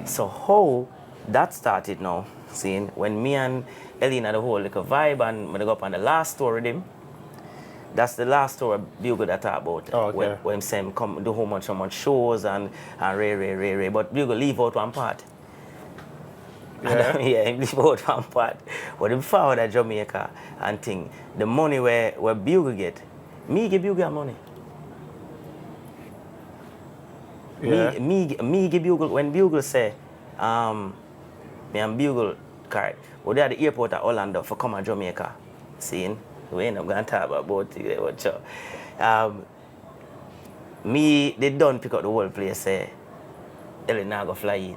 So how that started now, seeing when me and Ellie had the whole like a vibe and when I go up on the last tour with him, that's the last tour Bugle that talk about. Oh, okay. When him say him come do so much shows and Ray. But Bugle leave out one part. Yeah. Yeah, him leave out one part. But him forward at Jamaica and thing. The money where Bugle get, me give Bugle money. Yeah. Me give Bugle, when Bugle say, me and Bugle card, we there at the airport at Orlando for come to Jamaica. Seeing? We ain't going to talk about it, but sure. Me, they don't pick up the whole place, say, Ellie now go fly in.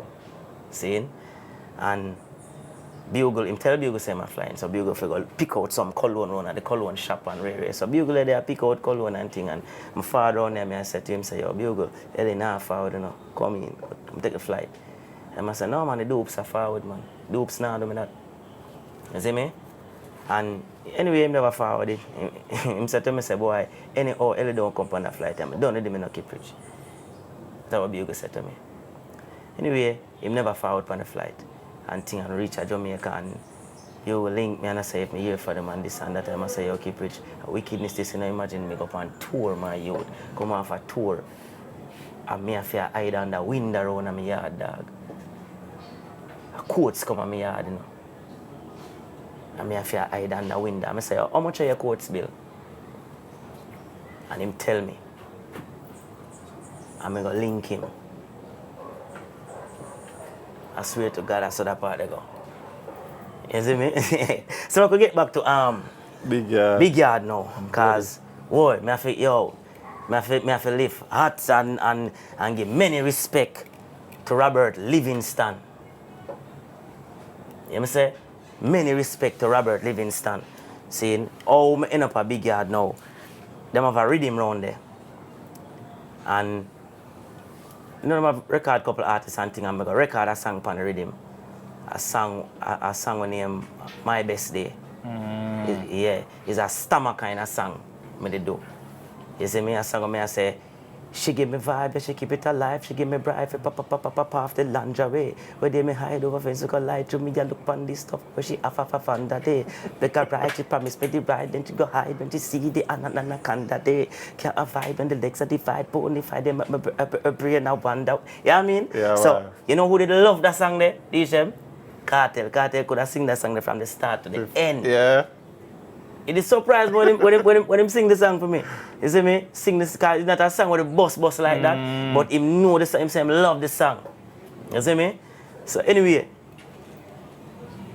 Seeing? And Bugle, him tell Bugle say I'm flying, so Bugle figure pick out some cologne run at the cologne shop and rare. So Bugle there pick out cologne and thing, and my father down there, I said to him, say, yo, Bugle, Ellie now forward, you know, come in, take a flight. And I said, no man, the dopes are forward, man. Dopes now do me that. You see me? And anyway, him never forward it. Him said to me, say, boy, anyhow, Ellie don't come on that flight, and don't let him in no KIPRICH. That's what Bugle said to me. Anyway, him never forward on the flight. And thing and reach Jamaica and you will link me and I say if me here for them and this and that time I say yo KIPRICH, a wickedness this, you know, imagine me go up on tour my youth, come off a tour and me have to hide under window around my yard, dog. A coats come on my yard, you know. And me have to hide under window. I say, how much are your coats bill? And him tell me. And I go link him. I swear to God, I saw that part they go. You see me? So I could get back to Big Yard now. Because, boy, me have to live hot and give many respect to Robert Livingston. You know say? Many respect to Robert Livingston. Seeing how I end up a Big Yard now. Them have a rhythm round there. And you know, I record a couple artists and things, and I record a song on the rhythm. A song named My Best Day. It's a stammer kind of song I do. You see me, a song I say, she give me vibe, she keep it alive, she give me bright, pop off the lingerie. Where they me hide over fence, go lie to me, I look on this stuff, where she have fun that day. Because right, she promised me the ride, then she go hide when she see the anaconda day. Can't vibe when the legs are divide, bonify them, my brain now wonder. You know what I mean? Yeah, so, right. you know who did love that song there, DJ? Cartel could have sing that song there from the start to the end. Yeah. It is surprised when him sing the song for me. You see me? Sing this because it's not a song with a bust like that. But him know the song, him say him love the song. You see me? So anyway,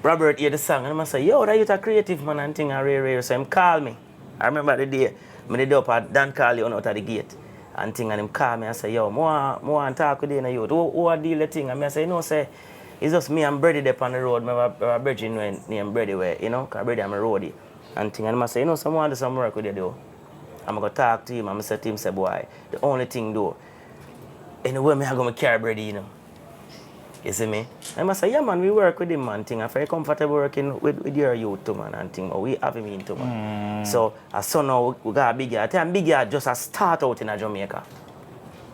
Robert hear the song and I say, yo, that you a creative man and thing and rare. So him call me. I remember the day, I did up at Dan Carly out of the gate. And thing and him call me and say, yo, more and talk with you and you. Who are deal the thing? And I say, no, say, it's just me and Brady there on the road. I have a bridging named Brady where, you know, because Brady I'm a roadie. And thing, and I say, you know, someone do some work with you, though. I'm going to talk to him, and I say to him, say, boy, the only thing, though, anyway, I'm going to carry Brady, you know. You see me? And I say, yeah, man, we work with him, man, thing. I'm very comfortable working with your youth, too, man, and thing, but we have him in, too, man. So, as soon now, we got a Big Yard. I Big Yard just a start out in Jamaica.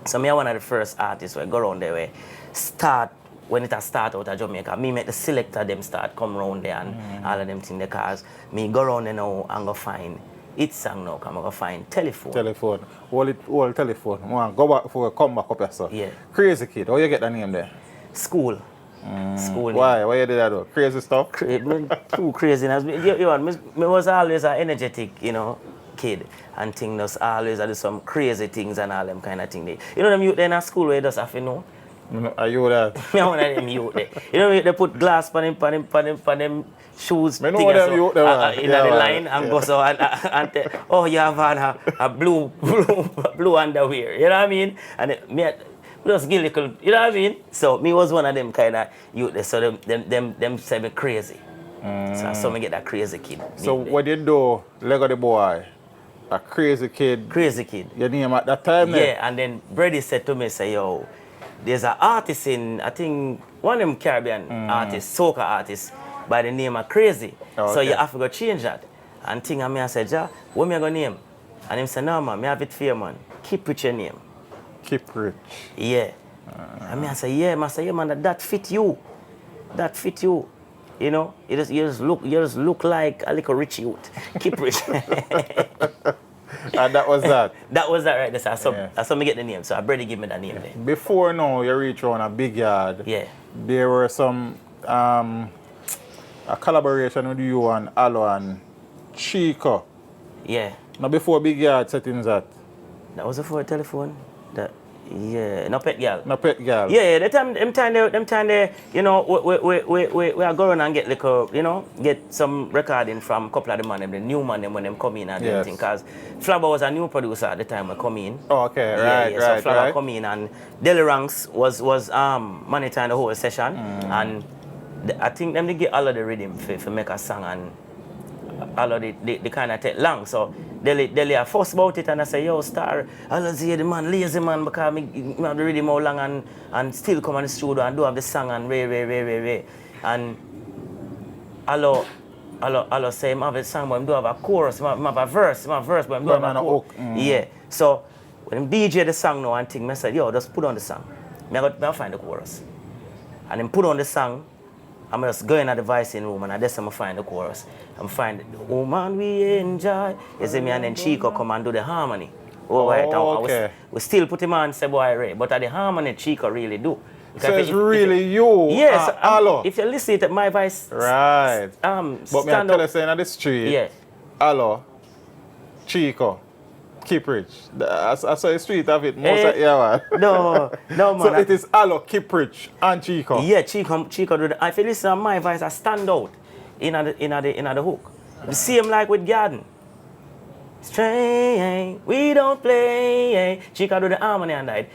So, me one of the first artists where go around there, where start, when it start out of Jamaica, me make the selector them start come round there and all of them things because me go round there now and go find it song now, come go find telephone. Telephone. All telephone. Man, go back for come back up here, sir. Yeah. Crazy Kid. How you get the name there? School. School. Why? Why you did that though? Crazy stuff? Too craziness. Me was always an energetic, you know, kid and things just always I do some crazy things and all them kind of thing. You know them youth in a school where you just have to know. Are you that? Me one of them youth there. You know they put glass on them shoes. Me know them youth there. In the line and go so and oh you have on a blue underwear. You know what I mean? And me just give little, you know what I mean? So me was one of them kind of youth there. So them say me crazy. So I saw me get that crazy kid. So what you do, Lego the boy? A crazy kid. Crazy kid. Your name at that time? Yeah, and then Brady said to me, say, yo, there's an artist in, I think, one of them Caribbean artists, soca artists, by the name of Crazy. Okay. So you have to go change that. And thing and me I said, ja, what me I going to name? And him said, no man, me have it for you, man. KIPRICH your name. KIPRICH. Yeah. And I say, yeah, man, that fit you. That fit you. You know, you just look like a little rich youth. KIPRICH. And that was that. That was that right there. So that's how me get the name. So I barely give me that name there. Before now you reach on a big yard. Yeah. There were some a collaboration with you and Alo and Chico. Yeah. Now before big yard settings that. That was before telephone. No pet girl. No pet girl. Yeah, them time they, you know, we are going and get little, you know, get some recording from a couple of the man, the new man them when them come in and everything. Because Flabber was a new producer at the time we come in. Oh, okay, right. So Flabber come in and Deli Ranks was monitoring the whole session, and I think them they get all of the rhythm for make a song, and all of the kind of take long. So Deli are fuss about it, and I say, yo, Star, I'll see the man lazy man because me have the rhythm how long and still come on the studio and do have the song and Ray. And I'll say him have a song, but him do have a chorus, him have a verse, but him do have a hook. Yeah. So when him DJ the song now and thing, I said, yo, just put on the song. I find the chorus. And him put on the song. I'm just going at the voicing room and I just find the chorus. I'm find the woman we enjoy. You see me, and then Chico come and do the harmony. Okay. We still put him on say boy Ray, but at the harmony Chico really do. So it's really you. Yes. Alo. If you listen to my voice. Right. But me I tell you saying on the street. Yeah. Alo, Chico, KIPRICH. I saw the street of it most of the No, man. So it is Alo, KIPRICH, and Chico. Yeah, Chico do the. If you listen to my voice, I stand out in the hook. The same like with Garden. Strange, we don't play. Chico do the harmony and that.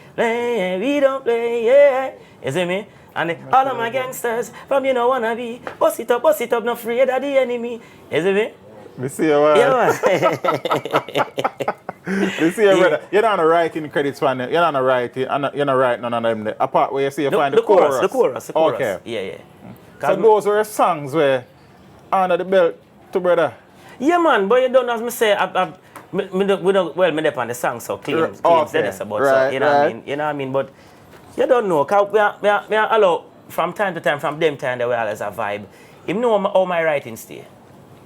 We don't play. You see me? And all of my gangsters from you know wanna be. Bust it up, not afraid of the enemy. You see me? Me see you, man. Yeah, man. You see you, brother. You're not writing credits for them. You're not writing. You're not writing none of them. There. Apart where you see you find the chorus. The chorus. Okay. Yeah. So those were songs where under the belt to brother. Yeah, man, but you don't know, as me say, me dep on the song, so claims about right, so, you know what I mean? You know what I mean? But you don't know, because we are allow, from time to time, from them time, that we always a vibe. Him know how my writing stay,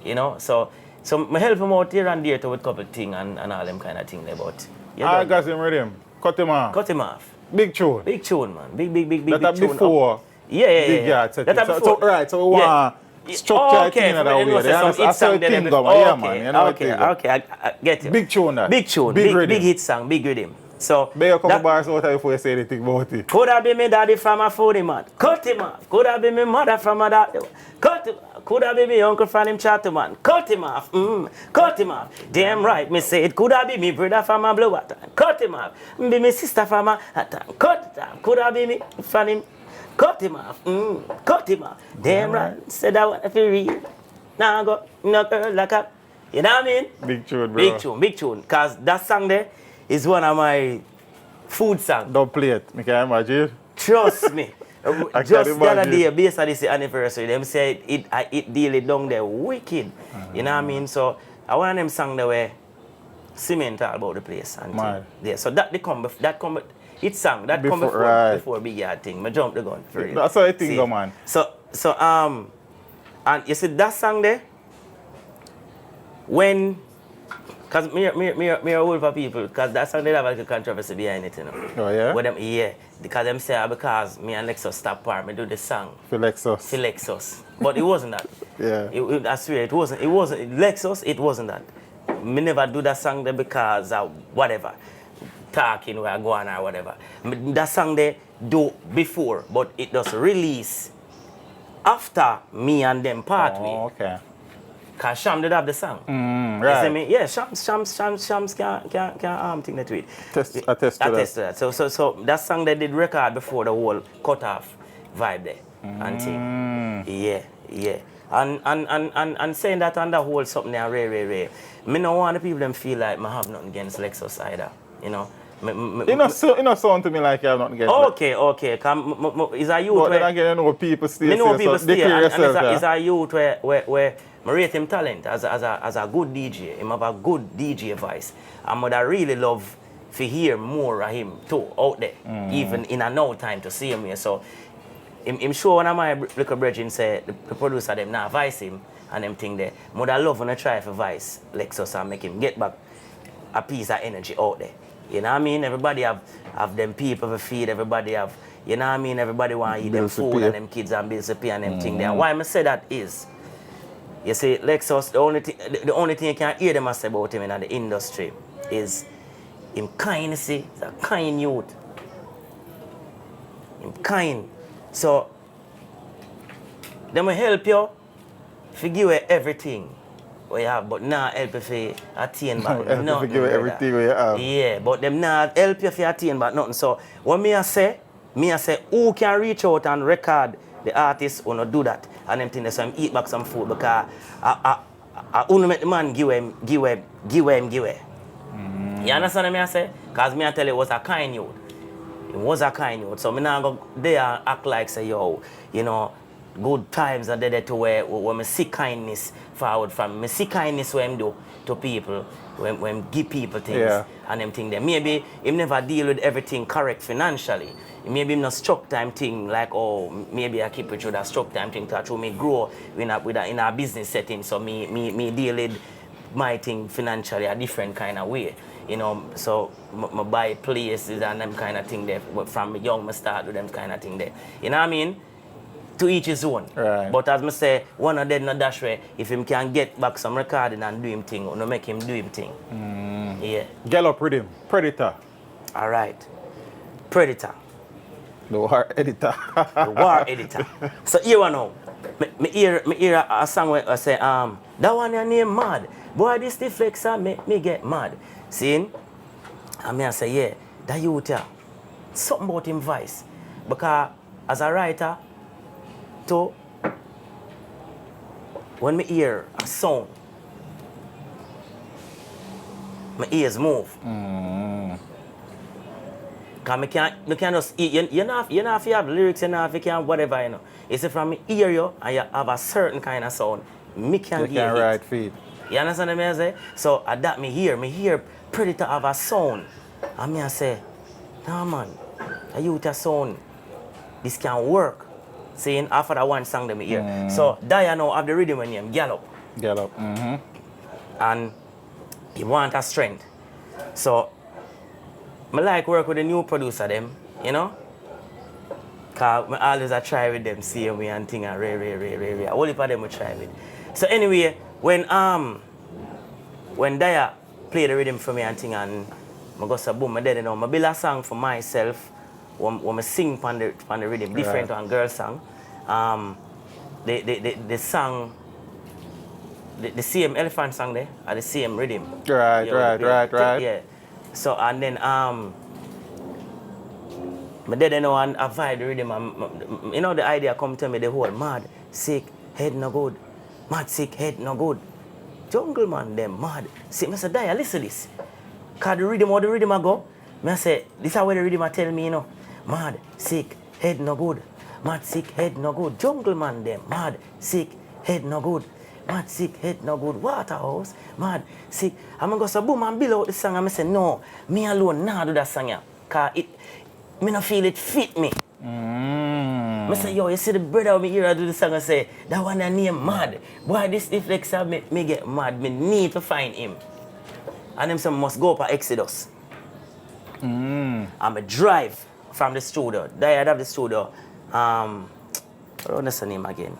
you know? So I help him out here and there with a couple of things and all them kind of things about. I got him with him. Cut him off. Big tune. Big tune, man. Big tune. That before. Yeah. Big yard setting. So we want structure it in another way. I saw it thing go, yeah, man. You know okay, I get you. Big tune that. Big tune. Big hit song, big rhythm. So be a couple bars out before you say anything about it. Could have been my daddy from a 40 man. Cut him off. Could have been my mother from a daddy. Cut him off. Could have been my uncle from him chatty man. Cut him off. Cut him off. Damn right, me say it. Could have been my brother from a blue water. Cut him off. Be my sister from a cut it off. Could have been me from him. Cut him off. Cut him off. Damn right. Said I want to read. Now I go. No girl like up. You know what I mean? Big tune, bro. Big tune. Because that song there is one of my food songs. Don't play it. I can imagine. Trust me. Just the other day, based on this anniversary, them say it deal down there wicked. You know what I mean? So I want them songs that were cement all about the place. And yeah, so it sang. That come before Big Yard thing. I jump the gun for it. That's how I think, man. So and you see that song there? When, because me are old for people, because that song they have like a controversy behind it, you know. Oh yeah? With them, yeah. Because them say because me and Lexus stop par, me do the song. For Lexus. But it wasn't that. Yeah. I swear it wasn't Lexus, it wasn't that. Me never do that song there because of whatever. Talking where I go on or whatever. That song they do before, but it does release after me and them part way. Okay. Cause Sham did have the song. Right. You see me? Yeah, Shams can't think that to it. Attest to that. So that song they did record before the whole cut off vibe there. And thing. Yeah. And saying that on the whole something there rare. Me no want the people them feel like me have nothing against Lexus either. You know? You know sound to me like you have nothing against Okay. Is a youth but then again, you know people still me know people so stay, and is a youth where I rate him talent as a good DJ. Him have a good DJ voice. And I really love to hear more of him too out there, even in a no time to see him here. So I'm sure one of my little brethren say the producer them now vice him and them thing there. Mother love when I try for vice Lexus and make him get back a piece of energy out there. You know what I mean? Everybody have them people to feed, everybody have, you know what I mean? Everybody want to eat them food and them kids and bills to pay and them thing there. Why I say that is, you see, Lexus, the only thing you can hear them say about him in the industry is him kind, see, he's a kind youth. Him kind. So, them will help you, give you everything what you have, but not help you to attain back nothing. Give you everything what you have. Yeah, but them not help you to attain back nothing. So, what I say, who can reach out and record the artist who not do that? And them things, so him eat back some food because I only make the man give him. You understand what I say? Because I tell you, it was a kind youth. It was a kind youth. So I not go there and act like say, yo, you know, good times are there to where I see kindness forward from. I see kindness when do to people, when give people things and them things there. Maybe him never deal with everything correct financially. Maybe him not struck time thing like, oh, maybe I keep it with a struck time thing to me grow in a business setting. So me deal with my thing financially a different kind of way. You know, so I buy places and them kind of thing there. From young, I start with them kind of thing there. You know what I mean? To each his own. Right. But as I say, one of them not dash way, if him can get back some recording and do him thing, or no make him do him thing. Yeah. Gallop Rhythm, Predator. All right. Predator. The war editor. The war editor. So here one now. Me hear a song where I say, that one your name mad. Boy, this the flexer make me get mad. See? And I say, yeah, that youth here, something about him voice. Because as a writer, too, when me hear a sound, my ears move. Because me can't just eat. You know if you have lyrics, you know if you can whatever, you know. It's from me hear you and you have a certain kind of sound, me can you can write feed. You understand what I say? So at that me hear Predator have a sound. And me I say, nah man, a youth a sound, this can work. Saying after that one song that me hear. So Daya now have the rhythm when name Gallop. Gallop. And he want a strength. So I like work with the new producer them, you know? Cause I always I try with them, see me and thing and ray. All of them I try with. So anyway, when Daya play the rhythm for me and thing and I go say boom, I did I build a song for myself when I sing on the rhythm, different to a girl song. The song, the same elephant song there, are the same rhythm. Right. Yeah. So and then my dad and I vibe the rhythm. You know the idea come to me the whole mad, sick, head no good. Mad, sick, head no good. Jungle man them mad. See, I said, Daya, listen to this. Cause the rhythm I go, I say, this is where the rhythm I tell me, you know. Mad, sick, head no good. Mad, sick, head no good. Jungle man them, mad, sick, head no good. Mad, sick, head no good. Waterhouse, mad, sick. I'm going to go boom and build out the song. And I say, no, me alone nah do that song. Yeah. Cause me no feel it fit me. I say, yo, you see the brother me here do the song and say, that one that name mad. Boy, this deflexa make me get mad. Me need to find him. And them say, must go up Exodus. And I drive from the studio. There I have the studio. What's the name again?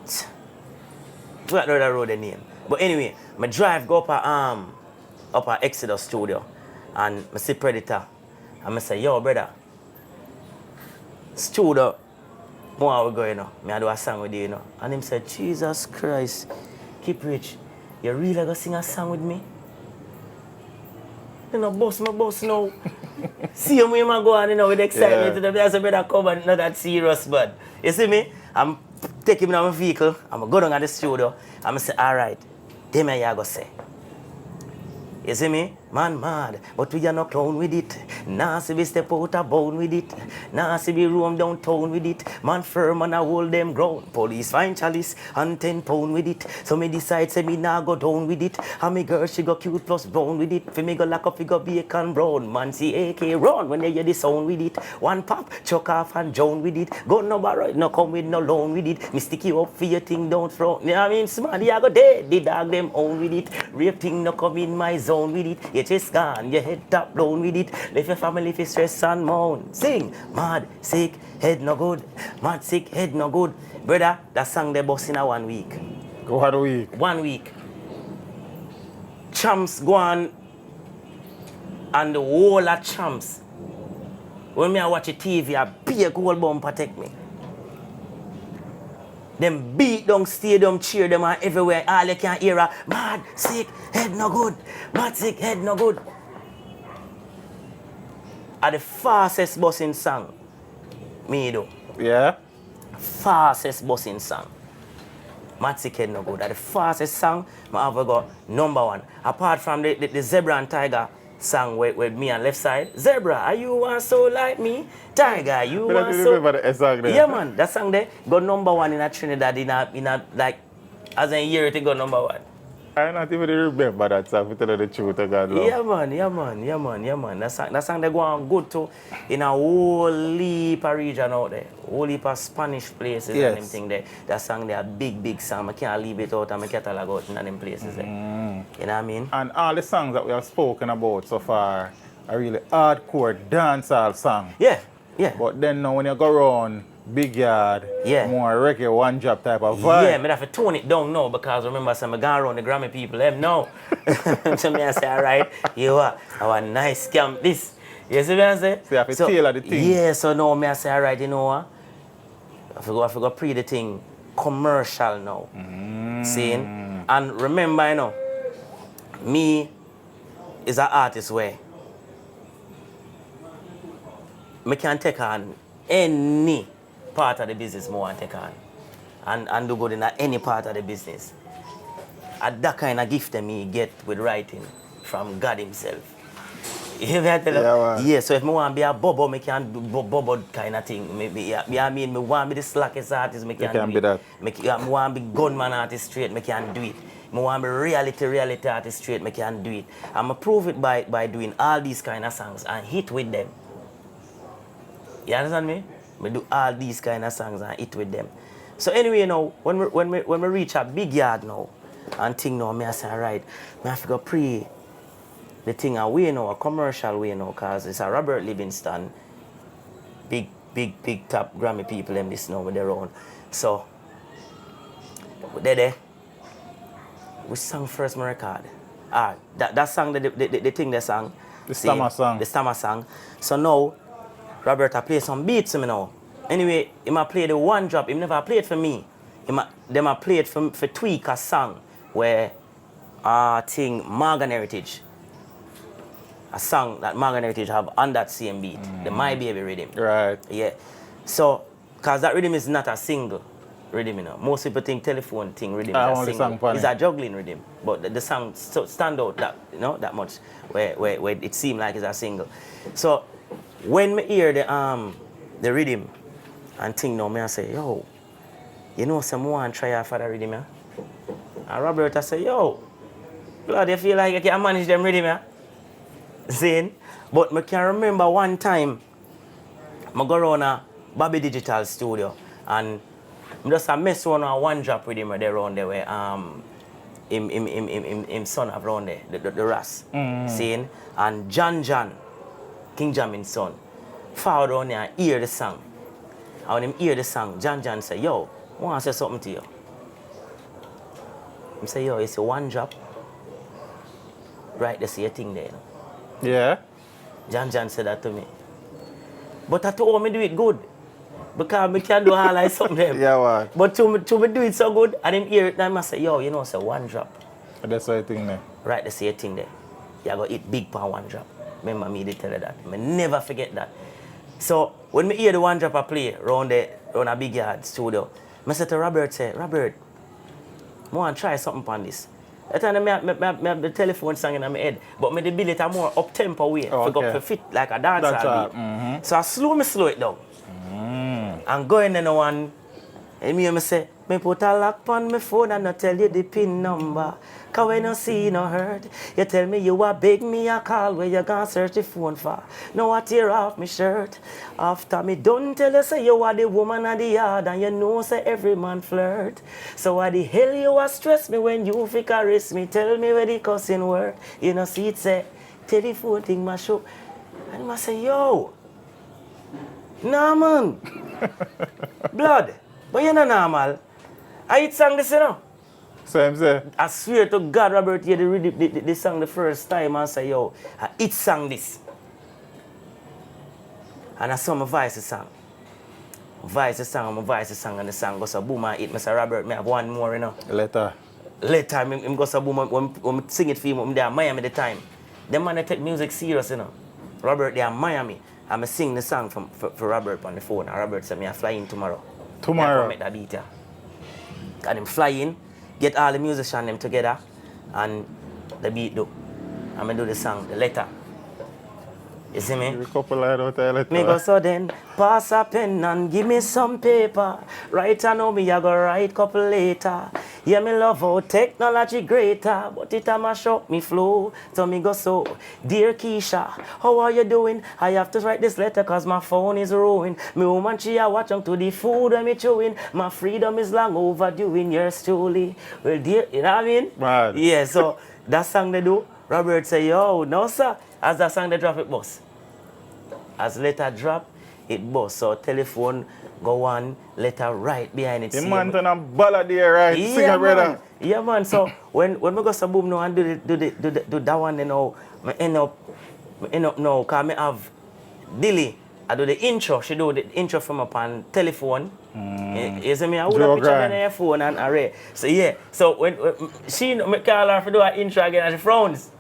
I don't know the road the name. But anyway, I drive go up at Exodus studio. And I see Predator. And I say, yo, brother. Studio, more we go, you know. I do a song with you, you know. And him said, Jesus Christ, KIPRICH, you really gonna sing a song with me? You know, boss now. See him when I go on, you know, with excitement. Yeah. I said, brother, come and not that serious, but you see me? I'm taking him in my vehicle. I'm going to go down at the studio. I'm going to say, all right, them I go say. You see me? Man mad, but we are no clown with it. Nah, see we step out a bone with it. Nah, see we roam downtown with it. Man firm and I hold them ground. Police find chalice and 10 pound with it. So me decide say me nah go down with it. And me girl she go cute plus brown with it. For me go lock up, we go bacon brown. Man see AK run when they hear the sound with it. One pop, chuck off and drown with it. Go no borrow, no come with no loan with it. Me stick you up for your thing down front. You know what I mean? Smarty I go dead. The dog them own with it. Rape thing no come in my zone with it. Your chest gone, your head top down with it. Leave your family for stress and moan. Sing, mad, sick, head no good. Mad, sick, head no good. Brother, that song they bust in a 1 week. Go had a week. 1 week. Champs go on, and the whole of champs. When me I watch a TV, a big gold bomb protect me. Them beat down stadium, cheer them and everywhere. All you can hear a mad, sick, head no good. Mad, sick, head no good. Are the fastest busing song. Me do. Yeah? Fastest busing song. Mad, sick, head no good. Are the fastest song I ever got #1. Apart from the Zebra and Tiger song with me on left side. Zebra, are you one so like me? Tiger, you But I want didn't so... remember the song there. Yeah, man, that song there got #1 in a Trinidad in a like, as a year it got #1. I not even remember that song, to tell you the truth, I got love. Yeah, man. That song they go on good too in a whole heap of region out there. Whole heap of Spanish places Yes. and them thing there. That song they are big song. I can't leave it out and I catalog out in them places there. You know what I mean? And all the songs that we have spoken about so far are really hardcore dancehall songs. Yeah. But then now when you go around Big Yard, Yeah. more reggae one drop type of vibe. Yeah, me have to tone it down now because remember some I gone around the Grammy people, them know. So me I say, alright, you are our nice camp this. You see what I say? So you have to tailor the thing. Yeah, so now me I say, alright, you know what? I forgot pre the thing commercial now. Seeing? And remember, you know, me is an artist where me can take on any part of the business I want to take on. And do good in any part of the business. And that kind of gift that me get with writing from God himself. You know what I tell you? Yeah, so if I want to be a bobo, I can do bobo kind of thing. I want to be the slackest artist, I can do that. I want to be gunman artist straight, I can do it. I want to be reality artist straight, I can do it. I'm going to prove it by doing all these kind of songs and hit with them. You understand me? We do all these kind of songs and hit with them. So anyway, you know, when we reach a Big Yard now, and thing now, I say, alright, I have to go pre the thing away now, a commercial way now, because it's a Robert Livingston, big top Grammy people them this now with their own. So, there, we sang first my record. That song, the thing they sang. The Stammer song. The Stammer song. So now, Robert I play some beats for me now. Anyway, he might play the one drop. He never played for me. They might play it for Tweak a song where thing Morgan Heritage. A song that Morgan Heritage have on that same beat. The My Baby rhythm. Right. Yeah. So, because that rhythm is not a single rhythm, you know. Most people think telephone thing rhythm is a single. It's a juggling rhythm. But the song stand out that, you know, that much where it seemed like it's a single. So when I hear the rhythm and thing now, I say, yo, you know someone try out for the rhythm, yeah? And Robert I say, yo, blood, you feel like you can manage them rhythm, yeah? Saying, but I can remember one time I go around a Bobby Digital studio and I just mess around a one drop with him there around there where him son have around there, the Ras. Saying, and John, King Jamin's son, forward down there and hear the song. And when him hear the song, John say, yo, I want to say something to you. I say, yo, it's a one drop. Right, that's your thing there. Yeah. John said that to me. But I told me do it good. Because I can do all like something there. Yeah, what? But to me do it so good, and him hear it, and I say, yo, you know, it's a one drop. That's the thing there. Right, that's your thing there. You got to eat big for one drop. Remember me, they tell you that. I never forget that. So, when I hear the one drop I play around a Big Yard studio, I said to Robert, Robert, I want to try something on this. That time I have the telephone song in my head, but me the build it a more up tempo way, for fit like a dancehall beat. So I slow it down. And go in there now and me say, me put a lock on my phone and I tell you the pin number. Cause when you see no hurt, you tell me you a beg me a call where you gonna search the phone for. Now I tear off my shirt. After me done tell you say you are the woman of the yard and you know say every man flirt. So why the hell you a stress me when you fi caress me? Tell me where the cussing work. You know see it say, telephone thing mash up. And I say, yo, nah man. Blood, but you're not normal. I hit song this, you know. Same say. I swear to God, Robert, hear the song the first time and say, yo, I hit song this. And I saw my voice the song. My voice the song, and the song goes so boom, I hit. I say, Robert, I have one more, you know. Later, him go so boom, when I sing it for him, I'm there in Miami at the time. Them man, they take music serious, you know. Robert, they are Miami. I'm sing the song for Robert on the phone. And Robert said, I fly in tomorrow. Tomorrow? I make that beat, yeah. And him fly in, get all the musicians them together, and the beat do. I'm going to do the song, the letter. You see me? Give a couple line out there later. Me go so then, pass a pen and give me some paper. Right now me I go write couple later. Yeah, me love how technology greater, but it a mash up me flow. So me go so, dear Keisha, how are you doing? I have to write this letter cause my phone is ruined. Me woman she a watching to the food and me chewing. My freedom is long overdue in yours truly. Well dear, you know what I mean? Mad. Yeah, so that song they do, Robert say, yo, no sir. As that song they drop it bust. As letter drop, it bust. So telephone go on, letter right behind it. The man turn a ballad there, right? Yeah, Sing a brother. Yeah, man. So when we go to boom now and do that one, you know, I end up now, cause me have Dilly. I do the intro. She do the intro from up on telephone. You see me? I would have picture on her phone and array. So yeah. So when she me call her to do her intro again, and she frowns.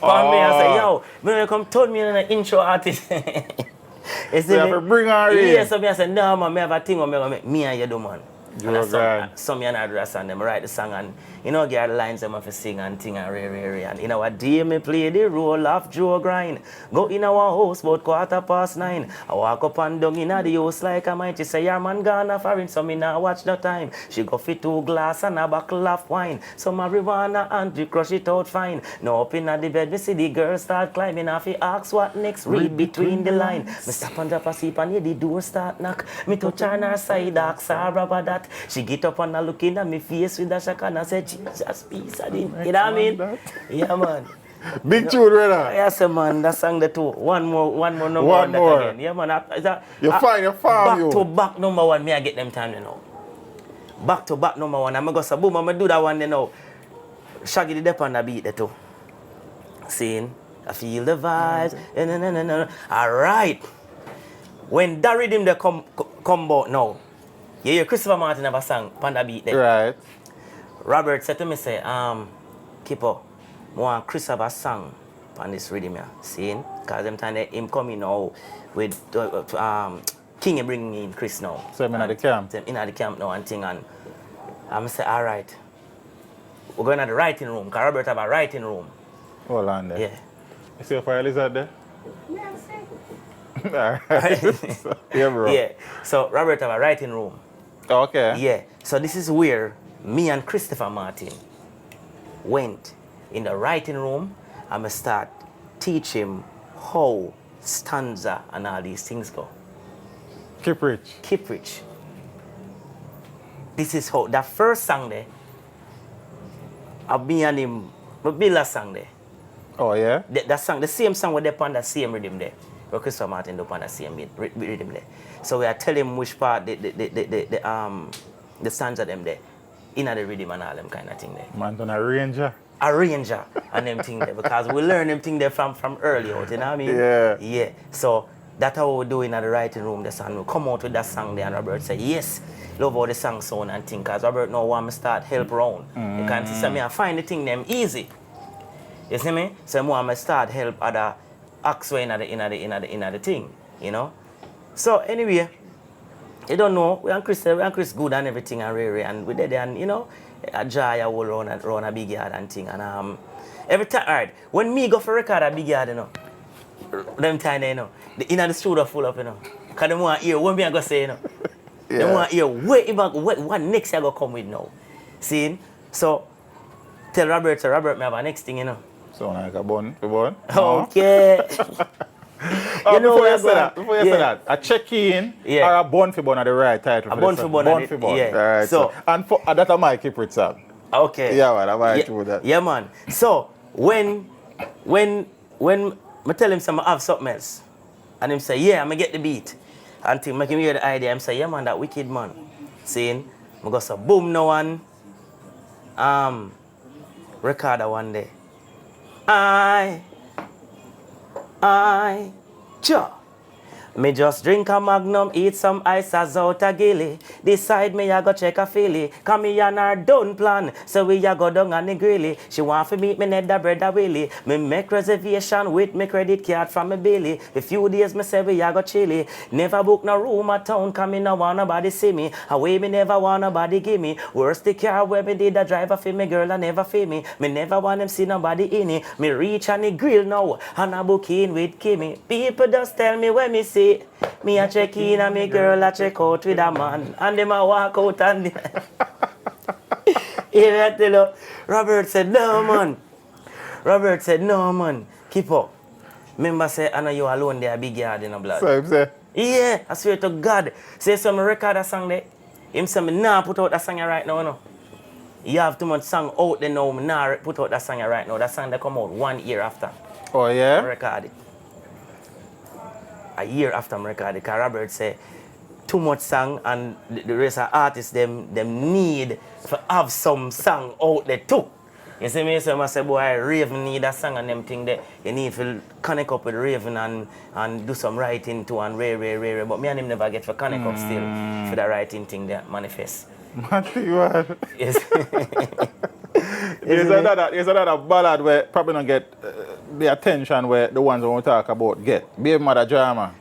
On me and say, yo, me come turn me in an intro artist. You see So you have to bring her in. Yeah, so me I say, no man, me have a thing where me gonna make me and you do, man. And some me and I do that song, them write the song and you know get the lines them have to sing and ting and re. And in our day me play the role of Joe Grind. Go in our house about 9:15. I walk up and down in the house like a mighty say your man gone foreign, so me now watch no time. She go fit 2 glass and a bottle of wine. So marijuana and we crush it out fine. Now up in the bed me see the girl start climbing off. He ask what next, read between the line. Me stop and drop asleep and hear the door start knock. Me touch her on her side, ask her about that. She get up and looking at me face with a shock and I said, Jesus, peace. You know what I mean? Yeah, man. Big tune, brother. Yes, man. That song the two. One more number one more. That again. Yeah, man. You're fine, you're fine. Back to back number one, me I get them time, you know. Back to back number one. I'm going to go, boom, I'm going to do that one, you know. Shaggy the dep on the beat, the two. Seeing, I feel the vibes. All right. When that rhythm they come out now, you hear Christopher Martin have a song, Panda Beat there. Right. Robert said to me, say, Kipper, I want Chris have a song on this rhythm here. Seeing? Because them time him coming now with King bringing in Chris now. So I'm in the camp? In the camp now and thing. And I say, all right. We're going to the writing room, because Robert have a writing room. Hold on there. Yeah. You see a fire lizard there? Yeah, see. All right. Yeah, bro. Yeah. So Robert have a writing room. Okay. Yeah. So this is where me and Christopher Martin went in the writing room and I start teach him how stanza and all these things go. KIPRICH. KIPRICH. This is how that first song there. Of me and him, we build a song there. Oh yeah. That song, the same song with on the same rhythm there. Where Christopher Martin do on the same rhythm there. So we are telling him which part the stanza them there. In the rhythm and all them kind of thing there. Man done a ranger. A ranger and them thing there. Because we learn them thing there from early out, you know what I mean? Yeah. Yeah. So that's how we do in the writing room the song. We come out with that song there and Robert say, yes, love how the song sound and thing. Because Robert now want me start help around. You can see me I find the thing them easy. You see me? So I want me start help other acts in the thing, you know? So anyway, You don't know, we and Chris good and everything and Ray and we did and you know, a joy a whole round a big yard and thing and every time, alright, when me go for record a big yard, you know, them time you know, the inner the studio full up, you know. Cause them want to hear what me I go say, you know. Yeah. They want to hear what next I go come with now. See? So tell Robert me have a next thing, you know. So like a bun, for bun. Okay. Oh, You know before where you I say go. that, a check-in Yeah. or a bun for bun are the right title. A for bun the for song. bun Bun are for the- bun. yeah. Alright, So- and that's a my KIPRICH song. Okay. Yeah, man, I might yeah, do that. Yeah, man. So when I tell him some I have something else, and him say, yeah, I'm gonna get the beat, and to make him hear the idea, I'm say, yeah, man, that wicked man. Saying, I go so boom, no one, record one day. Cha. Me just drink a magnum, eat some ice as out a gilly. Decide me I go check a filly. Come me and her done plan. So we a go down on the grilly. She want to meet me Ned the brother Willie. Me make reservation with me credit card from me Billy. A few days me say we a go chilly. Never book no room at town, come me no want nobody see me. Away me never want nobody give me. Worst the car where me did a driver for me girl and never for me. Me never want them see nobody in it. Me reach on the grill now and I book in with Kimmy. People just tell me when me see. Me a check in and me girl a check out with a man. And them a walk out and here I tell you, Robert said, no man. Robert said, no man. Keep up. Remember say, I know you alone there, big yard in the blood. So him say, Yeah, I swear to God. Say some record a song there. Him say me nah put out that song right now, no. You have too much song out there now, me nah put out that song right now. That song that come out 1 year after. oh yeah? I record it. A year after I record it, because Robert say too much song and the rest of artists them need to have some song out there too. You see me? So I say, boy, Raven need a song and them thing that you need to connect up with Raven and do some writing too and rare. But me and him never get to connect up still for the writing thing that manifest. Matty, man. Yes. There's another ballad where probably don't get the attention where the ones we want to talk about get. Baby Mother Drama.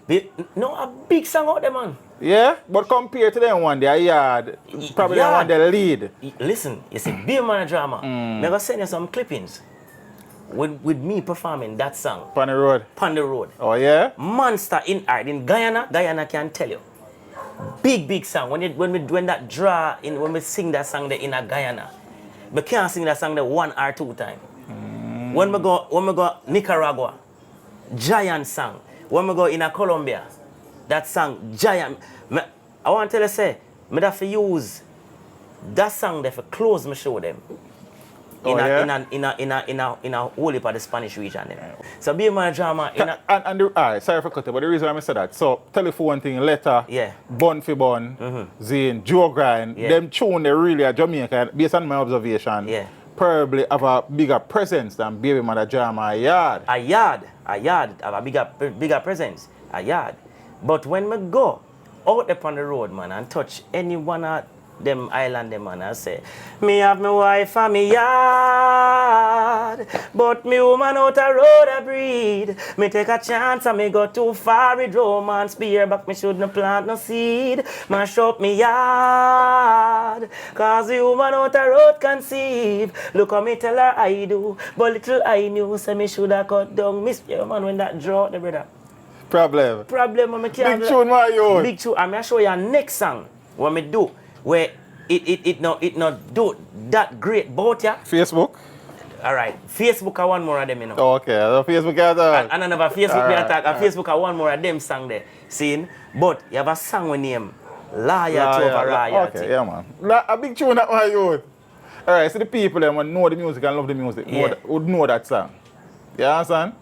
No, a big song out there, man. Yeah? But compared to them one, they are yard. Probably the one they lead. Listen, you see, Be a Man of Drama. I'm going to send you some clippings with me performing that song. On the road. On the road. Oh yeah? Monster in art in Guyana can tell you. Big song. When that draw in when we sing that song there in a Guyana. We can't sing that song there 1 or 2 times. When we go Nicaragua, giant song. When we go in a Colombia, that song giant. I want to tell you say, me have to use that song there for close my show them. In a whole heap of the Spanish region. So Be a Man of Drama alright, sorry for cutting, but the reason I said that, so telephone thing, letter, yeah. Bun for Bun, Zane, Joe Grind, them tune they really are Jamaican, based on my observation, Yeah. probably have a bigger presence than Baby Mother Drama Yard. A yard have a bigger presence. A yard. But when we go out there on the road, man, and touch any one of them island them, man, I say, me have my wife and me yard, but me woman out a road a breed. Me take a chance and me go too far with romance. Beer back, me should not plant no seed. Mash up me yard, cause the woman out a road conceive. Look how me tell her I do, but little I knew, say me should have cut down. Miss you, man, when that draw the brother. Problem, when me can't. big tune, my youth. Big tune. I'm gonna show you a next song what me do where it not do that great both ya. Facebook? Alright. Facebook are one more of them, you know. Oh, okay, so Facebook has that. And another Facebook me attack. Facebook are one more of them song there. Seeing? But you have a song with name Loyalty over Royalty. Okay, yeah man. A big tune that my youth. Alright, so the people them know the music and love the music would know that song. You understand?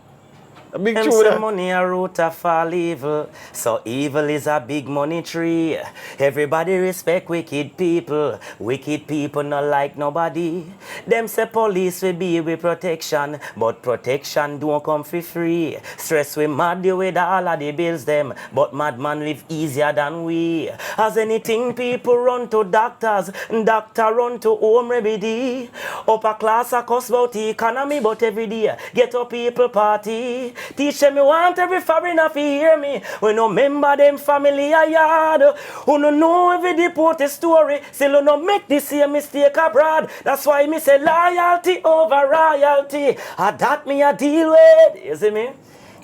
A big Them tune say there. money a root of all evil, so evil is a big money tree. Everybody respect wicked people not like nobody. Them say police will be with protection, but protection don't come for free. Stress we mad you with all of the bills them, but madman live easier than we. As anything people run to doctors, doctor run to home remedy. Upper class a cost about the economy, but every day get up people party. Teach them me want every foreigner to hear me. We no member them family a yard. Who no know every deported story. Still who no make the same mistake abroad. That's why me say loyalty over royalty. That me a deal with. You see me?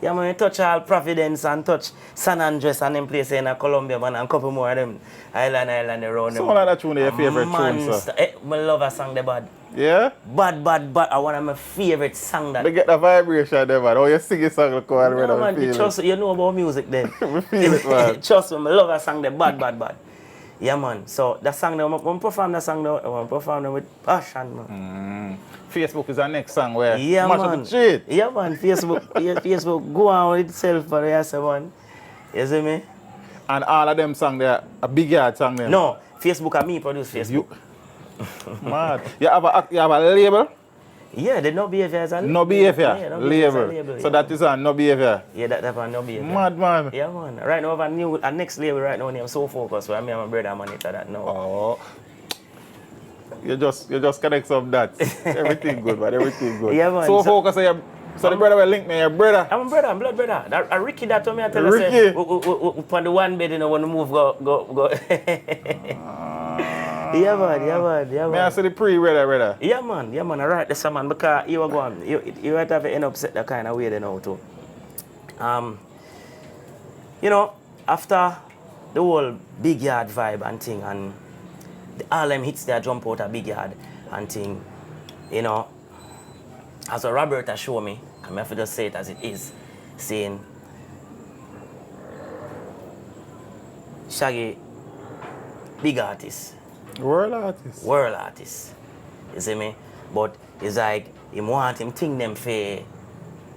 Yeah, man, touch all Providence and touch San Andres and them place in Colombia, man, and a couple more of them island around them. So like that tune your favorite tune, sir? I love a song, the bad. Yeah? Bad. I one of my favorite song that. They get the vibration there, man. Oh, you sing a song, look how I No, man, trust you know about music then. We feel it, man. Trust me, I love a song, the bad. Yeah, man. So that song, I'm perform that song, I'm perform with passion, man. Facebook is our next song where Yeah, mash man. up the street. Yeah, man. Facebook go on with itself for the yes, man. You see me? And all of them songs, they're a big yard song them. No, Facebook and me produce Facebook. Man, you have a label? Yeah, the No Behavior is a label. No Behavior, Yeah, label. So that is on No Behavior. Yeah, that's on No Behavior. Mad, man. Yeah, man. Right now, I have a next label right now named So Focus, where me and my brother monitor that now. Oh. You just connect some dots. Everything good, man. Everything good. Yeah, man. So Focus, so the brother will link me, your brother. I'm a brother, I'm blood brother. That Ricky that told me I tell Ricky. you, say, we on the one bed, you know, when the move go. Yeah, man. May I say the pre-brother? Yeah, man. I write this, man, because you were going, you might have to end up set that kind of way, you know, too. You know, after the whole big yard vibe and thing, and all them hits there jump out a big yard and thing, you know, as a Robert has shown me, I have to just say it as it is, saying, Shaggy, big artist. World artist. You see me? But it's like, him want him think them for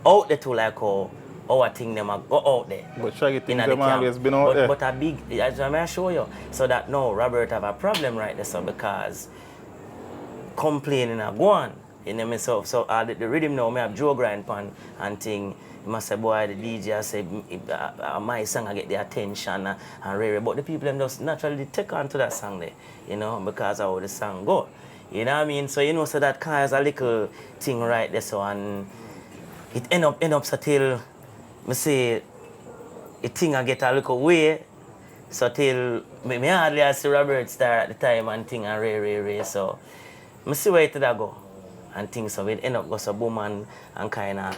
out there too, like how our thing them a go out there. But Shaggy things Inna the them camp. always been out there. But a big, as I may show you, so that now Robert have a problem right there, so because complaining a go on in himself. So the rhythm now, me have Joe grind pan and thing. He must say, boy, the DJ say, my song I get the attention and rare. But the people them just naturally take on to that song there, you know, because of how the song go. You know what I mean? So you know, so that kind of a little thing right there, so and it end up so till me say the thing I get a little way. So till me hardly see Robert Star at the time and thing and rare. So I see where it go and things, so it end up go so boom and kind of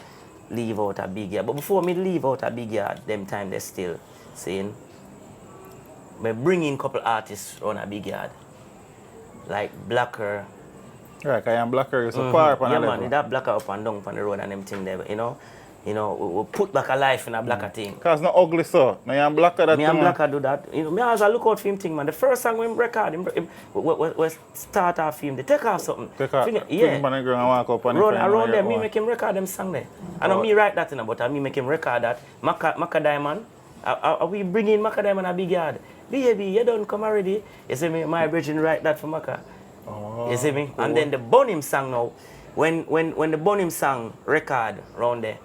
leave out a big yard. But before me leave out a big yard, them time they still saying, me bring in couple artists on a big yard, like Blacker. Right, I am Blacker, you so far up on Yeah, the man, level. that Blacker up and down on the road and them thing there, you know. We put back a life in a Blacker thing. Because no ugly, so. I am Blacker that Me and Blacker do that. You know, me always look out for him thing, man. The first song we record, we start off him, they take off something. Take off. Yeah. Put him on the ground and walk up on the Around there, me make him record them song there. I know me write that in, but I me make him record that. Maca Diamond, we bring in Maca Diamond a big yard. Baby, you don't come already. You see me, my brethren write that for Maca. Oh, You see me? cool. And then the Bonim song now, when the Bonim song record around there,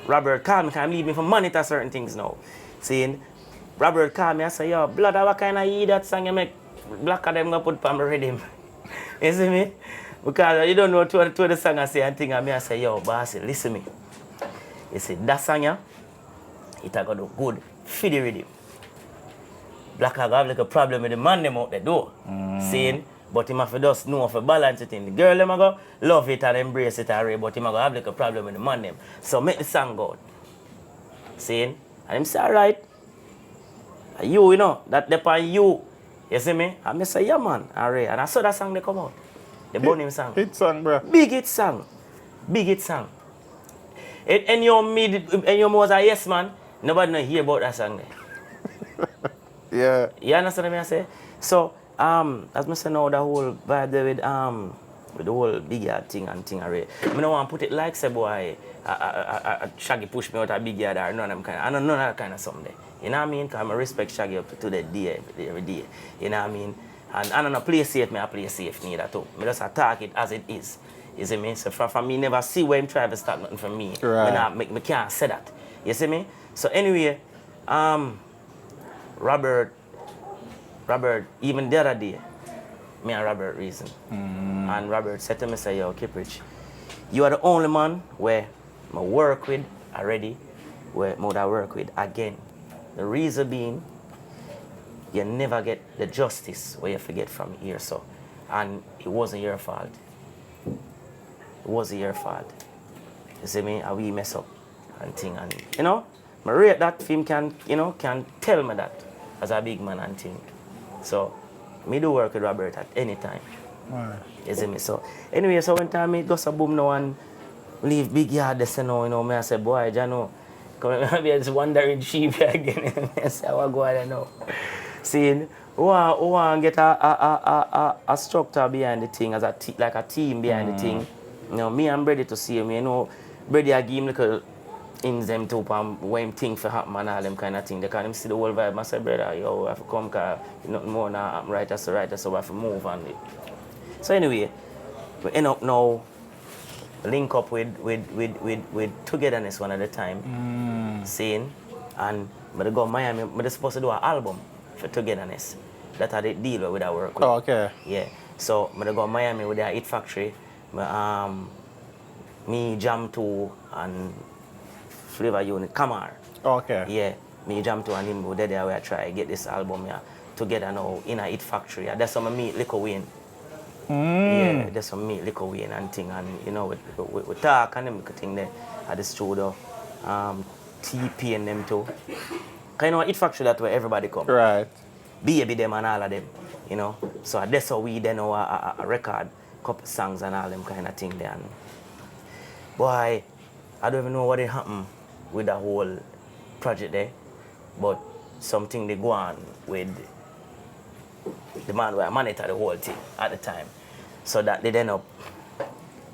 Robert called me, can leave me for monitor certain things now. Seeing, Robert called me, I say, yo, blood, what kind of hear that song you make? Black of them gonna put on my rhythm. You see me? Because you don't know what the song I say and thing, and me I say, yo, boss, listen me. You see, that song, yeah, it a go do good for the rhythm. Black have like a problem with the man them out the door. Seeing? But him have to just know for balance it in. The girl them a go love it and embrace it already, but him a go have like a problem with the man them. So make the song go out. Seeing? And him say, alright. You know, that depend you. You see me? And me say, yeah man, alright. And I saw that song they come out. The Bonim song. Hit song, bro. Big hit song. And your was a yes man, nobody no hear about that song there. Yeah. You understand what I say? So, as I say now, the whole vibe there with the whole big yard thing and thing array. I don't want to put it like say boy, Shaggy push me out a big yard or none of them kind of, I don't know that kind of something there. You know what I mean? Because I respect Shaggy up to the day, every day. You know what I mean? And I don't know, play safe, I play safe neither too. I just attack it as it is. You see me? So for me, never see where him try to stop nothing from me. Right. I can't say that. You see me? So anyway, Robert, even the other day, me and Robert reason. And Robert said to me, say, yo, KIPRICH, you are the only man where I work with already where I would have worked with again. The reason being, you never get the justice where you forget from here, so. And it wasn't your fault. It wasn't your fault. You see me? And we mess up and thing. And, you know, I rate that film can tell me that as a big man and thing. So, me do work with Robert at any time. Right. You see me? So, anyway, so when time me go so boom now and leave big yard, they say no, you know, me I say, boy, you know, come be just wandering sheep again. I say, I want to go there now. See, who want get a structure behind the thing, as like a team behind the thing. You know, me I'm ready to see him, you know, Brady I give him little ins them too, when him think for happen and all them kind of thing. They can him see the whole vibe. I say, brother, yo, I have to come because nothing more now happen right, so I have to move on it. So anyway, we end up now link up with Togetherness one at a time, seeing, and I go Miami, I'm supposed to do an album for Togetherness. That's how they deal with our work with. Oh, okay. Yeah. So I go Miami with their Hit Factory. Me Jam 2 and Flavor Unit, Kamar. Okay. Yeah. Me Jam 2 and him go there where I try to get this album here together now in a Hit Factory. That's how I meet Lico Wayne. Yeah, that's how I meet Lico Wayne and thing, and you know we talk and them thing there at the studio. TP and them too. Cause you know Hit Factory that's where everybody come. Right. Baby them and all of them, you know. So that's how we then know a record, couple songs and all them kind of thing there. And boy, I don't even know what happened with the whole project there, but something they go on with the man where I monitor the whole thing at the time. So that they then up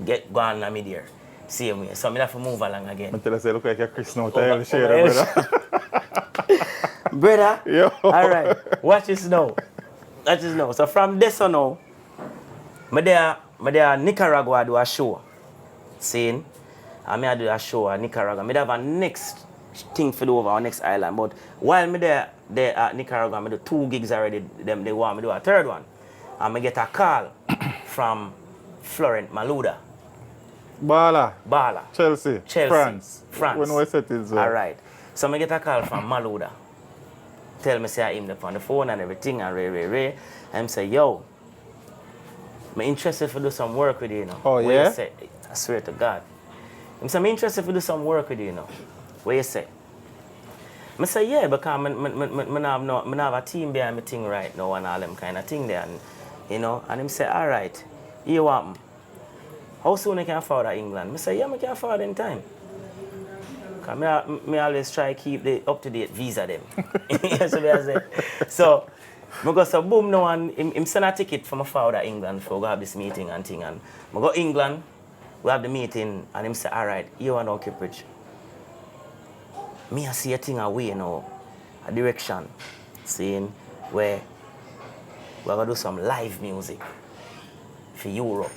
get gone on me there. Same way. So I have to move along again. I tell you, look like you're Chris now, brother. Brother, Yo. Alright, watch this now. Watch this now. So from this on now, I there Nicaragua do a show. Seeing? I do a show at Nicaragua. I have a next thing for do over our next island. But while I there at Nicaragua, I do 2 gigs already. They want me to do a 3rd one. And I get a call from Florent Malouda. Bala. Chelsea. France. France. When we set it, so. Alright. So I get a call from Malouda. Tell me say I'm on the phone and everything and Ray. And say, yo, I'm interested to do some work with you, you know. Oh, What yeah? you say? I swear to God. I'm interested to do some work with you, you know. What you say? I say, yeah, because I have a team behind me thing right now and all them kind of thing there. And, you know, and him say, all right, you want me? How soon I can afford England? I say, yeah, I can afford in time. I always try to keep the up-to-date visa them. Yes, I say. So, I go so boom now and him send a ticket from my father England for go have this meeting and thing. And I go England, we have the meeting and him say, all right, you want to KIPRICH. Me I see a thing away now, a direction, seeing where we're going to do some live music for Europe.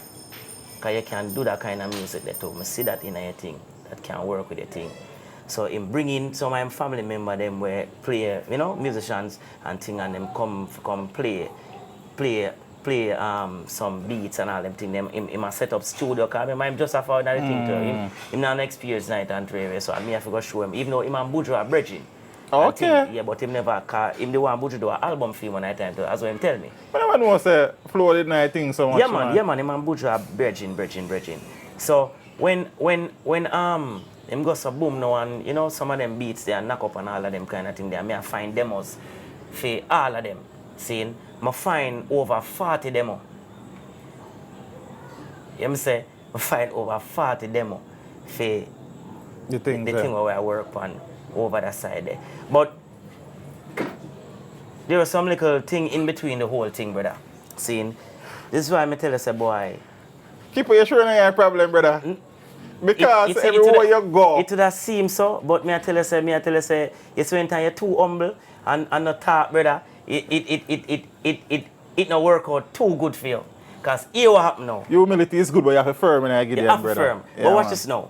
Because you can do that kind of music there too. I see that in your thing, that can work with your thing. So in bringing some of my family members, them where play, you know, musicians and thing, and them come play some beats and all them thing. Them in set up studio, because I'm just a found that thing to him. Him not experience night and three, so I have to go show him. Even though him and Buju are bridging. Okay. Yeah, but him never, him the one Buju do an album for him one night time too, as what him tell me. But I know say Flo did not think so much. Yeah man, him and Buju are bridging. So when him go so boom now and you know some of them beats they knock up and all of them kind of thing there. I find demos for all of them. Seeing I find over 40 demo. You say I find over 40 demo for the thing where I work on over that side there. But there was some little thing in between the whole thing, brother. Seeing this is why I tell us a boy. Keep you sure you have a problem, brother. Because everywhere you go. It would have seemed so, but me I tell you say, you spend time you're too humble and not talk, brother. It no work out too good for you. Because here what happen now. Humility is good, but you have a firm and I give them, brother. Firm. Yeah, but watch this now.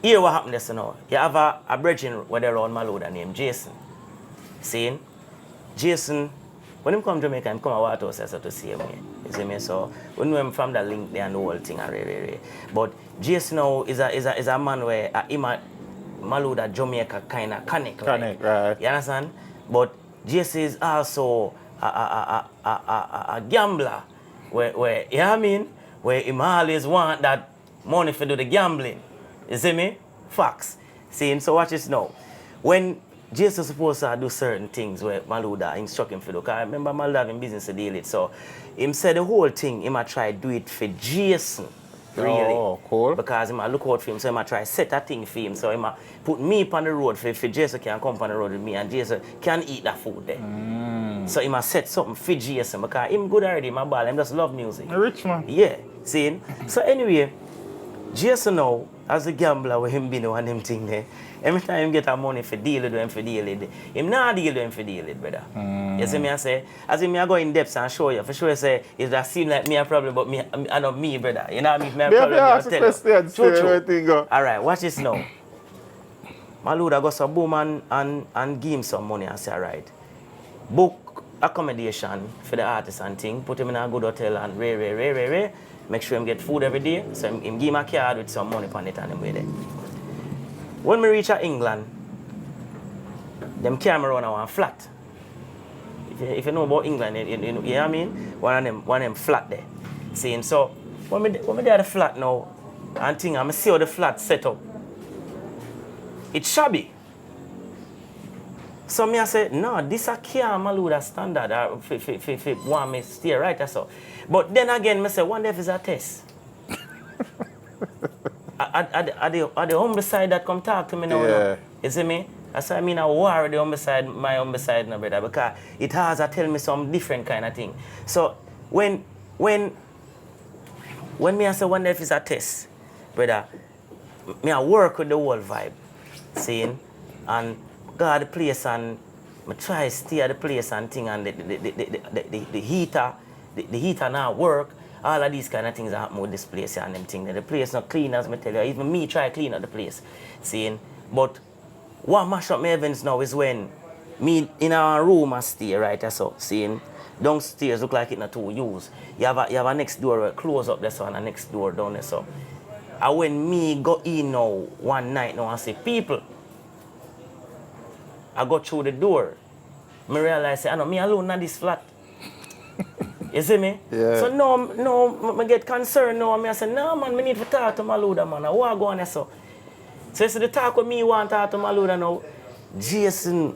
Here what happened this now. You have a brethren where they around Malouda named Jason. Seeing? Jason, when him come to Jamaica, him come to Waterhouse to see me. You see me? So when we from the link there and the whole thing and But Jason now is a man where Maluda Jamaica kind of connect. Connect, right. You understand? But Jason is also a gambler. Where you know what I mean? Where him always want that money for do the gambling. You see me? Facts. See, so watch this now. When Jason supposed to do certain things where Maluda instruct him to do, because I remember Maluda having business to deal with. So him said the whole thing, he might try do it for Jason. Really. Oh, cool. Because he might look out for him, so he might try set a thing for him. So he might put me on the road for Jason can come on the road with me and Jason can eat that food there. So he might set something for Jason because him good already, my ball, him just love music. A rich man. Yeah, see? So anyway, Jason now, as a gambler with him being one them thing there, every time him get a money for deal with him for deal with him not deal with him for deal with, brother. You see me I say, as if me I go in depth and show you, for sure say, it that seem like me a problem, but me I not me, brother. You know what I mean? Me a problem, ask a question, true. Alright, watch this now. Maluda got some boom and give him some money and say, alright, book accommodation for the artist and thing, put him in a good hotel and ray. Make sure him get food every day. So him give him a card with some money on it and him with it. When we reach England, them camera run around flat. If you know about England, you know what I mean? One of them flat there. See, so when we there at the flat now, and thing, I'm see how the flat set up. It's shabby. So me I say, no, this a can't Maluda standard for want me stay right or so. But then again, I say, one day if it's a test. Are the humble side that come talk to me now? Yeah. No? You see me? That's why I mean I war the humble side, my humble side, no brother, because it has to tell me some different kind of thing. So when me I say one day if it's a test, brother, me I work with the whole vibe, seeing, and go at the place and I try to stay at the place and thing and the heater now work. All of these kind of things happen with this place and them things. The place not clean as I tell you. Even me try to clean up the place. Seeing? But what mash up my events now is when me in our room I stay right so seeing downstairs look like it not too used. You have a next door close up there so and a next door down there so. And when me go in now one night now and say people, I go through the door. I realize I know me alone in this flat. You see me? Yeah. So no, I get concerned now. I say, no man, I need to talk to Maluda man. I want to go on there so. So the talk with me want to talk to Maluda now. Jason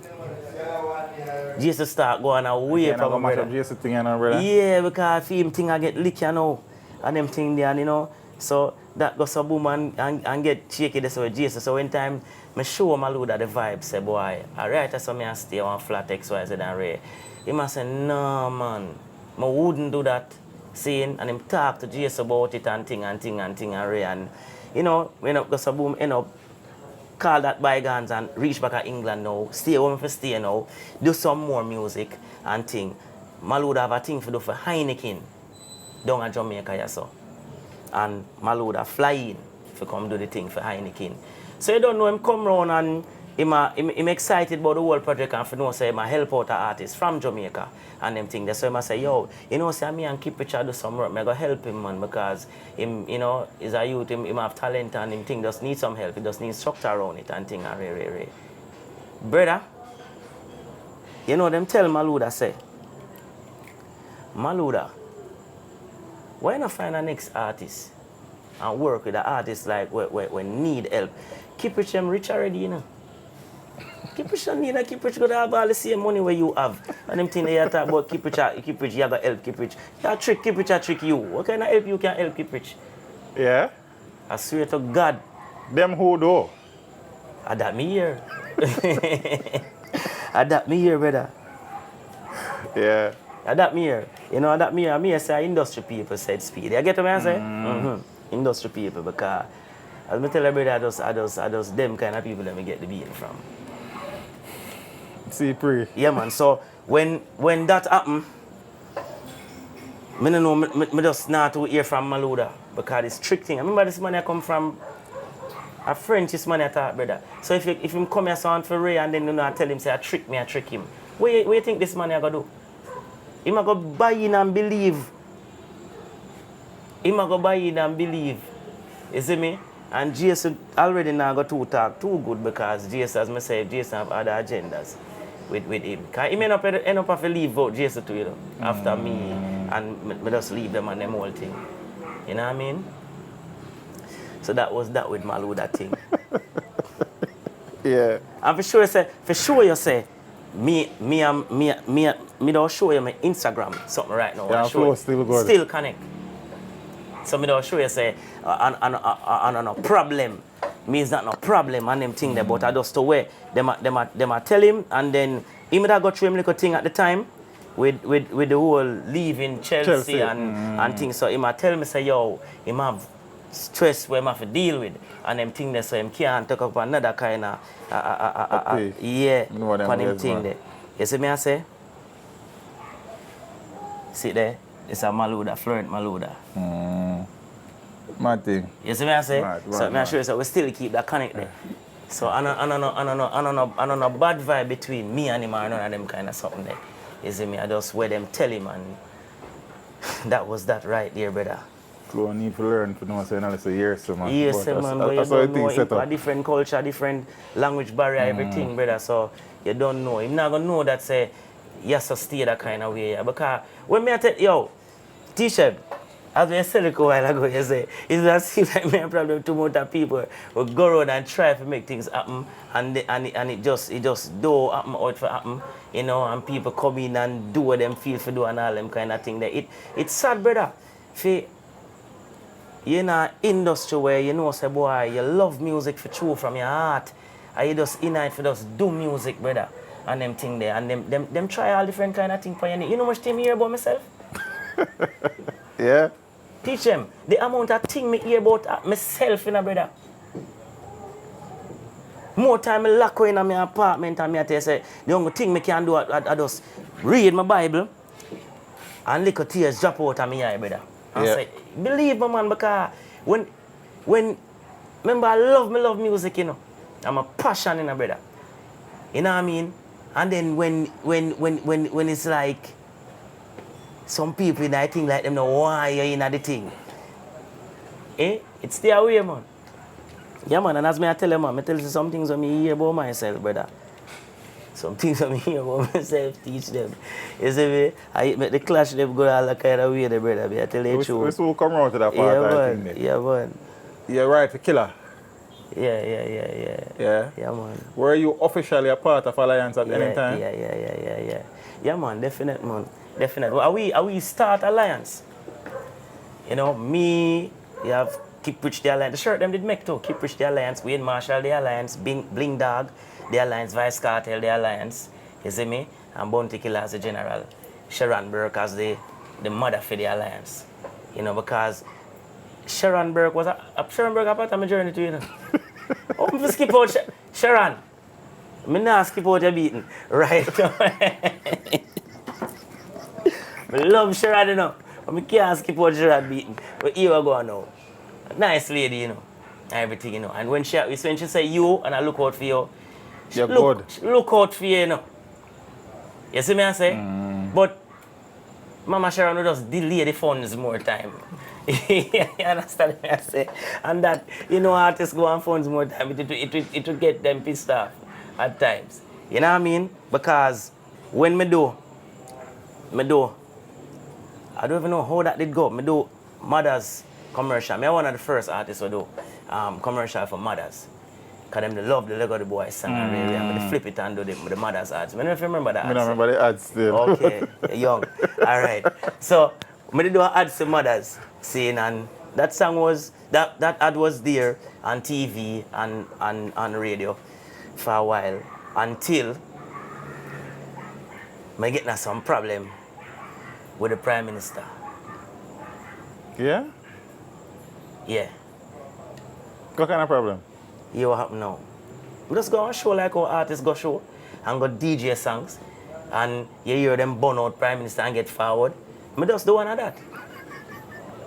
start going away from my brother. Jason thing, brother. Yeah, because I feel him thing I get lick you know. And them thing there, you know. So that goes a boom and get shaky this with Jason. So when time I show Maluda the vibe, say boy, alright, so me I stay on flat XYZ and Ray. He must say, no man. I wouldn't do that, seeing, and him talk to Jason about it and thing and Ray and you know, when up goes a boom, end up call that bygones and reach back to England now, stay home for stay now, do some more music and thing. Maluda have a thing for do for Heineken down in Jamaica yeah, so. And Maluda fly in to come do the thing for Heineken. So you don't know him come round and I'm excited about the whole project and for know say I help out an artist from Jamaica and them things. So I say, yo, you know, say me and KIPRICH do some work, I go help him man because him, you know, is a youth, him have talent and him thing just need some help, he just need structure around it and thing and ray. Brother, you know them tell Maluda say, Maluda, why not find a next artist and work with the artist like we need help? KIPRICH them rich already, you know. KIPRICH don't need a KIPRICH go to have all the same money where you have. And them thing they talk about KIPRICH, you have to help KIPRICH. That trick KIPRICH, I trick you. What kind of help you can help KIPRICH? Yeah? I swear to God. Them who do? I that me here. I that me here, brother. Yeah. I that me here. You know, I that me here. Me say industry people said speed. You get what I say? Industry people because as I tell you, brother, I just them kind of people that me get the beat from. See, pre. Yeah, man. So when that happen, I don't know, me just not to hear from Maluda because it's trick thing. I remember this money I come from a French, this money I thought, brother. So if him come here sound for Ray and then you know I tell him say I trick him. What you think this money I gonna do? Him a go buy in and believe. You see me? And Jason already now got to talk too good because Jason, as I say, Jason have other agendas with him. Because he may not end up have to leave out Jason too, you know, after me and me just leave them and them whole thing. You know what I mean? So that was that with Maluda thing. Yeah. And for sure you say, me don't show you my Instagram something right now. Yeah, flow still good. Still connect. So me don't show you say, no problem. Me is not no problem and them thing there, but I just the way them a tell him, and then he might have got through him little thing at the time with the whole leaving Chelsea. And things. So he might tell me say, yo, him have stress where him have to deal with, and them thing there, so him can't talk up another kind of yeah, for them thing there. You see me I say? See there? It's a Maluda, Florent Maluda. Mad thing. You see me I say? Mad, so I'm sure so we still keep that connect there. So I don't know bad vibe between me and him or none of them kind of something there. You see me? I just where them tell him, and that was that right there, brother. Flo need to learn to know say analysis years, so man. Yes, man, but you don't know him a different culture, different language barrier, everything, brother. So you don't know. Him not gonna know that say yes to stay that kind of way. Yeah. Because when me I tell yo, T-shirt, as we said a while ago, you say, it doesn't seem like me a problem to more people will go around and try to make things happen, and it just do happen out for happen, you know, and people come in and do what them feel for do and all them kind of thing. It's sad, brother. You're in an industry where you know, say, boy, you love music for true from your heart, and you just in it for just do music, brother, and them thing there, and them try all different kind of thing for you. You know much thing me hear about myself? Yeah. Teach them the amount of thing me hear about myself, you know, brother. More time I lock in my apartment and me I tell you, say, the only thing me can do I just read my Bible and little tears drop out of my eye, brother. And say, believe me, man, because when remember I love music, you know. I'm a passion, you know, brother. You know what I mean? And then when it's like some people in that thing like them know why you're in the thing. It's their way, man. Yeah, man, and as me I tell you, man, I tell you some things that me hear about myself, brother. Some things that me hear about myself, teach them. You see me? I make the clash them go all that kind of way, brother. I tell you the truth. We still come around to that part, I think. Yeah, man. You're right, for Killer. Yeah. Yeah? Yeah, man. Were you officially a part of Alliance at any time? Yeah. Yeah, man, definite, man. Definitely. Are we start Alliance? You know, me, you have KIPRICH the Alliance. The shirt them did make too. KIPRICH the Alliance, Wayne Marshall the Alliance, Bling Dog the Alliance, Vice Cartel the Alliance. You see me? And Bounty Killer as the general. Sharon Burke as the mother for the Alliance. You know, because Sharon Burke was a part of my journey too, you know. Oh, I'm skip out Sharon. I'm not skip out your beating. Right. I love Sharon, you know. But I can't skip out Sharon beating. But here we go now. Nice lady, you know. Everything, you know. And when she say you and I look out for you, You're good. Look out for you, you know. You see me I say? But Mama Sharon will just delay the funds more time. You understand what I say? And that, you know, artists go on funds more time. It will get them pissed off at times. You know what I mean? Because when me do, I don't even know how that did go. Me do Mothers commercial. Me one of the first artists who do commercial for Mothers. Because them they love the Lego the Boy song and really, and they flip it and do the Mothers ads. I don't know if you remember that. I don't remember the ads still. Okay, you're young. All right. So, I do an ad for Mothers scene, and that song was, that ad was there on TV and on radio for a while until I get some problem with the Prime Minister. Yeah? Yeah. What kind of problem? You what happen now? We just go on show like our artists go show and go DJ songs and you hear them burn out Prime Minister and get forward. I just do one of that.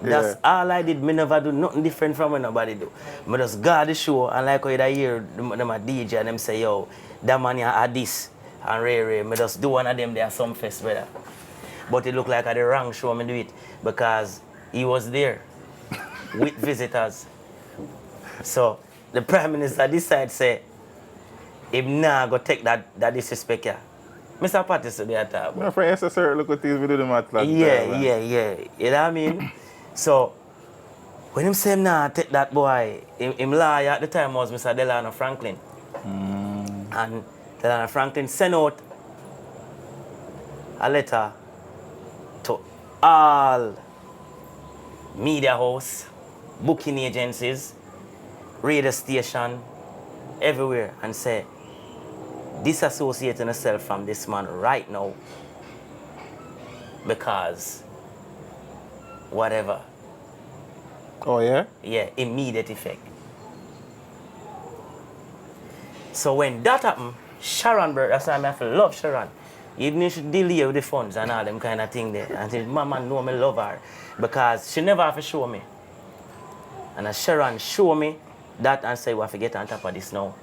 That's all I did. Me never do nothing different from what nobody do. I just go the show and like how you hear them a DJ and them say, yo, that man here had this and Ray. I just do one of them there some fest, brother. But it looked like I the wrong show me do it because he was there with visitors. So the Prime Minister decide say, him nah go take that disrespect here. Mr. Patterson, they are talking. My friend SSR look at things we do the math last Yeah, time, man. yeah. You know what I mean? So, when him say him nah take that boy, him lawyer at the time was Mr. Delano Franklin. And Delano Franklin sent out a letter to all media house, booking agencies, radio station, everywhere, and say, disassociating yourself from this man right now because whatever. Oh, yeah? Yeah, immediate effect. So when that happened, Sharon, bro, that's why I have to love Sharon. Even if she delay with the funds and all them kind of thing there. And say, Mama know me love her. Because she never have to show me. And as Sharon show me that and say, we have to get on top of this now.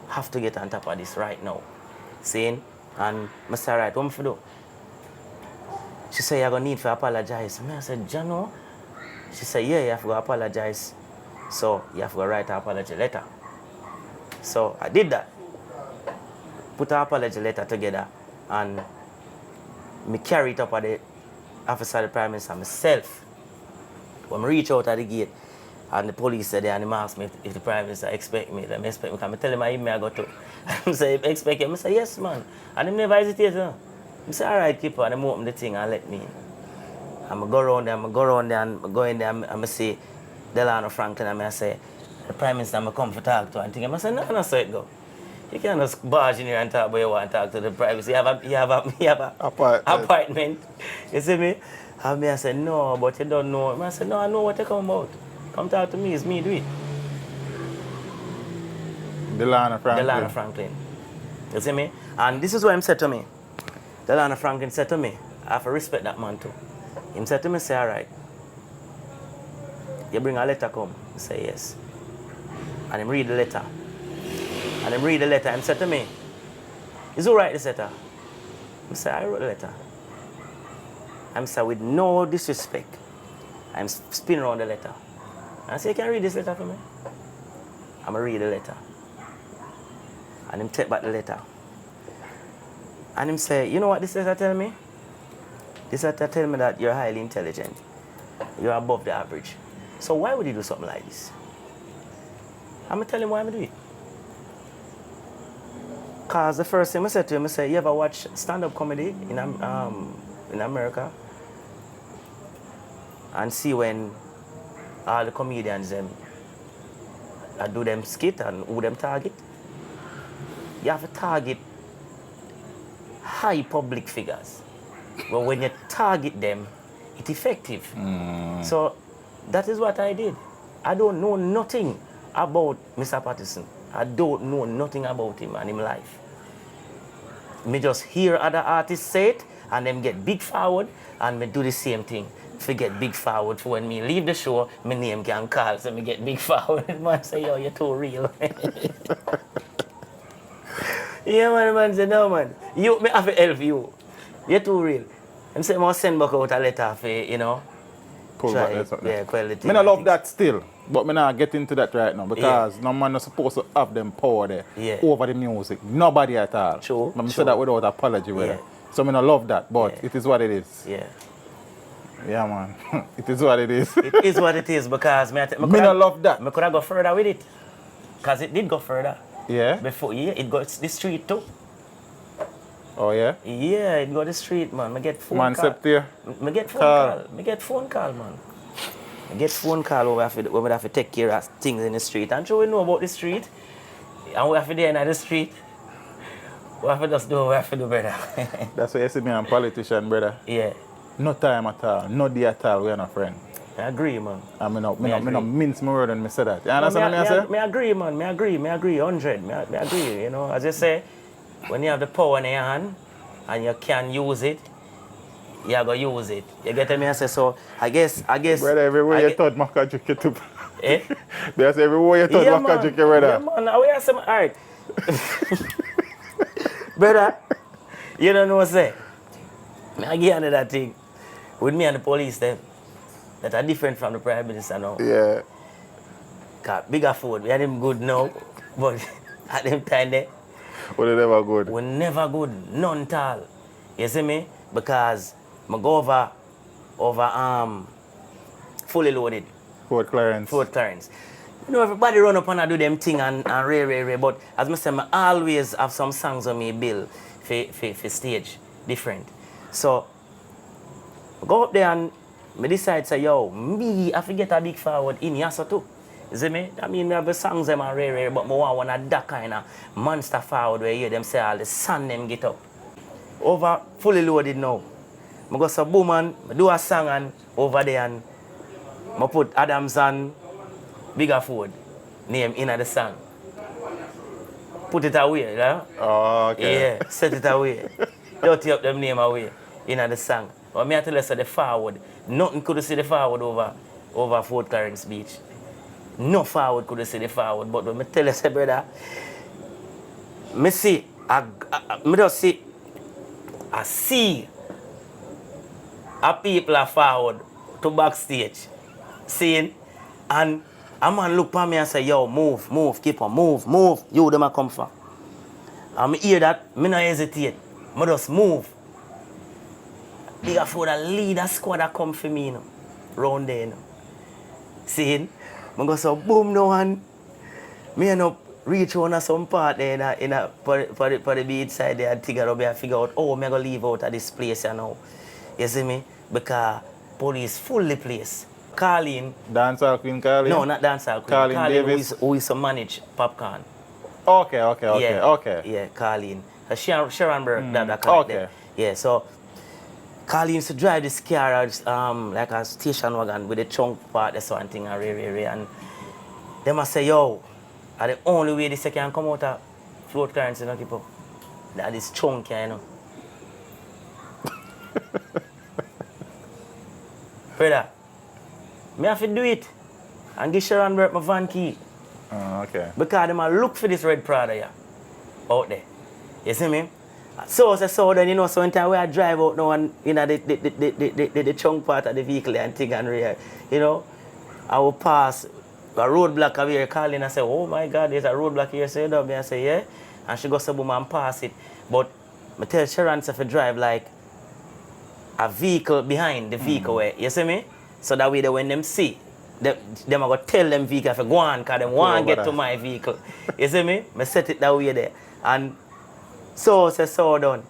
Have to get on top of this right now. Saying, and I say, right, what am I do? She said, you're going to need to apologize. I said, Jano? She said, yeah, you have to go apologize. So you have to go write an apology letter. So I did that. Put an apology letter together and me carry it up at the office of the Prime Minister myself. When I reach out at the gate and the police said, and he asked me if the Prime Minister expect me, let me expect me. Because I tell him my email I go to. I say, expect him. I say, yes, man. And he never hesitated. I say, all right, keep on. And I open the thing and let me in. And I go around there, and I go in there, and I say, Delano Franklin, and I say, the Prime Minister, I come for talk to, and think, I say, no, so it go. You can't just barge in here and talk, but you want to talk to the Prime Minister. You have a apartment. You see me? And I say, no, but you don't know. I say, no, I know what you come about. Come talk to me, it's me, do it. Delano Franklin. Franklin. You see me? And this is what him said to me. Delano Franklin said to me, I have to respect that man too. He said to me, say, all right. You bring a letter come? I say, yes. And him read the letter. And him read the letter and said to me, is who write this letter? I say, I wrote the letter. I say, with no disrespect, I'm spinning around the letter. And I say, you can read this letter for me? I'm going to read the letter. And him take back the letter. And him say, you know what this letter tell me? This letter tell me that you're highly intelligent. You're above the average. So why would you do something like this? I'm going to tell him why I'm going to do it. Because the first thing I said to him, I said, you ever watch stand-up comedy in America? And see when all the comedians do them skit and who them target? You have to target high public figures. But when you target them, it's effective. So that is what I did. I don't know nothing about Mr. Patterson. I don't know nothing about him and his life. Me just hear other artists say it and them get big forward and me do the same thing. Forget big forward for when me leave the show, my name can call, so me get big forward. Man say, yo, you're too real. Yeah, man say, no, man. You, me have to help you. You're too real. And say, I must send back out a letter for, you know. Pull back there something. Yeah, quality. I love that still, but I not get into that right now because no man is supposed to have them power there over the music. Nobody at all. True. I say that without apology. So I love that, but it is what it is. Yeah. Yeah, man. It is what it is. It is what it is because I love that. I could have go further with it. Because it did go further. Yeah? Before, it got the street too. Oh, yeah? Yeah, it got the street, man. I get phone man call. I get phone call. call. I get phone call, man. I get phone call where we have to take care of things in the street. And sure we know about the street. And we have to be in the street. We have to just do what we have to do, brother. That's why you see me a politician, brother. Yeah. No time at all. No day at all. We are not friends. I agree, man. I mean, mince my word when I say that. You understand what I say? I agree, man. I agree, 100. I agree, you know. As I say, when you have the power in your hand and you can use it, you are going to use it. You get me? I say, so I guess. Brother, everywhere you touch, I can drink it too. Eh? Because everywhere you touch, I can drink it, brother. Yeah, man. I say, all right. Brother, you don't know what I say. I give you another thing. With me and the police, them, that are different from the Prime Minister now. Yeah. 'Cause bigger food, we had them good now, but at them time there, But they never good. we never good, none at all. You see me? Because I go over fully loaded. Fort Clarence. Fort Clarence. You know, everybody run up and do them thing and rare. But as I say, I always have some songs on me bill for stage, different. So, I go up there and I decide say, yo, me, I forget a big forward in here so too. You see me? I mean, I have songs them are rare, but I want one of that kind of monster forward where you hear them say all the sun them get up. Over fully loaded now. I go so boom and I do a song and over there and I put Adams and Bigger Food name in the song. Put it away, yeah? Oh, okay. Yeah, set it away. Dirty up them name away in the song. But me I tell you say the forward, nothing could see the forward over Fort Clarence Beach. No forward could see the forward. But when I tell you say brother, I see a people are forward to backstage. Seeing, and a man look at me and say, yo, move, keep on, move, you them a come from. And I hear that, I no hesitate, I just move. Bigger for the leader squad that come for me, you know, round there, you know. Seeing, I go so boom now and me end up reach on some part there for the beach side there and figure out, oh, I'm going to leave out of this place, you know. You see me? Because police full the place. Carlin. Dancehall Queen Carlin? No, not Dancehall Queen. Carlin Davis? Who is to manage Popcorn. Okay. Yeah, Carlin. Sharon Burke, that correct there. Yeah, so Carlin used to drive this car, like a station wagon with a chunk part, that's one thing, and they must say, yo, are the only way this can come out of Fort Clarence, you know, people. That is chunky, you know. Brother, me have to do it and give Sharon Burke my van key. Oh, okay. Because them a look for this red Prada here, out there. You see me? So then, you know, so one time where I drive out now and, you know, the chunk part of the vehicle and thing and rear, you know, I will pass a roadblock over here calling and say, oh my God, there's a roadblock here. So you know me, I say, yeah. And she goes to boom and pass it. But I tell Sharon to drive like a vehicle behind the vehicle where, you see me? So that way when them see, them are going to tell them vehicle if go on because they want to get to my vehicle. You see me? I set it that way there. And so done.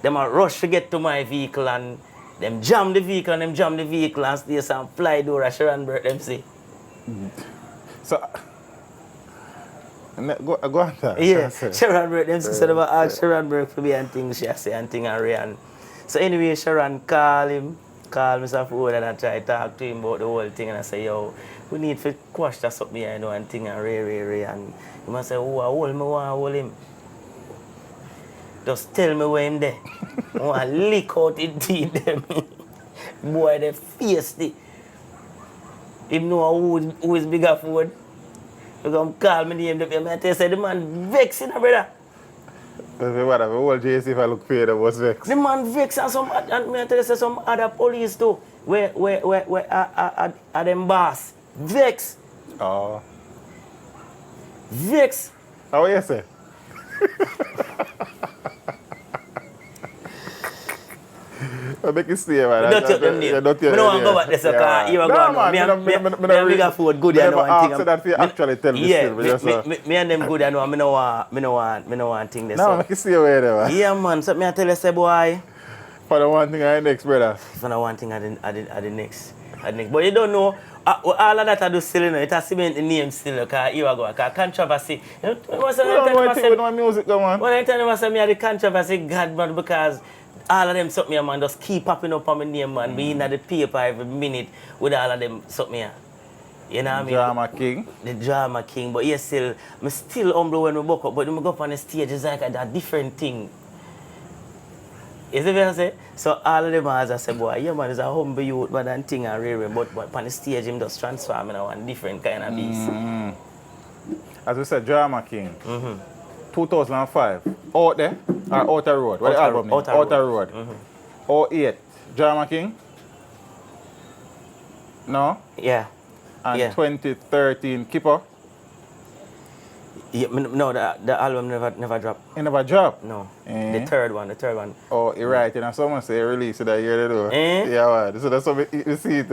Them are rush to get to my vehicle and them jam the vehicle and stay some fly door at Sharon Burke them see. So, go on there. Yeah, Sharon Burke them see. So they ask Sharon Burke to be and things she say and thing and Ray. So anyway, Sharon call Mr. Ford and I try to talk to him about the whole thing and I say, yo, we need to quash that something here, you know, and thing and Ray. And he must say, oh, I hold him. Just tell me where him there. I want to lick out his teeth them. Boy, they feisty. Him know who is Bigger Ford. You come call me name, I tell you, say the man vexing, brother. What, the whole JC if I look fair, that was vexed. The man vex and I tell you some other police too. Where are them boss? Vex. Oh. Vex. How you say? I make you stay, man. Don't take them name. I don't want to go back there, so you are going to me Bigger Food good, you know. I never asked that you actually tell me still. Me and them good, I know. I don't want thing there. No, make you stay away there, man. Yeah, man. So I tell you, say, boy. For the one thing I next, brother. For the one thing I the next. But you don't know, all of that I do still, you know, it has cement the name still, because you are going, because controversy. You know, I don't know music, go on. When I tell them, I say, me the controversy, God, man, because all of them something here, man, just keep popping up on my name, man, being at the paper every minute with all of them something here. You know what I mean? Drama King. The Drama King, but yes, I'm still humble when we buck up, but when we go up on the stage, it's like a different thing. You see what I say? So all of them as I say, boy, yeah man, it's a humble youth, but and thing and rare, but on the stage him just transform into one different kind of beast. As we said, Drama King. 2005. Out there or Outer Road? What the album name? Outer Road. 08. Drama King? No? Yeah. And Yeah. 2013, KIPRICH. Yeah, no, the album never dropped. It never dropped. No. Eh? The third one. Oh, you're right. And someone say release it that year, they do. Eh? Yeah, man. So that's what we see it.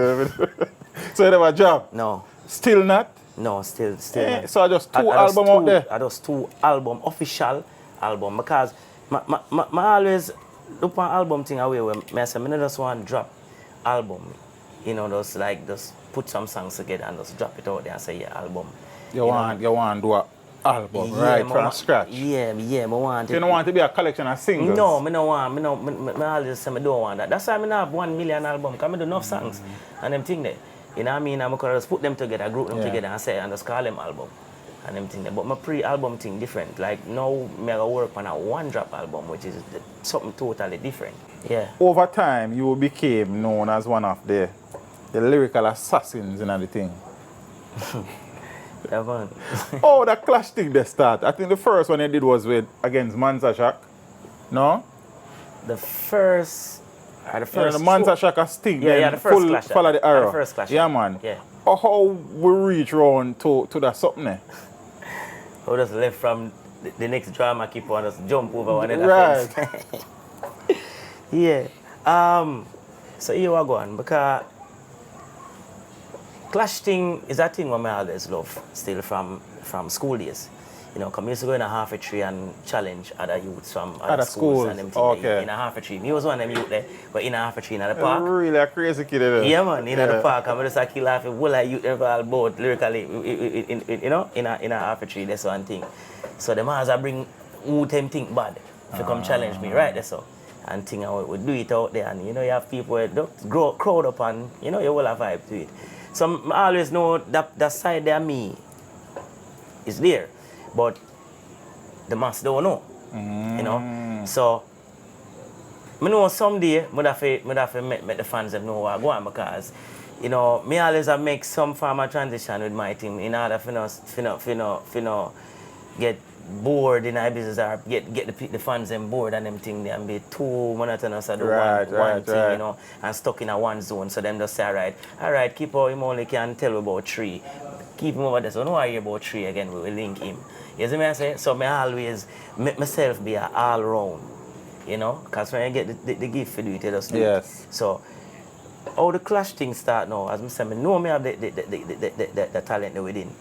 So it never dropped. No. Still not. No, still Eh? not. So I just two I just album out there. I just two album, official album, because my always look on album thing away where I say, I just want to drop album, you know, just put some songs together and just drop it out there and say, yeah, album. You want to do an album, right, from scratch. Yeah, I want it. You don't want to be a collection of singles? No, I don't want. I always say I don't want that. That's why I have 1 million album, because I do enough songs and them thing there. You know what I mean? I'm going to just put them together, group them together and say, and just call them album. And them thing there. But my pre-album thing different. Like now, I gotta work on a one-drop album, which is something totally different. Yeah. Over time, you became known as one of the lyrical assassins in the thing. Yeah, man. Oh, that clash thing they start. I think the first one they did was against Mansa Shack. No? The first The Mansa Shack a sting. Yeah, the first clash. Follow the arrow. The first clash. Yeah, man. Yeah. Oh, how we reach round to that something there? I just left from the next drama, keep on just jump over one of the Right. fence. Yeah. So here we go on, because clash thing is a thing what I always love still from school days. You know, come used to go in a half a tree and challenge other youths from other schools and them things. Okay. In a half a tree. Me was one of them youth there, but in a half a tree in the park. Really a crazy kid there. Yeah, man, in the park, I'm just kill off a whole lot of youth ever all about lyrically, you know, in a half a tree, that's one thing. So the man has bring who them think bad to come challenge me, right? That's so. And thing I would do it out there, and you know, you have people that crowd up and you know, you will have vibe to it. So I always know that side there, me, is there. But the mass don't know, you know. So I know someday I have to make the fans know what I go on, because you know me always have make some form of transition with my team in order for get bored in our business or get the fans them bored and them thing and be too monotonous or do one thing, you know, and stuck in a one zone. So them just say, all right, keep on him only can tell about 3. Keep him over there. So no I hear about 3 again, we will link him. You see me I say? So I always make myself be an all round, you know, because when I get the gift for do it, you just do it. So how the clash thing start now, as I say, I know I have the talent within.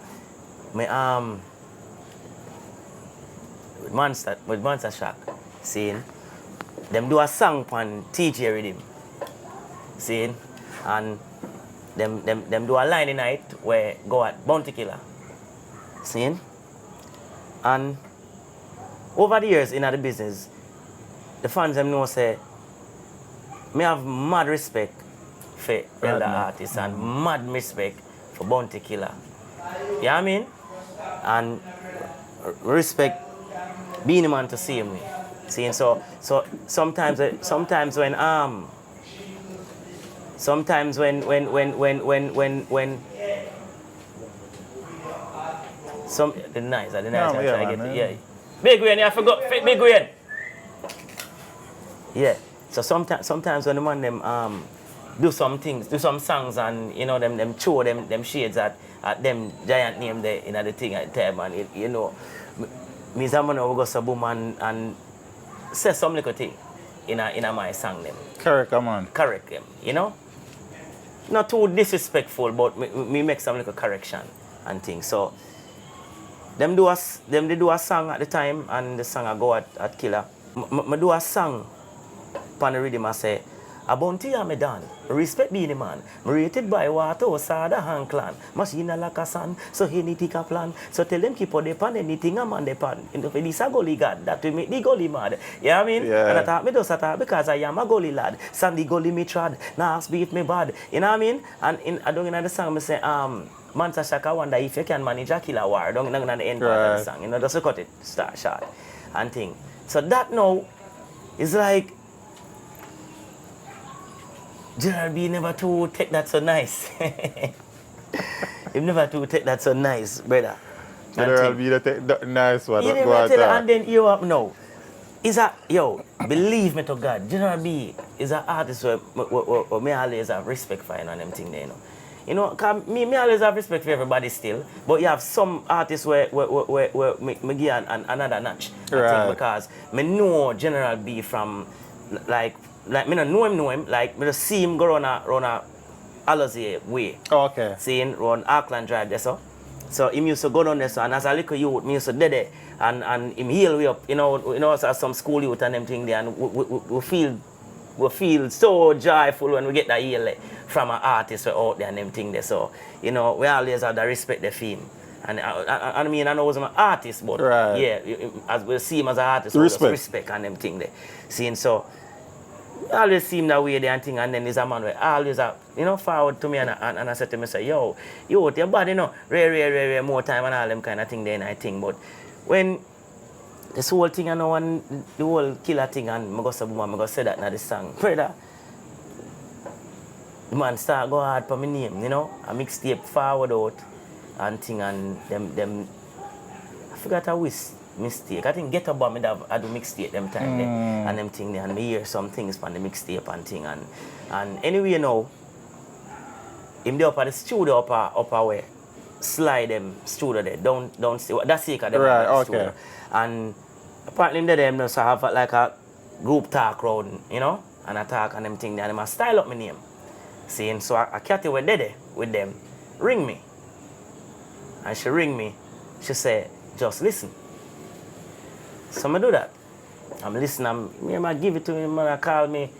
With Monster Shack, seeing them do a song on TJ rhythm, seeing, and them do a line in night where go at Bounty Killer, seeing, and over the years in the business, the fans them know say, me have mad respect for elder artists and mad respect for Bounty Killer. You know what I mean? And respect being a man to see me. See, so sometimes when some the nice I try to get it. Yeah. Big Wayne, I forgot Big Wayne. Yeah. So sometimes when the man them do some things, do some songs and you know them show them shades at them giant name there in the thing at the time, and you know me someone will go to boom and say some little thing in my song them. Correct, man. Correct them, you know? Not too disrespectful, but me make some little correction and things. So they do a song at the time and the song I go at Killer. I do a song on the rhythm I say, a bounty a me done, respect being a man, me rated by water, sada hand clan, machine like a son, so he need a plan, so tell them keep on the pan, anything a man the pan, and if this a goalie god, that will make the goalie mad, you know what I mean? Yeah. And I thought me does that because I am a goalie lad, Sandy goalie me trad, now ask me if me bad, you know what I mean? And I don't in the song, I say, Mansa Shaka wonder if you can manage a killer war, don't know the end part of the song, you know, just cut it, start short, and thing. So that now is like, Gerald B never to take that so nice. He never to take that so nice, brother. Gerald B take that nice one. He never tell and then you up now. Believe me to God, General B is an artist where me always have respect for him and them thing there, you know. You know, cause me always have respect for everybody still, but you have some artists where me give another notch. I think, because me know General B from like me no know him, like me just see him go run a Alizé way. Okay. Seeing run Auckland Drive there so. So him used to go down there so, and as a little youth, me used to do there and him heal way up, you know, as some school youth and them thing there, and we feel so joyful when we get that heal from an artist out there and them thing there. So, you know, we always have the respect the film. And I mean, I know he's an artist, but yeah, as we see him as an artist, we just respect and them thing there. Seeing so, I always see him that way there and thing, and then there's a man where always forward to me and I said to him, say, yo, your body, rare, more time and all them kind of thing there and I think. But when this whole thing, I know, and the whole killer thing, and I go say that in the song, brother, the man start go hard for my name, you know, I mixtape forward out and thing, and them I forgot a mistake. I think Get Up Bomb I do mixtape them time there and them thing there, and me hear some things from the mixtape and thing, and anyway, you know, him there up at the studio up where slide them studio there, don't see that's the them studio. And apparently them just have like a group talk round, you know, and I talk and them thing there, and them a style up my name. Seeing so I catty were there with them, ring me. And she ring me, she say, just listen. So I do that. I'm listening, I give it to him, and I call me.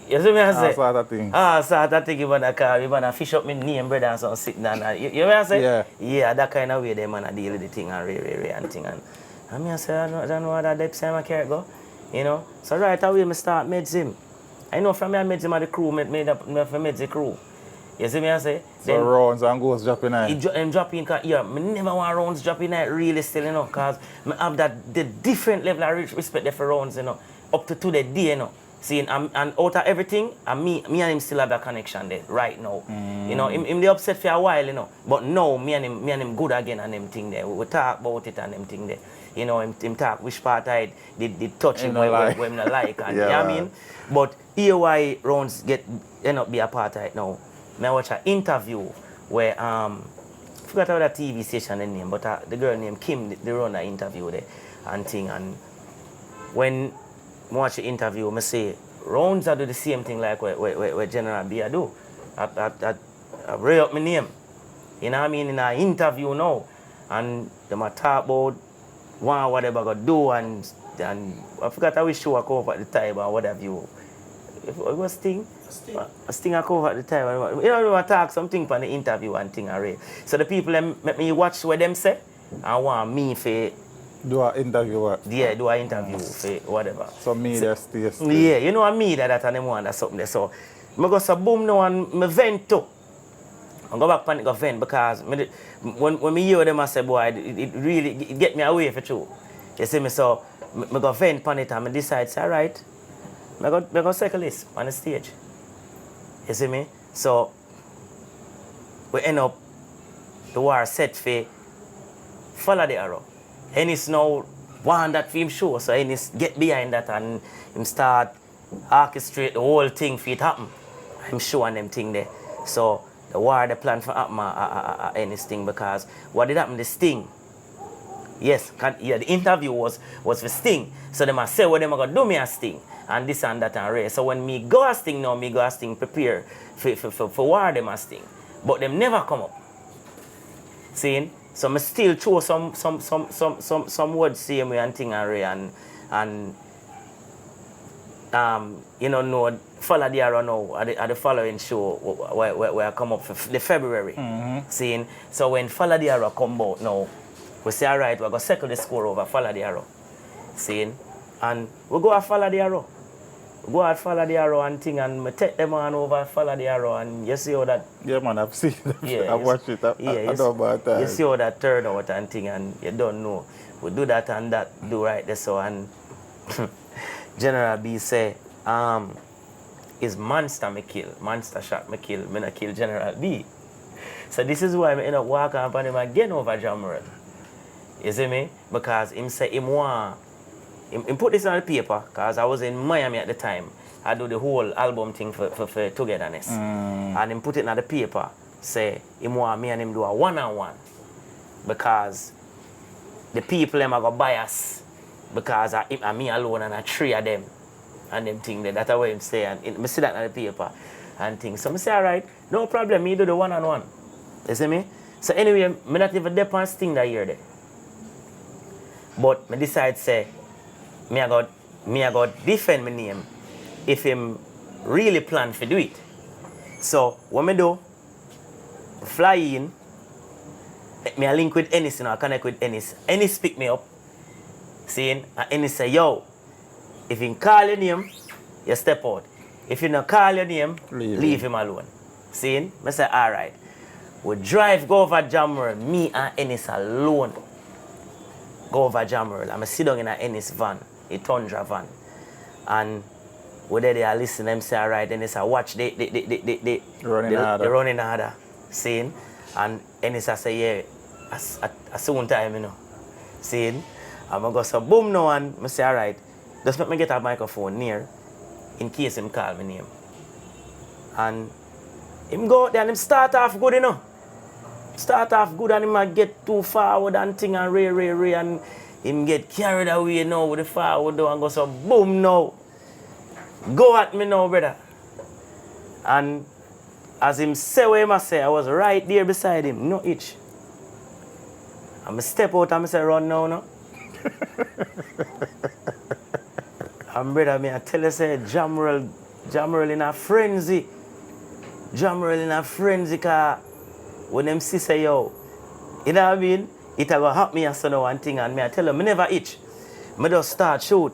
You see me I say? Sort of thing. Sort of thing, you wanna call me, you wanna fish up my name, brother, and so sit down. You know what I say? Yeah. Yeah, that kind of way they man deal with the thing and ray and thing. And I say, I don't know what that depth time I can't go. You know? So right away I start meds him. I know from me I meds him and the crew made up for meds the crew. You see me I say? So then, rounds and goes dropping out. Him dropping, cause yeah, I never want rounds dropping out really still, you know, cause I have the different level of respect there for rounds, you know, up to the day, you know. See, and out of everything, and me and him still have that connection there right now. You know, him they upset for a while, you know, but now me and him good again and them thing there. We talk about it and them thing there. You know, him talk which part I did touch him when I like, and yeah, you know what I mean. But here why rounds end up be a part right now. I watch an interview where I forgot how that TV station name, but the girl named Kim they run an interview there and thing, and when I watch the interview, I say rounds I do the same thing like what General B I do. I bring up my name. You know what I mean? In an interview now, and them a talk about what they gonna do, and I forgot how we show I cover at the time or what have you. It was Sting. Sting I cover at the time. You know, I talk something from the interview and thing already. So the people let me watch what them say and want me for do an interview what? Yeah, do an interview for whatever. So me that's this. Yeah, you know what I mean that and them want that something there. So I go so boom now and me vent too. I go back and go vent because when me hear them I say boy it really get me away for true. You see me, so I go vent on it and I decide say alright. I go cycle this on the stage. You see me? So we end up the war set for follow the arrow. Ennis now want that for him show, so Ennis get behind that and him start orchestrate the whole thing for it happen. I'm showing them thing there. So the war the plan for happen Ennis thing because what did happen the Sting? Yes, the interview was for Sting. So they must say what them gonna do me a Sting and this and that and race. So when me go a Sting now, me go a Sting prepare for war them a Sting. But them never come up. Seeing? So I still throw some words same way and thing and you know follow the arrow now at the following show where I come up for the February. Seeing? So when follow the arrow come out now, we say alright, we're gonna circle the score over follow the arrow. Seeing? And we go and follow the arrow. Go out follow the arrow and thing and me take them on over follow the arrow and you see how that. Yeah man, I've seen it. Yeah, I've watched it. I know about that. You see how that turn out and thing and you don't know. We do that and that, do right there so and General B say, is monster me kill, monster shot me kill, me not kill General B. So this is why I end up walking up on him again over Jammerel. You see me? Because him say him want him put this on the paper because I was in Miami at the time. I do the whole album thing for togetherness. And him put it on the paper, say him want me and him do a one-on-one. Because the people them are go bias because I me alone and 3 of them and them thing there. That's what him say, and me see that on the paper and things. So I say, alright, no problem, me do the one-on-one. You see me? So anyway, me not even depend on Sting that year there. But me decide say me I go defend my name if him really plan to do it. So what me do, fly in, me I link with Ennis, I connect with Ennis. Ennis pick me up, saying, and Ennis say, yo, if you call your name, you step out. If you not call your name, leave him alone. Saying, I say, alright. We drive, go over Jammerl, me and Ennis alone. Go over Jammerl. I'm sit down in a Ennis van, a Tundra van. And we there listen, them say, alright, Ennis I watch the running harder. Saying, and Ennis I say, yeah, a soon time, you know. Saying, I'm going to go so boom now, and I say, alright, just let me get a microphone near in case him call my name. And him go out there and him start off good, you know. Start off good and him might get too forward and thing and ray, and him get carried away now with the forward though and go so boom now. Go at me now, brother. And as him say what him say, I was right there beside him, no itch. And I step out and I say, run now, no. And brother, me I tell you, say, Jammerl in a frenzy. Jammerl in a frenzy, because when them see say, yo, you know what I mean? It will help me as no one thing, and me I tell him, I never itch. I just start shoot.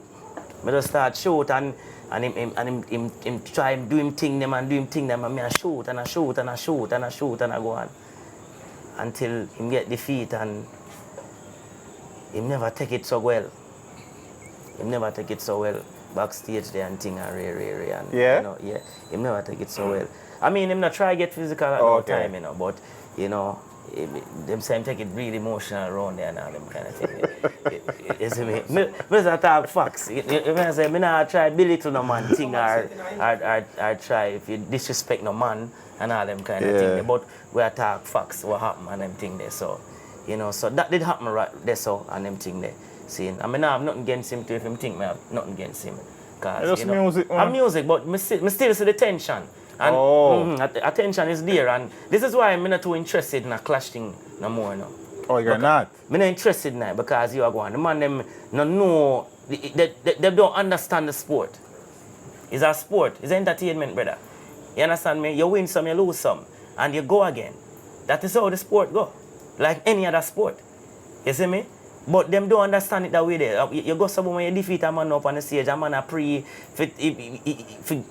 And him try do him thing them and me I shoot and I go on. Until him get defeat, and him never take it so well. Backstage there and thing and ray and yeah? You know, yeah. Him never take it so well. I mean, him not try get physical at no time, you know, but you know, them say him take it really emotional around there and all them kind of thing. You see me? Me just talk facts. You say me not try belittle no man thing or try if you disrespect no man and all them kind of thing. But we talk facts what happened and them thing there. So, you know, so that did happen right there so and them thing there. Seeing, I mean, I have nothing against him too if him think I have nothing against him. Cause you know, music, I'm music, but me still see the tension. And attention is there, and this is why I'm not too interested in a clash thing no more now. Oh, you're not? I'm not interested in that because you are going. The man them no know, they don't understand the sport. It's a sport, it's entertainment, brother. You understand me? You win some, you lose some, and you go again. That is how the sport go, like any other sport. You see me? But them don't understand it that way there. You go somewhere when you defeat a man up on the stage, a man a pre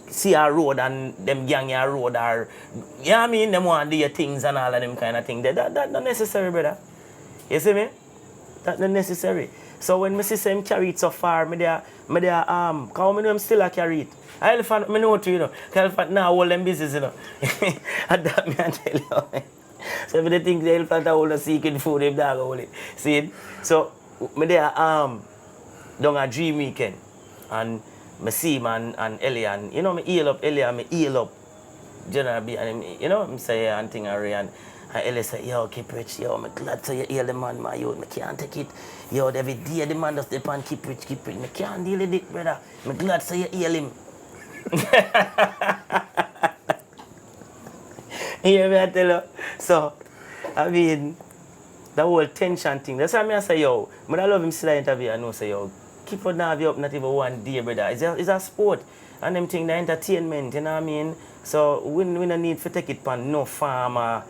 see a road and them gang a road or you know what I mean, them want to do your things and all of them kind of things. That not necessary, brother. You see me? That's not necessary. So when me see him carry it so far, me there cause me know him still a carry it. Elephant, me know too, you know. Elephant now all them business, you know. And that me I tell you. So if they think the elephant are all the seeking food, if dog hold it. See? So me there down a dream weekend and me see him and Ellie and you know me heal up Ellie and me heal up General B and him, you know, me say and thing and Ellie say, yo, KIPRICH, yo, me glad to you heal the man, my youth, me can't take it. Yo, every day the man does depend KIPRICH, me can't deal with it, brother. Me glad to you heal him. You hear me I tell you? So, I mean, the whole tension thing. That's why I say, yo, I love him still interview and know say, yo, keep on have you up not even one day, brother. It's a sport. And them thing, the entertainment, you know what I mean? So, we don't need to take it on no farmer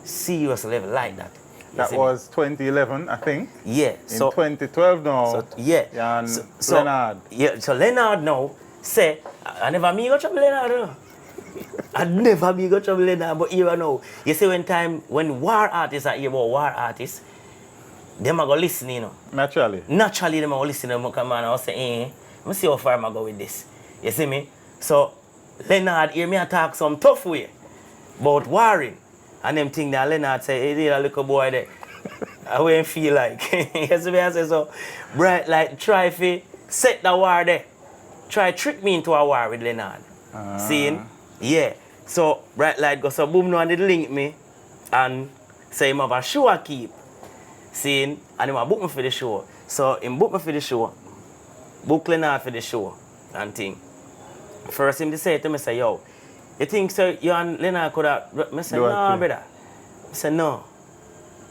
serious level like that. That was 2011, I think. Yeah. In 2012 now. So, yeah. And Leonard. Yeah, so Leonard now say, I never me go trouble Leonard, you know? I'd never be got trouble in that, but here now. You see when war artists are here about war artists, them are go listen, you know. Naturally, them are go listen, them come on and say, let me see how far I go with this. You see me? So Leonard hear me talk some tough way about warring. And them think that Leonard say, hey, there a little boy there. I wouldn't feel like. You see me? I say so bright like try to set the war there. try trick me into a war with Leonard. Seeing? Yeah. So Bright Light go so boom no and it link me and say him have a show I keep. Seeing? And him a book me for the show. So him book me for the show. Book Leonard for the show and thing. First him say to me say, yo, you think so you and Leonard could have I say, no, brother. I say no.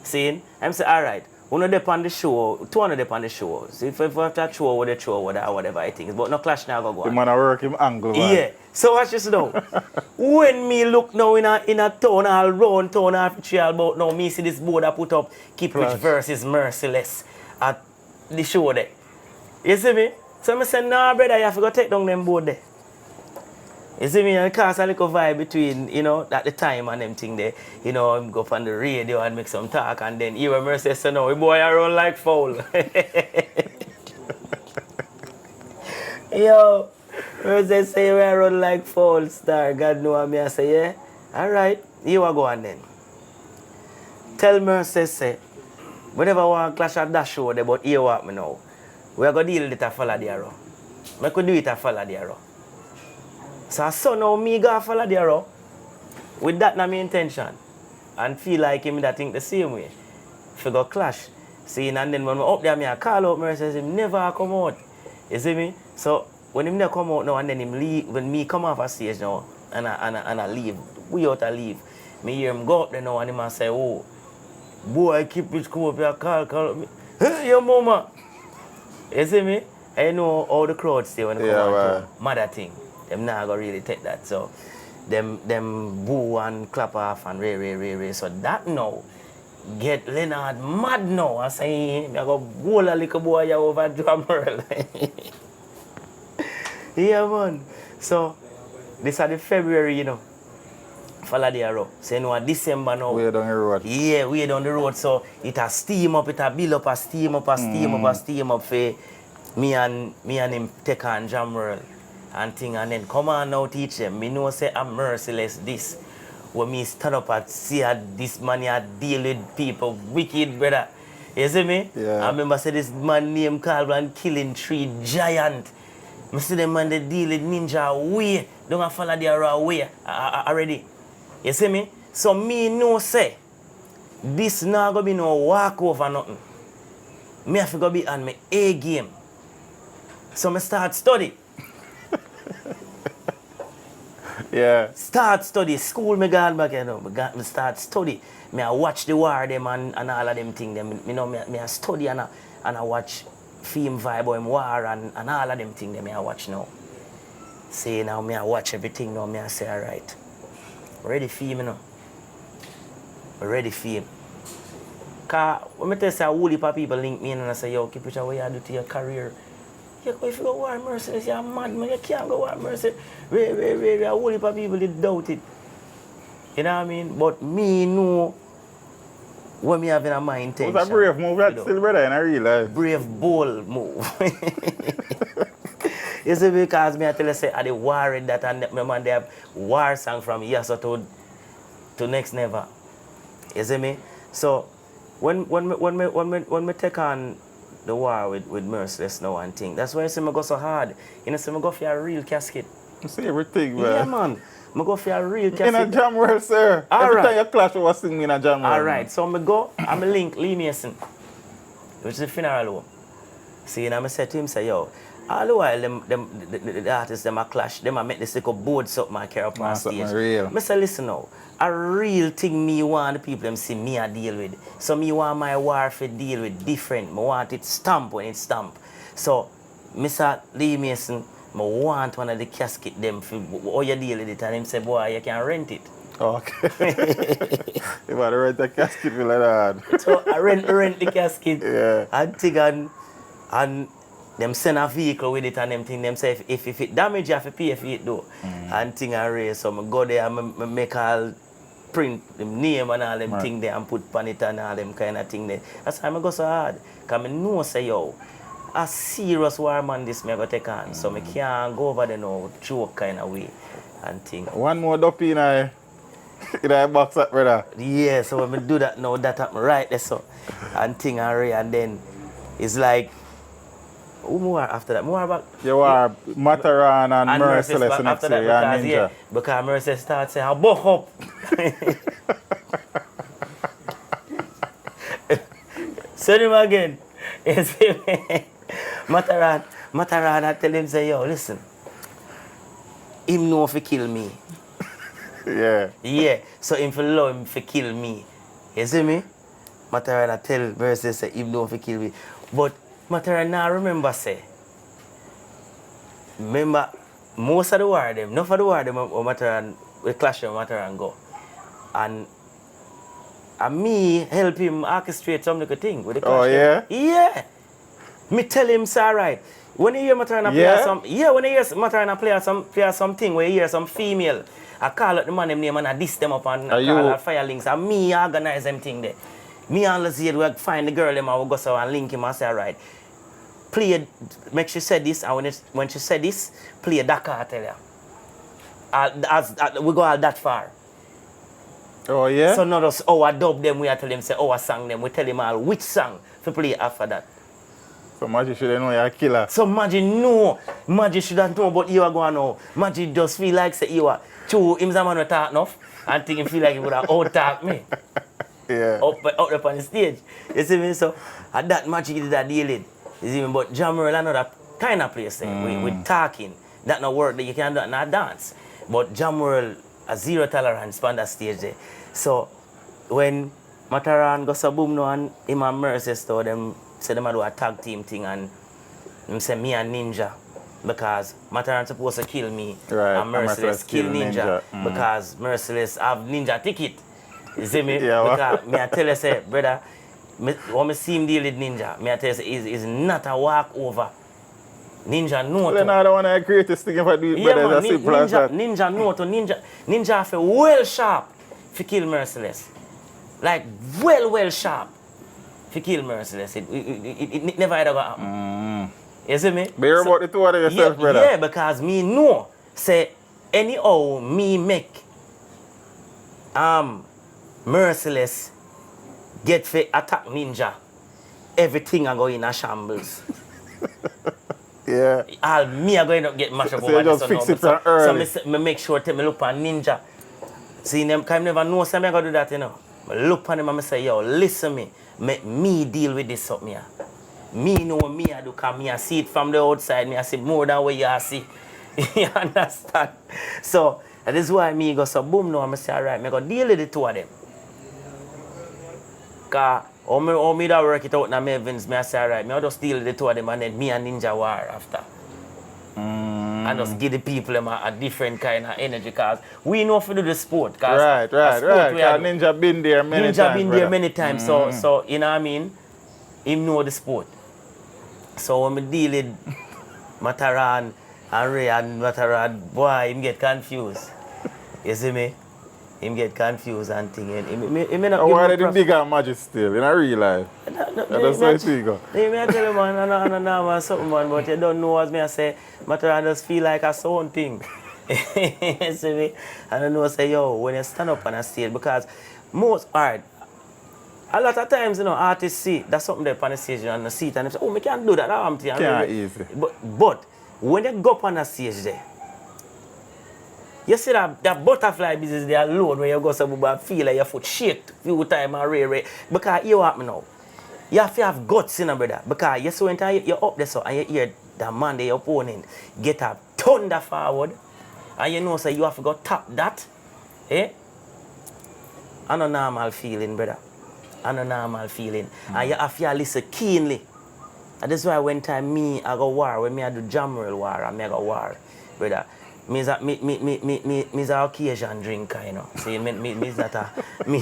Seeing? I say, alright. One of them on the show, 200 them on the show. So if you have to throw with the throw or whatever I think. But no clash now go The on. man a work him angle, man. Yeah. So watch this now. When me look now in a town all round town after about now, me see this board I put up KIPRICH versus Merciless at the show there. You see me? So I say, nah brother, you have to go take down them board there. You see me, and it cause a little vibe between, you know, at the time and them thing there. You know, I'm go up on the radio and make some talk and then you and Mercy say, no, boy, I run like foul. Yo, Mercy say, I run like foul, star. God know me. I say, yeah, all right, you are going then. Tell Mercy, say, whenever I want to clash at that show there, but you what me now. We are going to deal with it a follow the arrow. I could do it a follow the arrow. So I saw now me go follow the arrow with that not my intention and feel like him that think the same way. If you go clash. See, and then when we up there, I call out me says him never come out. You see me? So when him never come out now and then him leave, when me come off a stage now and I leave, we out to leave. Me hear him go up there now and him say, oh, boy, KIPRICH come up here, call me. Hey, your mama. You see me? I know how the crowd stay when they come out. Mother thing. Them not gonna really take that. So them boo and clap off and ray. So that now get Leonard mad now. I say I go bowl a little boy over drummer. Yeah man. So this are the February, you know. Follow the arrow. So you know December now. Way down the road. Yeah, way down the road. So it a steam up, it a build up, a steam up for me and him take on Jam World. And thing and then come on now teach them. Me know say I'm merciless this. When me stand up and see this man here deal with people wicked brother. You see me? Yeah. I remember say this man named Carl and killing 3 giant. I see them man they deal with ninja way. Don't follow their raw way already. You see me? So me know say this not gonna be no walk over nothing. Me have to go be on my A game. So me start study. Yeah. Start study. School me gone back, you know. Me start study. Me I watch the war them and all of them things. Me know me I study and I watch film vibe of war and all of them things me I watch now. See now me I watch everything now. Me I say alright. Ready for him, you know. Ready for him. Cause when me tell say a whole heap of people link me in and I say, yo, KIPRICH, what you do to your career? If you go war Merciless, you're mad, man. You can't go war Merciless. A whole heap of people did doubt it. You know what I mean? But me know what me having in my intention. It's a brave move, that's still brother in a real life. Brave, bold move. You see, because me I tell you, say, I worried that and my man they have war song from yes to next never. You see me? So when me take on the war with Merciless now and thing. That's why I say I go so hard. You know, so I go for a real casket. You see everything, man. Yeah, man. I go for a real casket. In a Jam World, sir. Every time you clash, you was singing in a Jam World. All right. So I go, I'm a link Lee Mason, which is the funeral home. See, and I say to him, say, yo, all the while the artists, them a clash, them a make this little board something I carry up on stage. Real. I say, listen now, a real thing me want the people them see me a deal with. So me want my war to deal with different. I want it stamp when it stamp. So Mr. Lee Mason, I want one of the casket them for how you deal with it. And him say, boy, you can rent it. Okay. You want to rent a casket for like that. So I rent the casket. Yeah. And them send a vehicle with it and them thing. Them say if it damage, you have to pay for it though. And thing and race. So I go there and I make all print them name and all them thing there and put on it and all them kind of thing there. That's why I go so hard. Because I know say yo, a serious war man this me I go take on. So I can't go over there no joke kind of way and thing. One more dopey in a box up, brother. Yeah, so when I do that now, that happen right there so. And thing and ray and then it's like Who more after that? More about You are Mataran and Merciless but next after that year, and because Ninja. because Merciless started saying, "I buck up." Send him again. You see me? Mataran, I tell him say, "Yo, listen. Him know if he kill me." Yeah. Yeah, so him for love him for kill me. You see me? Mataran I tell Merciless say him know if he kill me. But Mataran now remember say. Remember, most of the war them, enough of the war them Mataran, we clash with Mataran go. And me help him orchestrate some little thing with the clash. Oh, yeah? Yeah. Me tell him, it's alright. When you hear Mataran Yeah? when you hear Mataran play something where you hear some female, I call out the man them name and I diss them up and I call out fire links. And me organize them thing there. Me always here we find the girl them and we go so and link him and say, alright. Play, make she say this, and when she say this, play Dakar, I tell you. We go all that far. Oh, yeah? So not just I dub them, we tell them, say, I sang them, we tell them all which song to play after that. So Maggie should know you're a killer. So Maggie should have known, but you are going now. Maggie just feel like, say, you are, true, him the man who talk enough, and think him feel like he would have out-talk me. Yeah. Up on the stage. You see me? So, at that Maggie did that deal it. You see me? But Jammerel another kind of place with talking. That no work that you can do and not dance. But Jammerel a zero tolerance on that stage there. So when Mataran goes a boom now and him and Mercy store them say them do a tag team thing and him say me and Ninja because Mataran supposed to kill me and Merciless kill Ninja. Because Merciless have Ninja ticket. You see me? Yeah, because me I tell you say, brother, when I see him deal with Ninja, me I tell you, it's not a walk over. Ninja know to. I don't want to create this thing if I do it better than simple as that. Ninja know to. Ninja have a well sharp to kill Merciless. Like, well sharp to kill Merciless. It never ever gonna happen. You see me? Bear about the two of yourself, brother. Yeah, because me know, say, anyhow me make Merciless get for attack Ninja, everything I go in a shambles. Yeah. All me are going to get mashed up so over you just fix it from early. So me make sure to me look on Ninja. See them kind never know so me go do that, you know. I look on them and I say, yo, listen me. Make me deal with this up here. Me know what me I do because me I see it from the outside. Me I see more than what you see. You understand? So that is why me go so boom now and I say, alright, me go deal with the two of them. Because how me that work it out in my events, I say, alright, I just deal with the two of them and then me and Ninja war after. And just give the people them a different kind of energy because we know if we do the sport. Right. Because Ninja been there many times. Ninja been there many times, so you know what I mean? Him know the sport. So when we deal with Mataran and Ray and Mataran, boy, him get confused. You see me? Him get confused and thing. He may not why are they big and magic still in a real life? That's how it go. I tell you, man, I know something, man, but you don't know as me I say, Mataran just feel like a sound thing. You see me? I don't know, say, yo, when you stand up on a stage, because most art, a lot of times, you know, artists see that's something there on the stage and the seat and they say, oh, I can't do that. Can't easy. But when they go up on the stage there, you see that butterfly business there alone when you go somewhere and feel like your foot shake a few times and ray. Because you happen now. You have to have guts, you know, brother. Because you see when you're up there so and you hear the man, the opponent, get a thunder forward and you know so you have to go tap that. Eh? And a normal feeling, brother. And a normal feeling. And you have to listen keenly. And that's why when time me I go war, when me I do Jammerel war, I go war, brother. Me is a occasion drinker, you know. See, me is not a me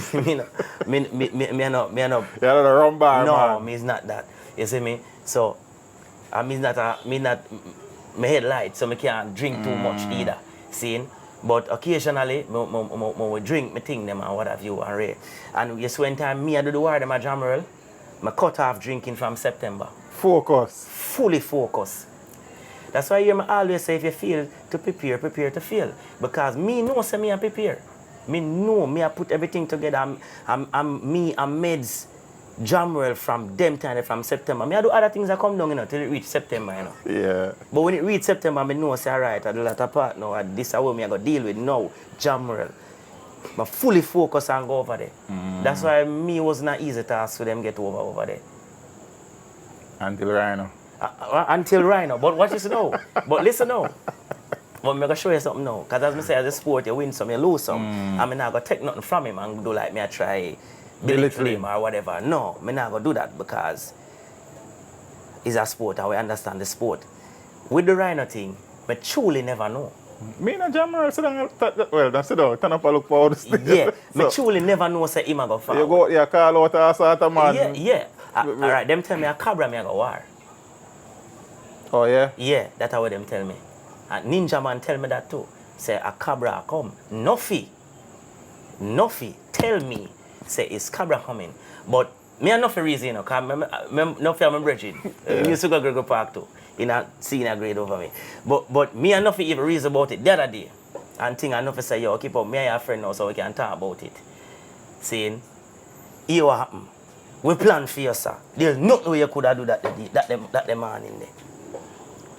no. You're not a rum bar, no, man. me is not that. You see me? So me head light, so me can't drink too much either. See? But occasionally, me drink me thing them and what have you and Ray. And yes, when time me I do the war them a Jammerel, I cut off drinking from September. Focus. Fully focus. That's why you always say if you feel to prepare to fail. Because me know say me I prepare. Me know me I put everything together. I'm meds January from them time from September. I do other things that come down, you know, till it reach September, you know. Yeah. But when it reach September, I know say alright, I do that part now. This is what I go deal with now, January. I fully focus and go over there. That's why me was not easy task for them get over there. Until Rhino. Until Rhino. But watch this now. But listen now. But I'm going to show you something now. Because as I say, as a sport, you win some, you lose some. I'm not going to take nothing from him and do like me, I try belittle him or whatever. No, I'm not going to do that because it's a sport and we understand the sport. With the Rhino thing, I truly never know. Me and Jamal sit down, well, that's it out, turn up and look for all this thing. Yeah, So, I truly never know say him a go forward. you go out here, call out a sort of man. Yeah. Alright, them tell me a Cabra me a go war. Oh, yeah? Yeah, that's what them tell me. And Ninja Man tell me that too. Say a Cabra come. Nuffy, tell me, say is Cabra coming. But me a Nuffy reason, you know, because Nuffy am a brethren. We used to go Gregor Park too. In a senior grade over me. But me and Nuffy even reason about it the other day. And thing and Nuffy say, yo, keep up, me and your friend now so we can talk about it. Saying, here what happened. We plan for you, sir. There's nothing you could have do that man in there.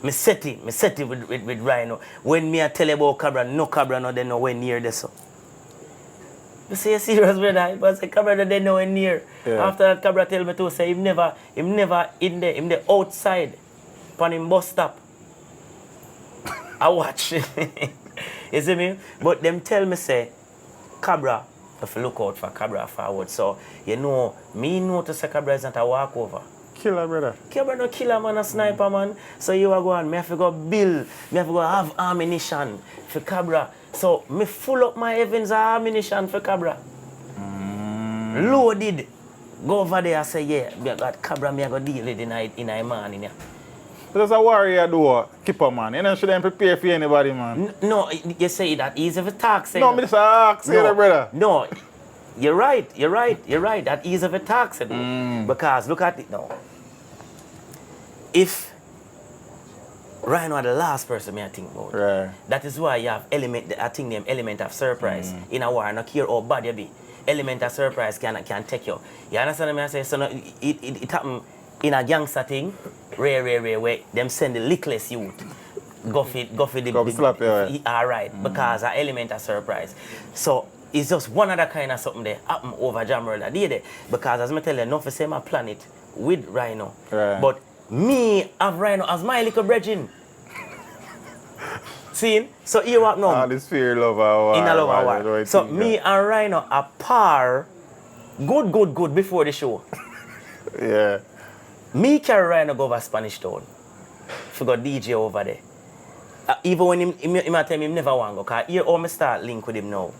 Me set it with Rhino. When me I tell you about Cabra, no Cabra no they nowhere near this. So. You say you serious, brother? But say Cabra no they nowhere near. Yeah. After that Cabra tell me to say him never in there, him the outside. On him bus stop. I watch. You see me? But them tell me say Cabra, if you look out for Cabra forward. So you know, me know to say Cabra is not a walkover. Killer, brother. Cabra no killer man, a sniper man. So you are going, me have to go build, me have to go have ammunition for Cabra. So me full up my Evans ammunition for Cabra. Loaded. Go over there and say, yeah, me got Cabra, me I go deal with in a man in here. There's a warrior do keeper, man. You know, shouldn't prepare for anybody, man. No, you say that easy for tax. No, me just ask you, brother. No, you're right. That easy of a tax. Because look at it now. If Rhino are the last person me I think about. Right. That is why you have element of surprise in a war. No care how bad you be. Element of surprise can take you. You understand what I say? So no, it happen in a gangster thing, rare, where them send the lickless youth. Go for the slap, yeah. Alright, because an element of surprise. So it's just one other kind of something there happen over Jammerl that day. Because as I tell you, enough to say my planet with Rhino. Right. But me have Rhino as my little brethren. See? So here what now? All this fear, love, war. In a love war. So me and Rhino are par good before the show. Yeah. Me carry Rhino go over Spanish Town. For go DJ over there. Even when him tell me him never want to go. Because here how I start link with him now.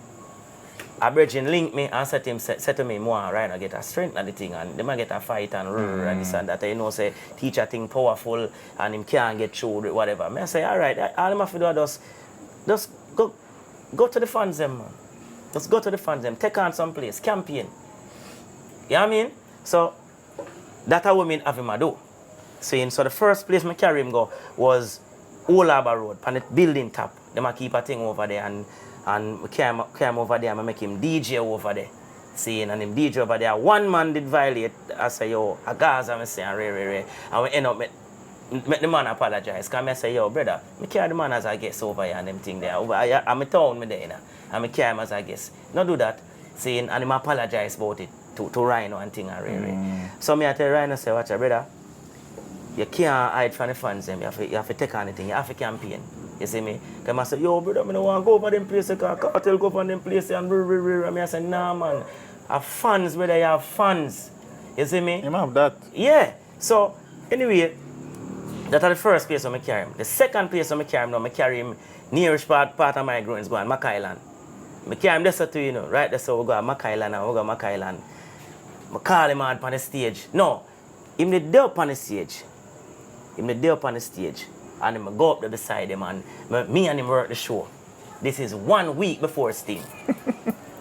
A brethren link me and said to me, more Rhino get a strength and the thing and they might get a fight and and this and that. You know, say teacher thing powerful and him can't get through with whatever. I say, alright, all him have to do is just go to the fans them, man. Just go to the fans them. Take on some place. Campaign. You know what I mean? So that's how women have him do. So the first place I carry him go was Old Harbour Road, on the building top. They might keep a thing over there and carry him over there and make him DJ over there. And him DJ over there. One man did violate. I say, yo, a Gaza, I say, and we end up make the man apologize. Because I say, yo, brother, I carry the man as a guest over here and them thing there. I'm a town there, you know. I carry him as a guest. Not do that. And him apologize about it. To Rhino and thing and So me I tell Rhino say, watch your brother, you can't hide from the fans them. You have to take on anything, you have to campaign. You see me? Because I say, yo brother, I don't want to go over them places because cartel go over them places and I say, nah man. Have fans, brother, you have fans. You see me? You have that. Yeah. So anyway, that's the first place I carry him. The second place I carry him now, I carry him nearest part of my grounds, go on Mac Island. I carry him there too, you know, right there so we go to Mac Island and we go to Mac Island. I call him on the stage. No, him the day up on the stage. And I go up to beside him and me and him work the show. This is 1 week before Sting.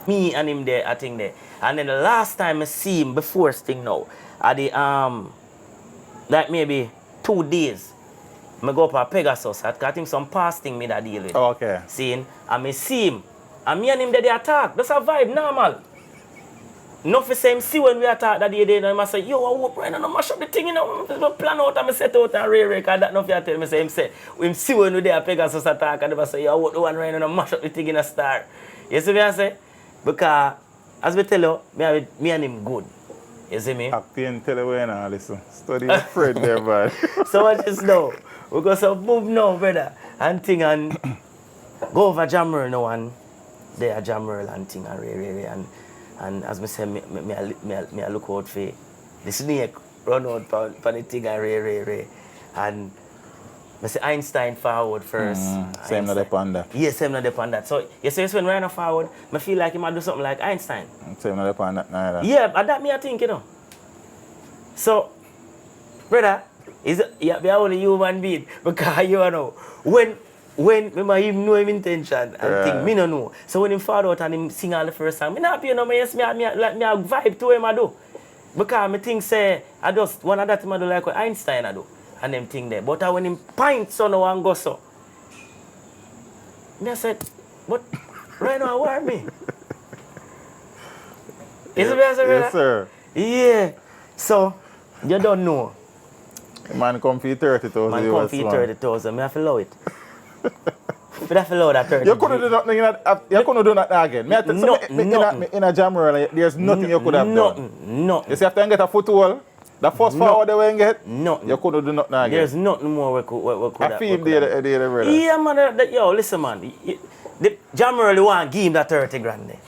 Me and him there, I think there. And then the last time I see him before Sting now, at the like maybe 2 days, I go up at Pegasus. I think some past thing me that deal with. Oh, okay. Seeing, and I see him. And me and him there they attack. That's a vibe, normal. Not for same see when we attack that day, you know, I say, yo, I hope right now, mash up the thing, you know, I plan out and I set out and Ray, because that nothing I tell me, say, him say, we see when we there, Pegasus attack, and they say, yo, I hope the one right now, mash up the thing in a star. You see what I say? Because, as we tell you, me and him good. You see me? Acting, tell you when I listen. Study your friend there, man. So what is now? We go so move now, brother, and thing, and go over Jammer now, and there Jammer and thing, and Ray, and as me say, me I look out for the snake run out for the thing and Ray. And I say Einstein forward first. Same not upon that. Yes, same not upon that. So you say when Ryan forward, I feel like he might do something like Einstein. Same not upon that neither. Yeah, but that me I think, you know. So, brother, be only human being because you know when remember him know him intention and think me no know. So when him fall out and him sing all the first song, me not happy, you know, me yes, me a vibe to him I do. Because me think say I just one of that him I do like what Einstein I do. And them thing there. But when him pint so now and go so. Me I said, but right now I want me. Is it what I said, Yes, sir. Yeah. So you don't know. Man come for 30,000. Man come for 30,000. Me have to allow it. Me have to allow that 30,000. You couldn't do nothing. You couldn't do nothing again. In a jam roll, there's nothing you could have done. Nothing. You see, after you get a foothold, the first forward they will get, nothing. You couldn't do nothing again. There's nothing more we could I feel the brother. Yeah, man. Yo, listen, man. The jam roll want give him that 30 grand there.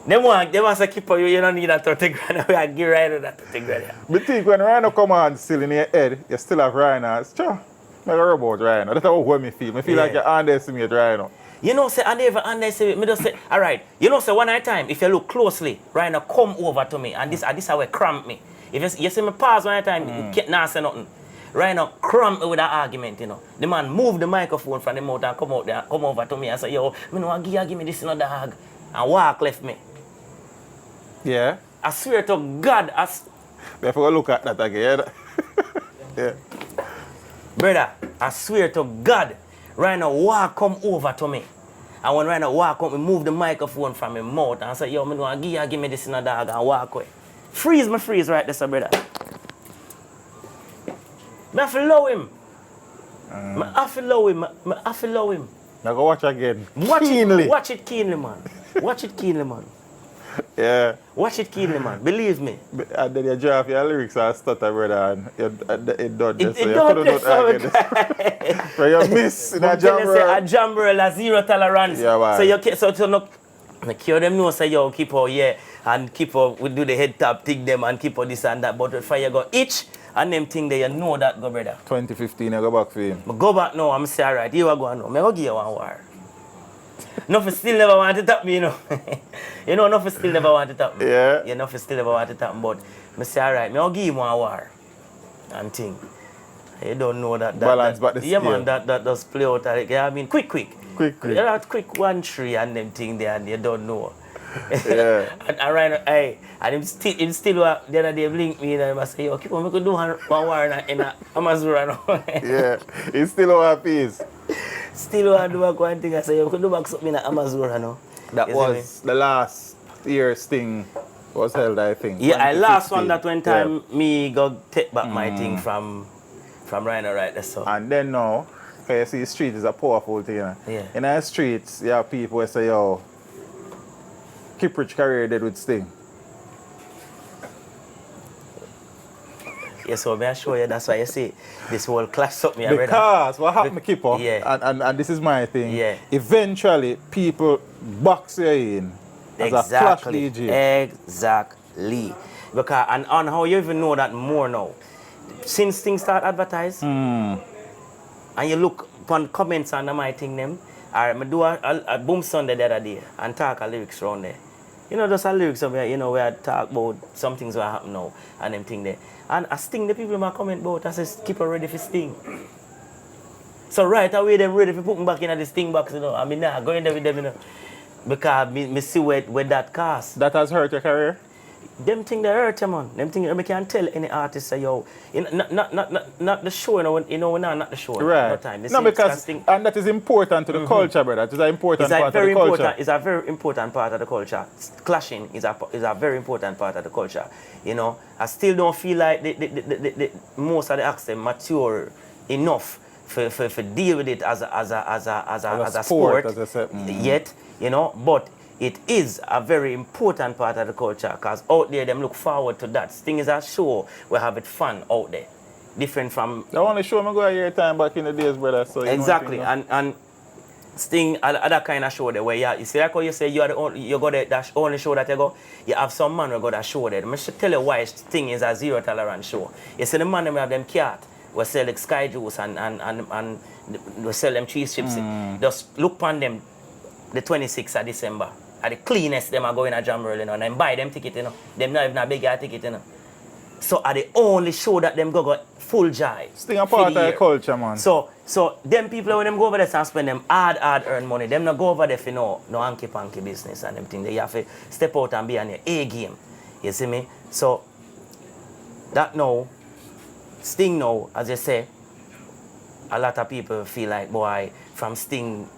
They want to keep you don't need that 30 grand. We are give Rhino that 30 grand. But think when Rhino come on still in your head, you still have Rhino. It's true. I go about Rhino. That's how me feel. I feel like you underestimate Rhino. You know, say I never underestimate. Me just say, all right. You know, say one at a time. If you look closely, Rhino come over to me, and this how it cramp me. If you see me pause one at a time, you can't not say nothing. Rhino cramp me with that argument, you know. The man move the microphone from the mouth and come out there, come over to me and say, yo, me no give me this another hug, and walk left me. Yeah. I swear to God, Therefore, look at that again. Yeah. Brother, I swear to God, Rhino walk come over to me. And when Rhino walk up, me move the microphone from my mouth and say, yo, me no give me this in a dog and walk away. Freeze right there, sir, brother. Me have to allow him. Me have to allow him. Now go watch again. Watch it keenly, man. Watch it keenly, man. Yeah. Watch it keenly, man. Believe me. And then you drop your lyrics and stutter, brother, and it done this. It don't this. So you miss in a jam roll. A jam roll, a zero tolerance. Yeah, why? So you so no cure them know say yo keep on and keep on we do the head tap thing them and keep on this and that. But if you go itch and them thing there, you know that go, brother. 2015 I go back for him. But go back now, I'm say alright, you are going now. I go give you one war. Nothing still never want to tap me, you know. You know, nothing still never want to tap me. Yeah. You nothing still never want to tap me, but I say, alright, I'll give him one war. And thing. You don't know that. Balance back the yeah, scale. man, that does play out. Yeah, I mean, quick. Quick. You know, quick 1-3 and them thing there, and you don't know. Yeah. and right, hey, and him still the other day link me and I say, yo, keep on, we could do one war in a Amazura now. Yeah, it's still our piece. Still want to do one thing. I say, you could do back something in Amazura now. That was the last year's thing was held, I think. Yeah, I last one that one time me go take back my thing from Rhino right there. So. And then now, you see, the street is a powerful thing. You know? Yeah. In the streets, you have people who say, yo, KIPRICH career dead with Sting. Yeah, so may I show you, that's why you see this whole class up me. Because what happened to Kipper, and this is my thing, eventually people box you in as a flash DJ. Exactly. Because, and on how you even know that more now, since things start advertised, and you look upon comments on my thing them, I do a boom Sunday the other day and talk a lyrics around there. You know, those are lyrics of you know, where I talk about some things that happen now and them thing there. And I sting the people in my comment about, I say, keep her ready for sting. So right away, them ready for putting back in the sting box, you know. I mean, nah, going there with them, you know. Because me see where that cast. That has hurt your career? them thing they hurt, man. Them thing I can tell any artist say, yo, not the show, not the show. Right. No time. No, because and that is important to the culture, brother. It is an important part of the culture. It's a very important part of the culture. Clashing is a very important part of the culture. You know, I still don't feel like the most of the acts are mature enough for deal with it as a sport as I said. yet, you know, but it is a very important part of the culture because out there them look forward to that. Sting is a show we have it fun out there. Different from the only show I go a year time back in the days, brother. So exactly, and Sting other kind of show there where you see like how you say you go there, that only show that you go, you have some man who go that show there. I should tell you why Sting is a zero tolerance show. You see the man them have them cat. We sell like Sky Juice and we sell them cheese chips. Just look upon them the 26th of December. At the cleanest them are going to Jamboree, you know, and buy them ticket, you know. Them not even a big ticket, you know. So are the only show that them go full jive. Sting a part of the culture, man. So them people when them go over there and spend them hard earn money, them not go over there for no hanky-panky business and them thing. They have to step out and be on your A game. You see me? So that now, Sting now, as you say, a lot of people feel like, boy, from Sting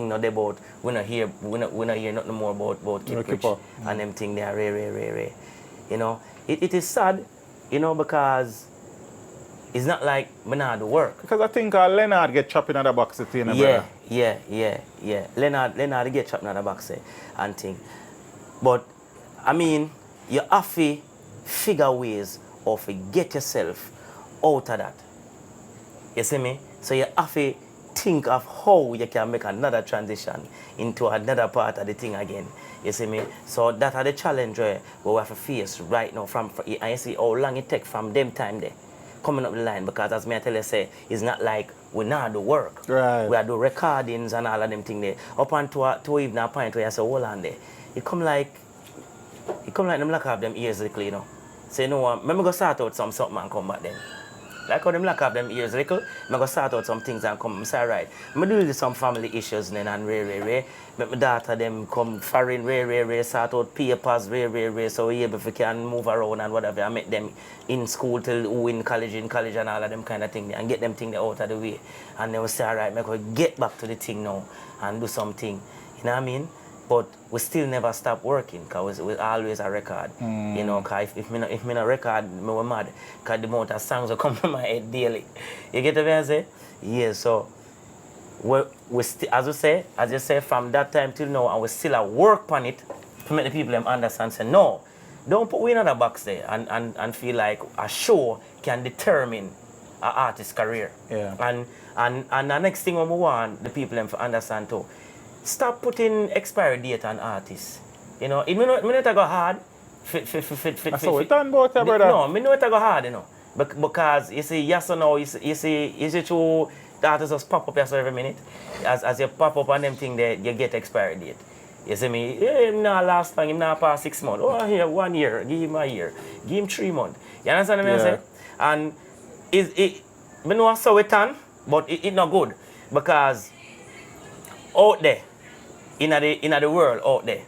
no they about we not hear nothing more about KIPRICH and them thing they are rare. You know, it is sad, you know, because it's not like we not do work. Because I think Leonard get chopped in the box, you know, yeah. Leonard get chopped in the box and thing. But I mean, you have to figure ways of get yourself out of that. You see me? So you have to think of how you can make another transition into another part of the thing again. You see me? So that are the challenge where we have to face right now. And you see how long it takes from them time there, coming up the line. Because as me I tell you, say, it's not like we not do work. Right. We are do recordings and all of them things there. Up until even a point where you say, hold on there. It come like them lock off them ears little, you know. Say, you know what, let me go start out something and come back then. Like how them lock up them ears little, I go sort out some things and come. I say, right, I deal with some family issues then and rare. Make my daughter them come foreign, rare, sort out papers, rare, so we able to can move around and whatever. I make them in school till who in college and all of them kind of thing and get them things out of the way. And then we say, all right, I go get back to the thing now and do something. You know what I mean? But we still never stop working because we always a record. You know, because if me not record, me mad. Because the amount of songs will come from my head daily. You get what I say? Yeah, so as you say, from that time till now, and we still at work on it to make the people them understand, say, no, don't put we in another box there and feel like a show can determine an artist's career. Yeah. And the next thing we want the people them to understand too, stop putting expiry date on artists. You know, it may not go hard. That's how it done, brother. No, me know it go hard, you know. Because you see, yes or no, you see true the artists just pop up yes every minute. As you pop up on them thing there, you get expiry date. You see me, him not last time, him not past 6 months. Oh, here, 1 year, give him a year. Give him 3 months. You understand what I say? And I know how it done, but it not good. Because out there, in the world out there,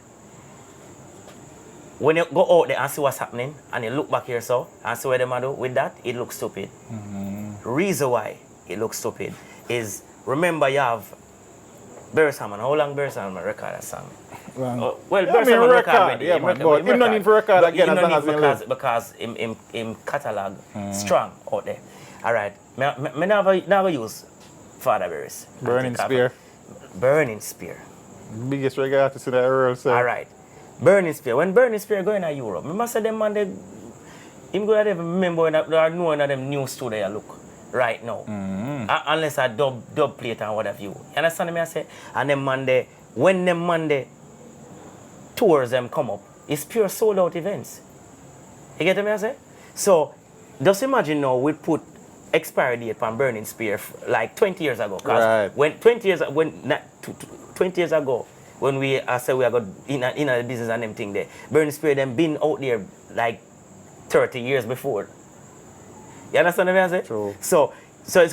when you go out there and see what's happening and you look back here so and see what they do with that, it looks stupid. Reason why it looks stupid is, remember you have Barry Salmon. How long Barry Salmon record a song? Well, Barry Salmon record already. Yeah, but him not need for record again as long as he live. Because him catalog strong out there. Alright, me never use Father Barry's. Burning Spear. Burning Spear. Biggest reggae artist in the world, sir. Alright. Burning Spear. When Burning Spear going to Europe, I must say them man, him go to remember when there are no one of them new studio look right now. Unless I dub plate and whatever you understand me I say? And them man when them man tours them come up, it's pure sold out events. You get me I say? So just imagine now we put expiry date on Burning Spear like 20 years ago. Right. When 20 years ago, when we say we are going in the business and them thing there, Burning Spear them been out there like 30 years before. You understand what I say? True. So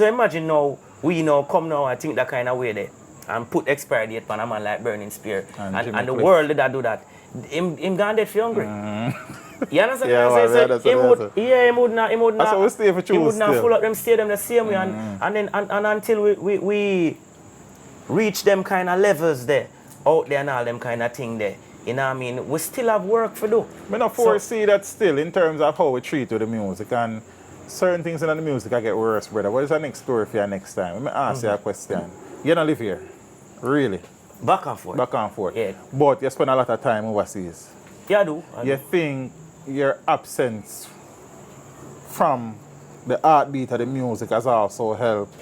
imagine now we now come now and think that kind of way there and put expiry date on a man like Burning Spear and the world that do that. Him gone dead for hungry. You understand Yeah, what I'm saying? man, So he would not, That's how we stay for he would not still. full up them stadium the same way, and then until we reach them kind of levels there, out there and all them kind of thing there. You know what I mean? We still have work to do. I not foresee that still in terms of how we treat with the music, and certain things in the music I get worse, brother. What is the next story for you next time? Let me ask you a question. You don't live here? Really? Back and forth. Back and forth. Yeah. But you spend a lot of time overseas. Yeah, I do. You think your absence from the heartbeat of the music has also helped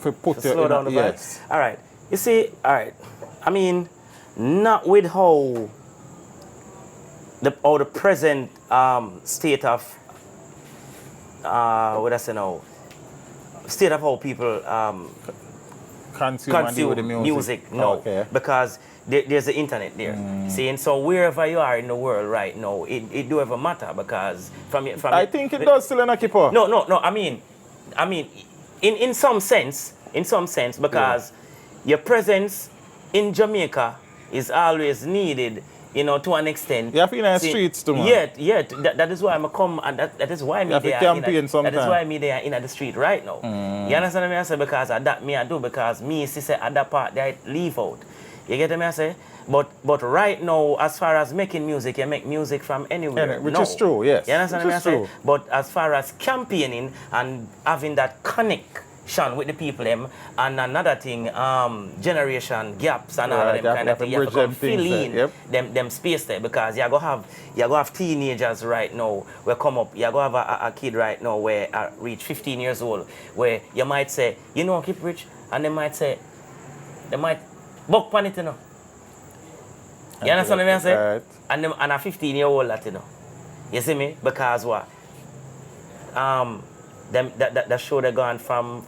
to put you slow in down the yes. All right. You see, all right. I mean, not with how the present state of what I say now, state of how people consume the music. No, okay. because there's the internet there. See, and so wherever you are in the world right now, it do ever matter because from I think it does still in a keeper. No. I mean, in some sense, because your presence in Jamaica is always needed, you know, to an extent. You have to be in the streets too, man. Yeah. That is why I'm come, and that is why me have to there. campaign sometime. That is why me there in the street right now. You understand what I say? Because of that me I do, because me say at that part that I leave out. You get what I say? But right now, as far as making music, you make music from anywhere. Which is true, yes. You understand what I say? True. But as far as campaigning and having that connection with the people, them, and another thing, generation gaps and all of them kind of thing, you have to come fill in them space there, because you go have teenagers right now where come up, you go have a kid right now where reach 15 years old, where you might say, you know, KIPRICH, and they might buck on it, you know. You understand what I say? Right. And a 15-year-old that, you know. You see me? Because what? That show they gone from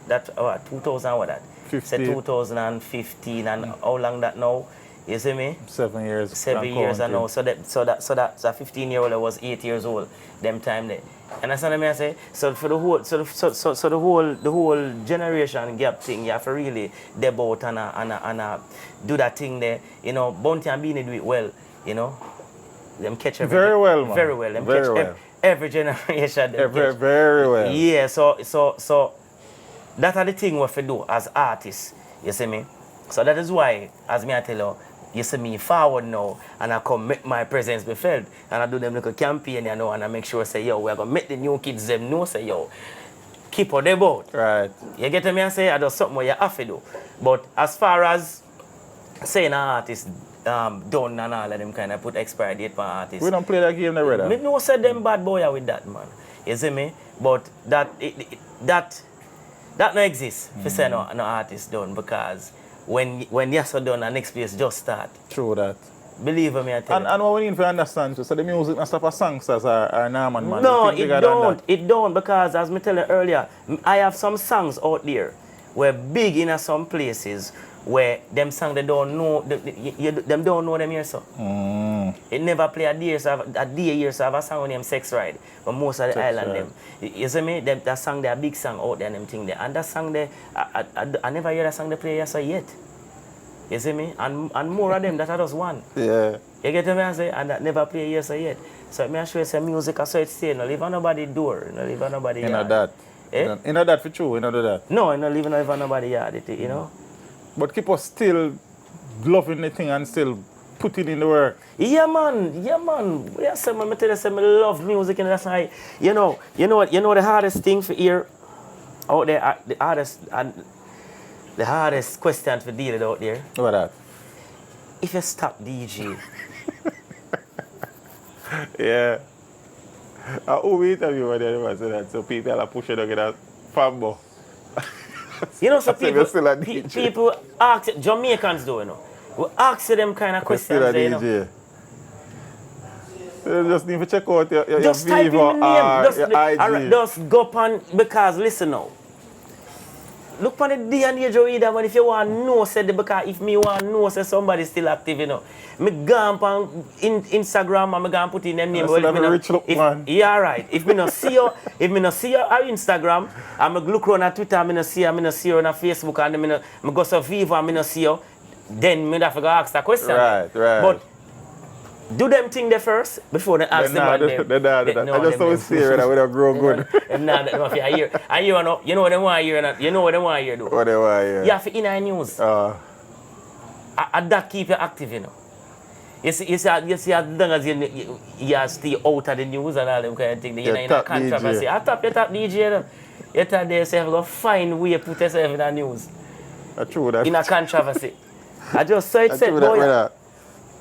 that 2000 what that? 15. Say 2015 and how long that now? You see me? 7 years. 7 years I know. So that 15-year-old was 8 years old them time there. Understand what I say? So for the whole generation gap thing, you have to really debut and do that thing there. You know, Bounty and Beanie do it well. You know, them catch very well, man. Very well. Them very catch well. Every generation. Very well. Yeah. So that are the thing we have to do as artists. You see me? So that is why, as me I tell you, you see me forward now, and I come make my presence be felt, and I do them little campaign, you know, and I make sure say, yo, we're gonna make the new kids them know, say, yo, keep on the boat. Right. You get me? I say, I do something what you have to do. But as far as saying an artist done and all of them kind of put expiry date for artists. We don't play that game, brother. Me no say them bad boy with that, man. You see me? But that no exist for say no artist done, because when you're so done, the next place just start. True that. Believe me, I tell you. And what we need to understand, so the music and stuff for songsters are Norman, man. No, it don't, because as me tell you earlier, I have some songs out there where big in some places where them songs they don't know, them don't know them here, so. It never play a day years so I have a song named Sex Ride, but most of the Sex island Ride. them. You see me? That song, they a big song out there and them thing there. And that song there, I never hear that song they play here so yet. You see me? And more of them that I just one. Yeah. You get me? I say, and that never play here so yet. So me assure you say music I saw it stay, no leave on nobody door, no leave on nobody yard. You know that. Eh? You know that for true, you know that. No, no leave on nobody yard, you know. But keep us still loving the thing and still putting in the work. Yeah, man. Yeah, say, man, I tell you, say, I love music, and that's why, you know the hardest thing for here out there, the hardest question for deal with out there. What that? If you stop DJ. Yeah. Who we interview when they say that? So people are pushing to get a fanboy. You know, so DJ. people ask, Jamaicans do, you know. We ask them kind of questions there, you know. You just need to check out your Just type in Viva the name. your IG. Just go on, because listen now. Look on the day and age of either, man, if you want to know, say, because if me want to know, say somebody still active, you know. Me go on Instagram and me go and put in them name. Yeah, right. If me not see you, on Instagram, and me look around on Twitter, me not see you on Facebook, and me go to Viva and me not see you, then me have to go ask that question. Right. But Do them thing there first before they ask them on them. I just don't see it when I grow good. I hear no. You know what they want to hear. You know what they want to hear, though. What they want to hear? You have to in the news. And that keep you active, you know. You see, as long as you stay out of the news and all them kind of thing, you know, in a controversy. You top DJ, you top there, say, go find way to put yourself in the news. That's true. That. In a controversy. I just saw it set, boy.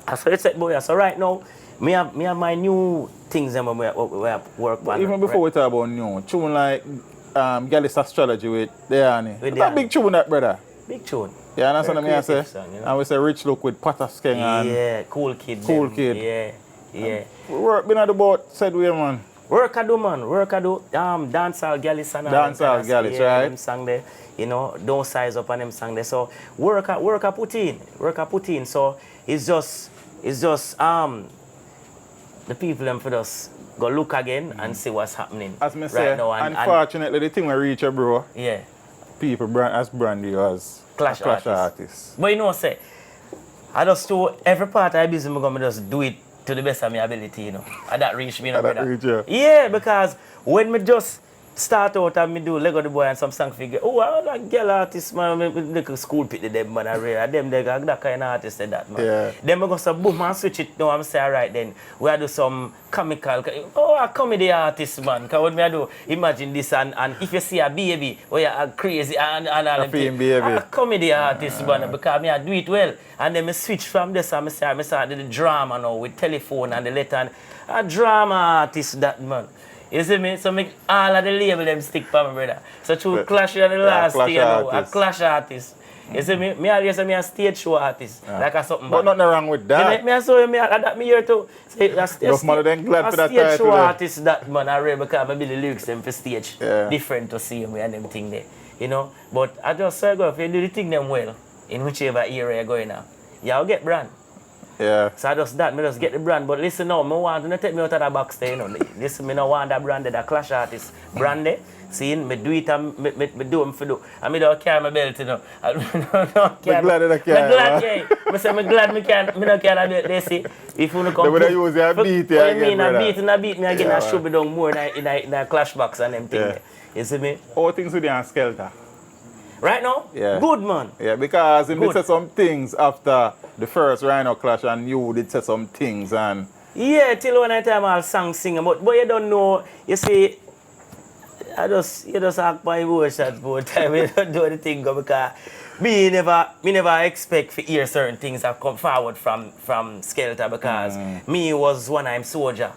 I saw it set, boy. So right now, me have my new things that we work on. Even before we talk about new, tune like Gallus Astrology with Deani. It's a big tune, that, brother. Big tune. Yeah, that's what I say. Song, you know? And we say Rich Look with Pataskeng and... Yeah, cool kid. Cool kid. Yeah. Work been at the boat, said we, man. Work I do, man. Work I do. Dancehall Gallis and Dancehall Gallis, right? Them song there, you know, don't size up on them song there. So work I put in. So it's just the people them for us go look again and see what's happening. As me right say, now. Unfortunately, the thing we reach you, bro. Yeah. People brand you as clash artist. But you know, say, I just do every part of the business, I'm gonna just do it to the best of my ability, you know. And that reach me, you know, brother. Yeah, because when me just start out and me do Lego the Boy and some song figure, oh, I like girl artist, man, me school pit them, man, I really, them, they got that kind of artist, that, man. Yeah. Then I go say, boom, and switch it now, I'm say, all right, then, we do some comical, a comedy artist, man, because what me I do, imagine this, and if you see a baby, or you're crazy, and all them things, a comedy artist, man, because me I do it well, and then I switch from this, and I start the drama now, with telephone and the letter, and a drama artist, that, man. You see me? So make all of the label them stick for me, brother. So through Clash of the last year now, a Clash artist. You see me? Me always say me a stage show artist. Like a something but nothing wrong with that. Me I saw me that me here too. Say a stage show artist that, man, I read because maybe the lyrics them for stage. Different to see me and them thing there. You know? But I just say go, if you do the thing them well, in whichever area you're going now, you'll get brand. Yeah. So I just get the brand. But listen now, I want to take me out of the box there, you know. Listen, I don't want that brand, that Clash artist brand there. See, I do it and I do them for do. And I don't carry my belt, you know. I don't carry. I'm glad that I carry. I'm glad, yeah. I say, I'm glad I don't carry the belt. They see, if you come. They would use your beat, yeah. I mean, I beat me again, I should be down more in a Clash box and them thing there. You see me? All things with the Skelter. Right now? Yeah. Good, man. Yeah, because he did say some things after the first Rhino Clash and you did say some things and... Yeah, till one time I'll sing, but you don't know, you see, you just act my emotions both time, you don't do the thing because me never expect to hear certain things that come forward from Skelter because me was one time soldier,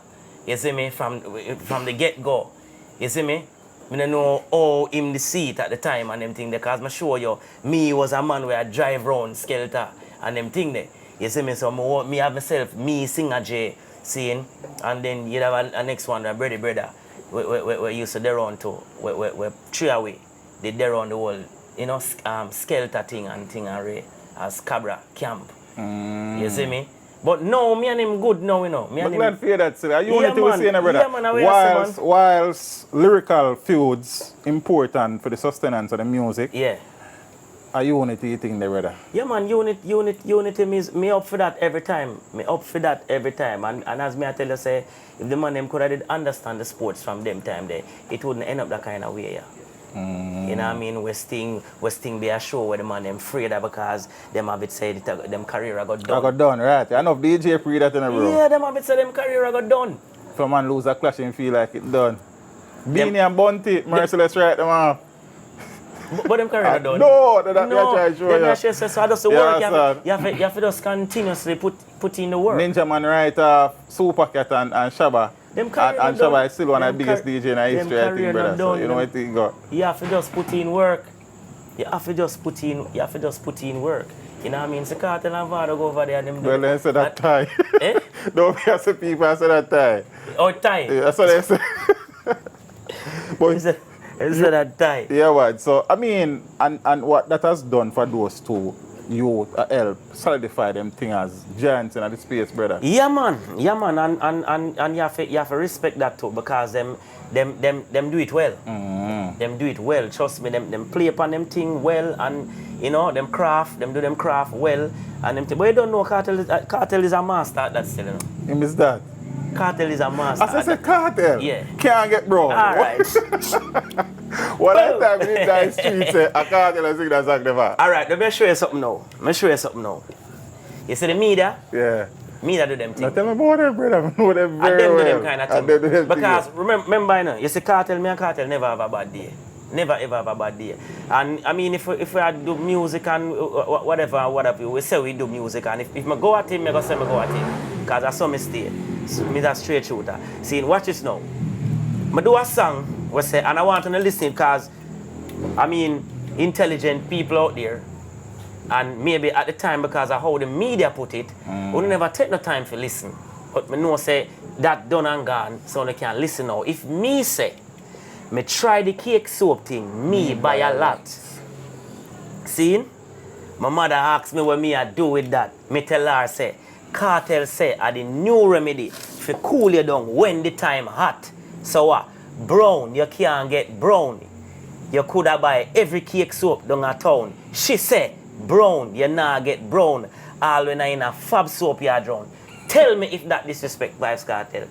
you see me, from the get-go, you see me? I don't know how him the seat at the time and them thing there, because I show you, me was a man where I drive around Skelter and them thing there. You see me, so me have myself, me Singer J, seeing, and then you have a next one, a brother, we used to there on too, we three away, they there on the whole, you know, Skelter thing and Ray, as Cabra camp. You see me? But no, me and him good now, you know. I'm glad to hear that, sir. Are you only to say, brother? Yeah, man, whilst lyrical feuds important for the sustenance of the music, yeah. Are unity thing there, brother? Yeah, man, unity means me up for that every time. And as me I tell you, say, if the man them could have understand the sports from them time there, it wouldn't end up that kind of way, yeah. You know what I mean? Westing be a show where the man them afraid of because them have it said them career got done. I got done, right? I know DJ afraid that in a bro. Yeah, them have it said them career got done. If a man lose a clash and feel like it done. Beanie and Bunty, Merciless right them off. But them career got done. No, that's try to show you. So I just work. You have to just continuously put in the work. Ninja Man right off, Supercat and Shabba. And Shabba is still one of the biggest DJ in history, I think, brother. So you know what you got. You have to just put in work. You have to just put in work. You know what I mean? So Cartel and Vado go over there and them do. Well, they say that tie. Eh? Don't be as people say that tie. Oh, tie? Yeah, that's what they say. But that tie. Yeah, right. So, I mean, and what that has done for those two you help solidify them thing as giants in the space, brother. Yeah, man, and you have to respect that too because them do it well. Them do it well. Trust me, them play upon them thing well, and you know them do them craft well, and them. But you don't know Cartel is a master at that still. You know? Him is that. Cartel is a master. As I said, Cartel. Yeah. Can't get brown. All right. What I time in the street say a Cartel is sing that song never. All right. Let me show you something now. You see the media? Yeah. Media do them things. Now tell me about them, brother. I know them very And them well. do them kind of And them do thing. them Because thing. remember, you know, you see Cartel, me and Cartel never have a bad day. Never ever have a bad day. And I mean, if we do music and whatever, we say we do music. And if I go at him, I go say I go at him. Because I saw me stay. So, me that straight shooter. See, watch this now. I do a song, we say, and I want to listen because, I mean, intelligent people out there, and maybe at the time because of how the media put it, we never take no time to listen. But me know say that done and gone, so they can listen now. If me say, me try the cake soap thing, me buy a lot. See? My mother asked me what me I do with that. Me tell her say, Cartel say are the new remedy for cool you down when the time hot. So what? Brown, you can't get brown. You could have buy every cake soap down a town. She say, brown, you not get brown. All when I in a fab soap you drown. Tell me if that disrespect Vibes Cartel.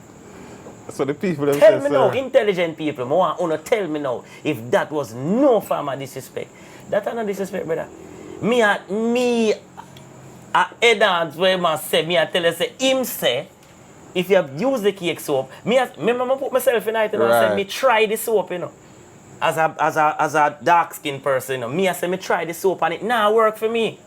So the people Tell themselves me now, intelligent people, I want to tell me now if that was no form of disrespect. That's not disrespect, brother. Me a head where I say, me I tell you say, him say, if you have used the cake soap, me put myself in it and I say, me try the soap, you know. As a dark skinned person, you know. Me I say, me try the soap and it now work for me.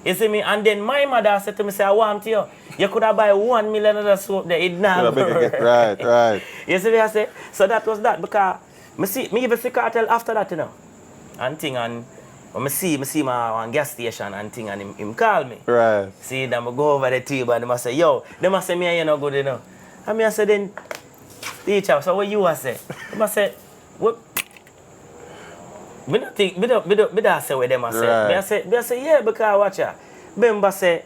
You see me? And then my mother said to me, say, I want you. You could have buy 1 million of the soap there, it now work. Right. You see me I say? So that was that because me even see Cartel after that, you know. And thing and when I see my one gas station and thing and him call me. Right. See, then I go over the table and they say, yo, they must say me you know good enough. And me I say then, teacher, so what you a say? They must say, what? Me don't think, me don't say what them a say. Right. Me I say, yeah, because watch ya. Remember say,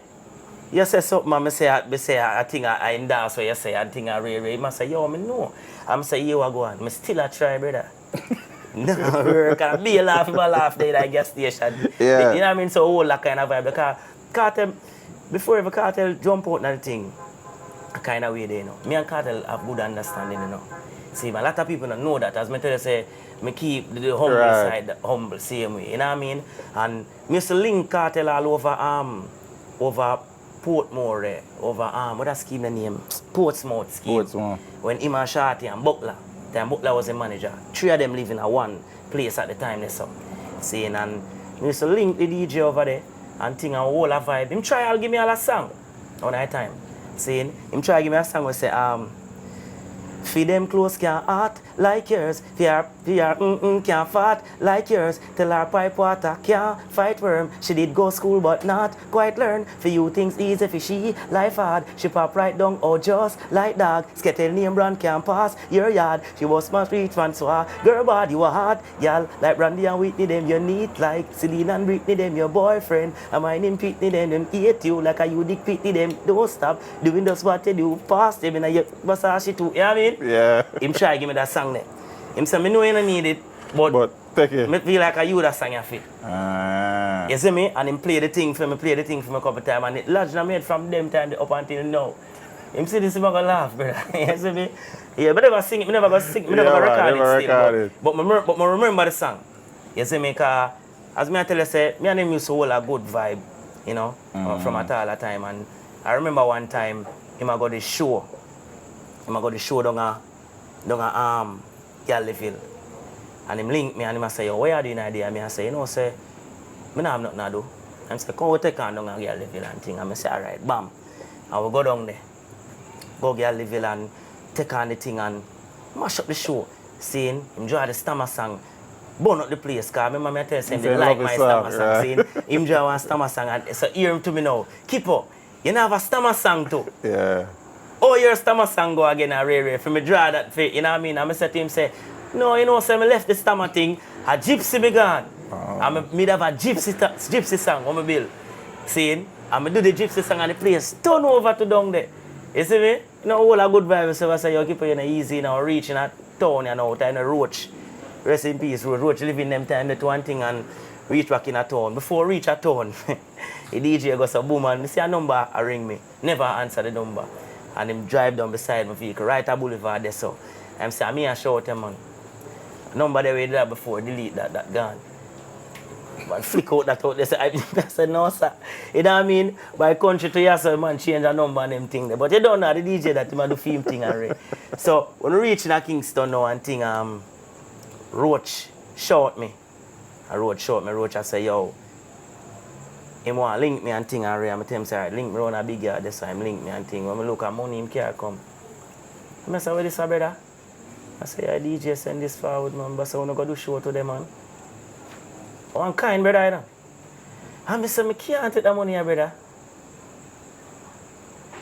you say something and me say I think I endorse what you say, I think I really. Me say, yo, me know. I'm say, you a go on. Me still a try, brother. No, because be a laugh there at gas station. Yeah. You know what I mean? So all that kind of vibe. Because Cartel, before every Cartel jump out and thing, a kind of way there, you know. Me and Cartel have good understanding, you know. See, a lot of people don't know that. As me tell you, say, me keep the humble side, the humble same way. You know what I mean? And me used to link Cartel all over Portmore there, over what that scheme the name? Portsmouth scheme. Portsmouth. When him and Shorty and Butler. Then Butler was a manager. 3 of them live in a one place at the time. See, and we used to link the DJ over there and think a whole a vibe. Him try to give me all a song on that time. See, him try to give me a song we say, feed them clothes can't hot like yours. Fear can't fat like yours. Tell her pipe water can't fight worm. She did go school but not quite learn. For you things easy for she, life hard. She pop right down or just like dog. Skettle name brand can't pass your yard. She was smart street fan so girl bad you a hot. Y'all like Brandy and Whitney them you need like Celine and Britney them your boyfriend. And my name Pitney them hate you like a you dick Pitney them. Don't stop doing just what they do. Pass them in a your Versace too. You know what I mean? Yeah. Him try give me that song there. Him say, me know you don't need it, but take it. Me feel like you that song you fit. You see me? And him play the thing for me a couple of times and it lodged and made from them time up until now. Him see this, him gonna laugh, brother. You see me? Yeah, but never sing it, me never record it still. But me remember the song. You see me? Cause as me I tell you, say, me and him used to hold a good vibe, you know, from at all the time. And I remember one time, him I got the show. Down a Galliville. And him link me and him say, yo, where are you doing idea? And I say, you know, say, me not have nothing to do. And say, come we take on down a Galliville and thing. And I say, alright, bam. And we go down there. Go Galliville and take on the thing and mash up the show. Seeing him draw the Stammer song. Burn up the place, because remember me tell you, they like my Stammer song. Seeing him draw one Stammer song. And so hear him to me now. Keep up. You know have a Stammer song too. Yeah. Oh, your Stammer song go again and rare. For me draw that for, you know what I mean? And I said to him, say, no, you know, so I left the Stammer thing, a gypsy me gone. And me have a gypsy song on my bill. Seeing? And me do the gypsy song and the place turn over to down there. You see me? You know, all a good vibe. So I say, you keep it easy, you know, reaching a town, you know, time the Roach. Rest in peace, Roach living them time, that one thing, and reach back in a town. Before reach a town, the DJ goes a boom and see a number, I ring me. Never answer the number. And him drive down beside my vehicle, right at Boulevard there, so. I'm saying, me a shout him, man. Number they were there before, delete that gone. Man, flick out that out. They say, I said, no, sir. You know what I mean? By country to yourself, man, change a number and them thing there. But you don't know the DJ that you do film thing already. So when we reach in Kingston now and thing, Roach shout me. Roach shout me. Roach I say, yo, him want to link me and thing already. I tell him, say, link me around a big yard. That's why him link me and thing. When I look at money, him can't come. I say, where this, brother? I say, yeah, DJ send this forward, man. But I want to go do show to them, man. One kind, brother, you know. And I say, I can't take the money, brother.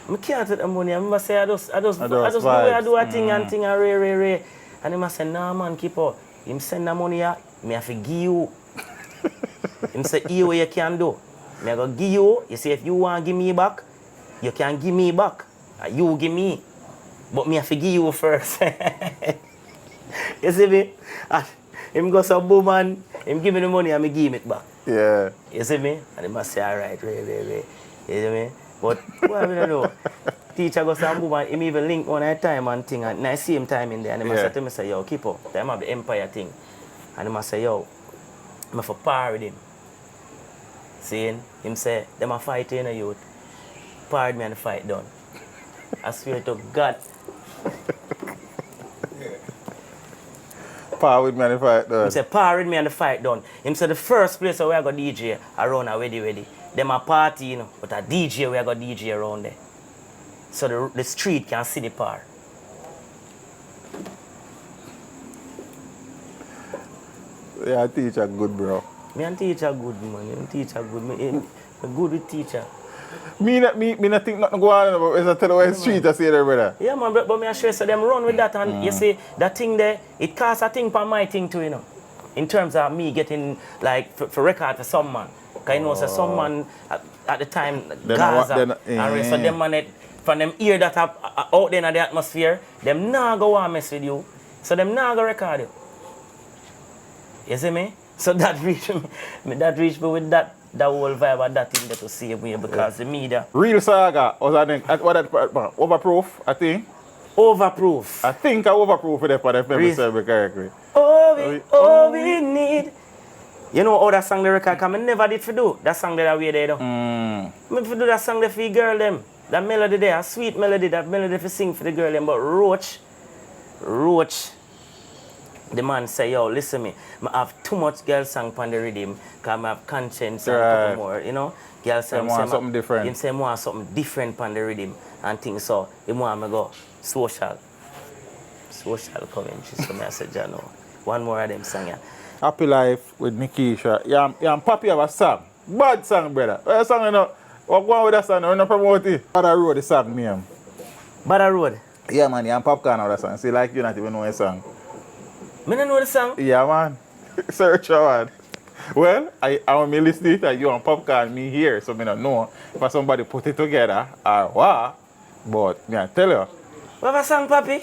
I can't take the money. I say, I just do a thing and thing and ray. And he say, nah, man, keep up. Him send the money, I have to give you. Him say, here what you can do. I go give you. You say, if you want to give me back, you can give me back. You give me. But I have to give you first. You see me? And him go some boom and him give me the money and I give him it back. Yeah. You see me? And he must say, all right, Ray. You see me? But what am I going to do? Teacher go some boom and him even link one at a time and thing. And I see him time in there. And he must say to me, say, yo, keep up. Time have the Empire thing. And he must say, yo, I'm going to par with him. Seeing? Him say, them a fight in a youth. Par me and the fight done. I swear to God. Par with me and the fight done. Him say, par with me and the fight done. Him say, the first place where I got DJ around a ready. Them a party, you know, but a DJ where I got DJ around there. So the street can see the par. Yeah, teacher good, bro. Me and teacher good, man. Me teacher good. Me good with teacher. Me not think nothing go on about it. I tell you street I say there, brother. Yeah, man, but me I sure so them run with that and you see that thing there, it costs a thing for my thing too, you know. In terms of me getting like for record for some man. Cause you know so some man at the time Gaza and so them man from them hear that out there in the atmosphere, them nah go want mess with you. So them nah go record you. You see me? So that reached me with that whole vibe and that thing that to save me because the media. Real Saga was I think overproof, I think. Overproof. I think I overproof for the memory serve correctly. All we need. You know how that song the record come? I never did for do. That song that we there though. Me for do that song there for the girl them. That melody there, a sweet melody, that melody for sing for the girl them. But Roach, the man say, yo, listen me, I have too much girl song on the rhythm, because I have conscience and a couple more, you know. Girl song, want something different. Him say, I want something different on the rhythm and things so. He want me go social coming. So I said, you know, one more of them song, yeah. Happy Life with Nikisha. Yeah, and Papi have a song. Bad song, brother. What song you know? What go on with that song? You know promote it. Bad Road the song name. Bad Road? Yeah, man, and Popcorn have that song. See, like you not even know the song. Me don't know the song? Yeah, man. Search one. Well, I want me listen to it and you and Popcorn me here, so I don't know if somebody put it together or what. But me I tell you. What have a song, Papi?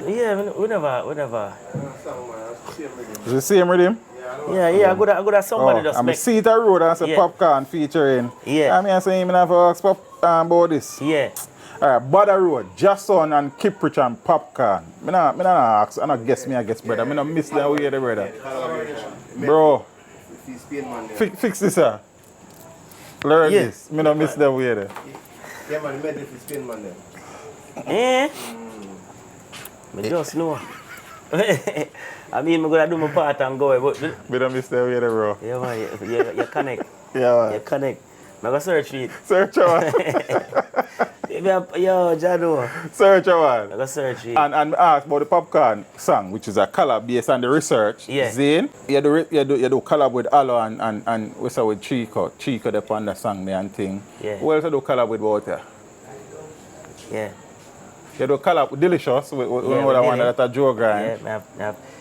Yeah, we never. Is the same rhythm? Yeah, I got somebody just I'm make. see it a road and say Popcorn featuring. Yeah. I mean I say him have ask about this. Yeah. Alright, Bada Road, Jason and KIPRICH and Popcorn. I don't ask, I don't guess brother. I don't miss that way the brother. Bro. Fix this sir. Learn this. I don't miss that way there. Yeah man, medley for spin man then. Eh? I just know. I mean, I'm going to do my part and go. But I don't miss that way there, bro. yeah, man, you connect. Yeah, man. You connect. I'm going to search it. Search one. Yo, Jado. Search one. I'm going to search it. And ask about the Popcorn song, which is a collab based on the research. Yeah. Zane, you do collab with Alo and we say with Chico. Chico the on the song there and thing. Yeah. Who else do collab with both you? Yeah. You do collab with Delicious, with Yeah, that we did one it. that a Joe grind. Yeah,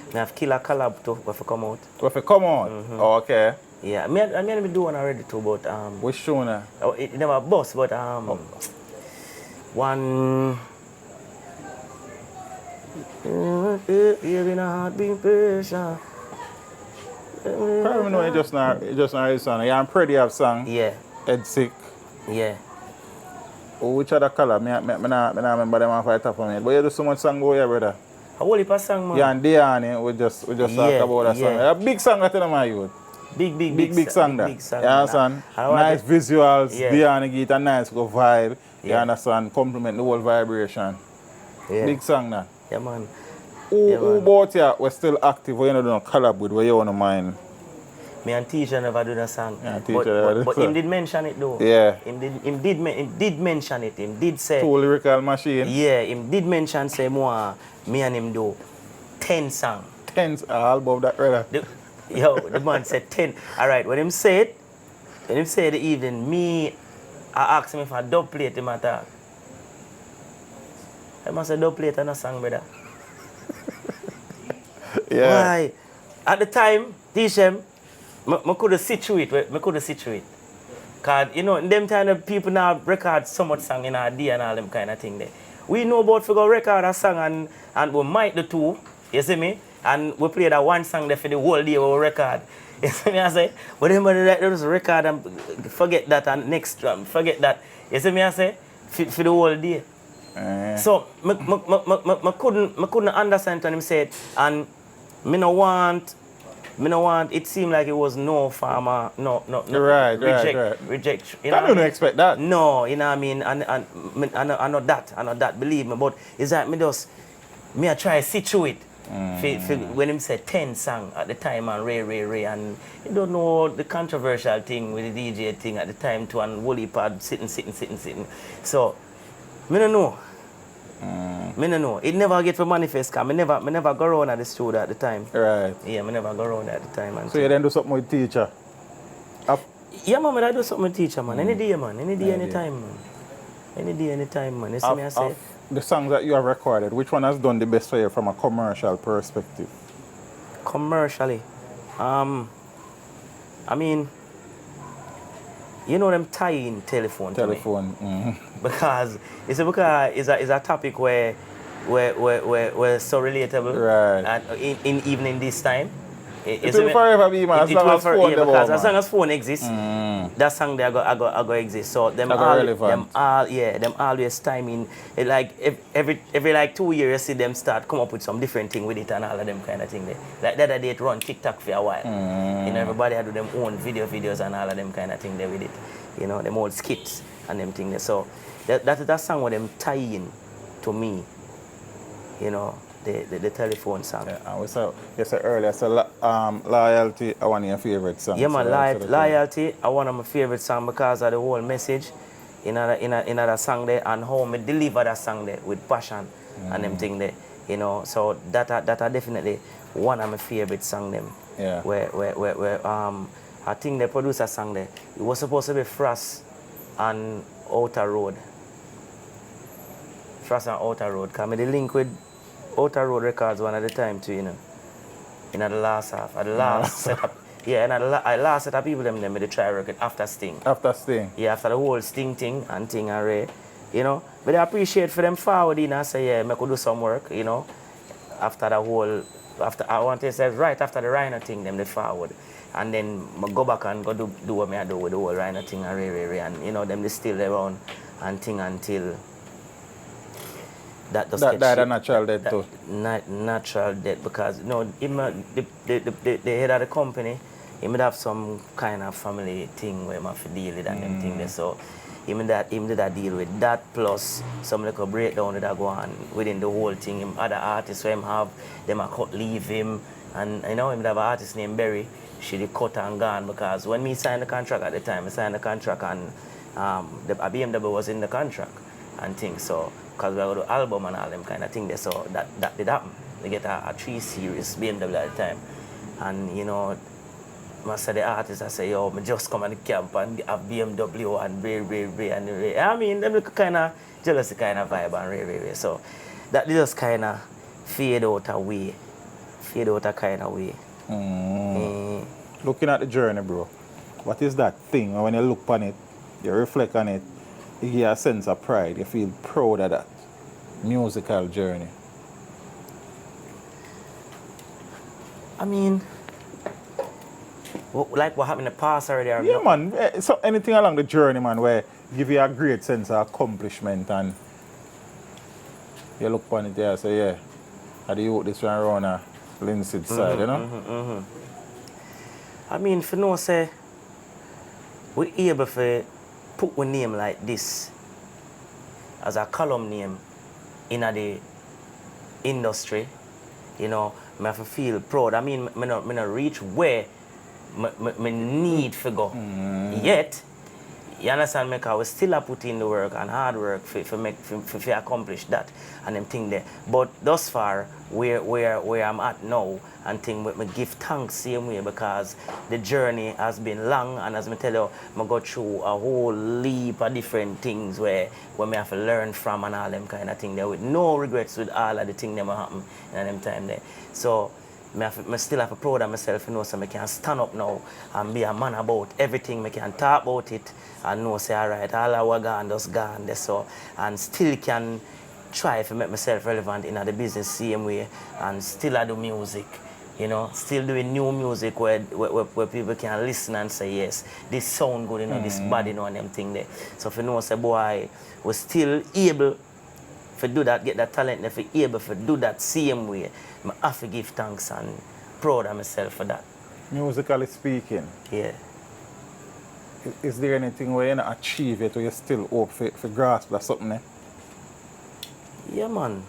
me have Killer collab too, if come out. If it come on, oh, okay. Yeah, me do one already too, but Which tune? oh, it never bust, but one. Here in a heartbeat pressure. Probably know it just not his song. Yeah, I'm pretty have song. Yeah, Head sick. yeah. Which other color? Me not remember them off the top of me. But you do so much song go here, brother. A whole heap of song, man. Yeah, and Diane, we just talk Yeah, about that song. yeah. A big song I tell them, my youth. Big song that. Big song. You understand? Nice visuals, Yeah. Diane get a nice go vibe. You Yeah. understand? Compliment the whole vibration. Yeah. Big song that. Yeah, man. Who about you we're still active, we don't do no collab with, where you want to mind? Me and Teacher never do that song. Yeah, Teacher never do but that. him did mention it though. Yeah. Him did mention it. Him did say. Two lyrical machine. Yeah, him did mention say more. Me and him do 10 song. 10 album that brother. The man said 10. All right. When him said the evening, I asked him if I dub plate him attack. I must say dub plate and a song, brother. Yeah. Why? At the time, Tishem, I could situate. Because, you know, in them time, of people now record so much song in our day and all them kind of thing there. We know about figure record a song and we mic the two, you see me? And we play that one song there for the whole day we record. You see me, I say? But then when just record and forget that and next drum, forget that. You see me, I say? For the whole day. So, I couldn't understand when him said, and me no want, it seemed like it was no farmer, no, reject. You know I don't expect that. No, you know what I mean, and I know that, believe me, but it's like me I try to situate. When him said 10 song at the time and Ray, and you don't know the controversial thing with the DJ thing at the time too, and Woolly Pad sitting. So, me don't know. Me no know. It never get for manifest because me never go around at the studio at the time. Right. Yeah, me never go around at the time. And so you then do something with Teacher? Yeah, man, I do something with Teacher, man. Any day, man. Any day, anytime, man. Any day, anytime, man. You see me, I say? The songs that you have recorded, which one has done the best for you from a commercial perspective? Commercially? I mean, you know them tie-in telephone to me. Because it's a topic where so relatable. Right. And in evening this time. It will forever be, man, as long as phone because as long as phone exists, that song there I go exist. So them always timing. It like every like 2 years you see them start come up with some different thing with it and all of them kind of thing there. Like the other day it run TikTok for a while. You know, everybody had do them own videos and all of them kind of thing there with it. You know, them old skits and them thing there. So that song with them tie in to me, you know. The telephone song. Yeah, and we said earlier, Loyalty, one of your favorite songs. Yeah, man, Loyalty, one of my favorite songs because of the whole message in that song there and how me deliver that song there with passion and them thing there. You know, so that are definitely one of my favorite songs them. Yeah. Where I think they produced a song there. It was supposed to be Frost and Outer Road. Frost and Outer Road. Because the link with Outer Road Records one at the time too, you know. In the last half, at the last setup. Yeah, and at the last set of people them they try record after Sting. After Sting. Yeah, after the whole Sting thing and thing and Ray. You know. But I appreciate for them forward, you know, say yeah, I could do some work, you know. After the whole I want to say right after the Rhino thing, them they forward. And then I go back and go do what I do with the whole Rhino thing and Ray and you know, them they still around and thing until that died a natural death too. Natural death because you know the head of the company, he might have some kind of family thing where he have to deal with and them thing there. So him did that deal with that plus some little breakdown that go on within the whole thing. Him other artists where him have them a cut leave him and you know him have an artist named Berry. She did cut and gone because when me signed the contract at the time, I signed the contract and the BMW was in the contract and things. So because we got the album and all them kind of thing there, so that did happen. They get a 3 Series BMW at the time, and you know, I say the artists, I say, yo, I just come at the camp and have BMW and Ray, and Ray. I mean, them look kind of jealousy kind of vibe and Ray. So that just kind of fade out a kind of way. Looking at the journey, bro, what is that thing when you look on it, you reflect on it, you get a sense of pride, you feel proud of that musical journey? I mean, like what happened in the past already. Yeah, man. So anything along the journey, man, where give you a great sense of accomplishment and you look on it there and say, yeah, I do you this one around a Linseed side, you know? I mean, for no say, we able to put a name like this as a column name in the industry, you know, I have to feel proud. I mean, I not reach where I need to go. Yet, you understand me, because we still are put in the work and hard work for accomplish that and them thing there. But thus far, where I'm at now, and thing me give thanks same way, because the journey has been long, and as I tell you, I go through a whole leap of different things where I have to learn from and all them kind of thing there, with no regrets with all of the things that happen in them time there. So I still have to proud of myself, you know, so I can stand up now and be a man about everything. I can talk about it and know, say, all right, all our gone, just gone there, so, and still can try to make myself relevant in the business same way, and still I do music, you know, still doing new music where people can listen and say, yes, this sound good, you know, this bad, you know, and them thing there. So if you know, say, boy, we're still able to do that, get that talent, if you're able to do that same way, I have to give thanks and proud of myself for that. Musically speaking, yeah. Is there anything where you not achieve it or you still hope for grasp or something? Eh? Yeah, man.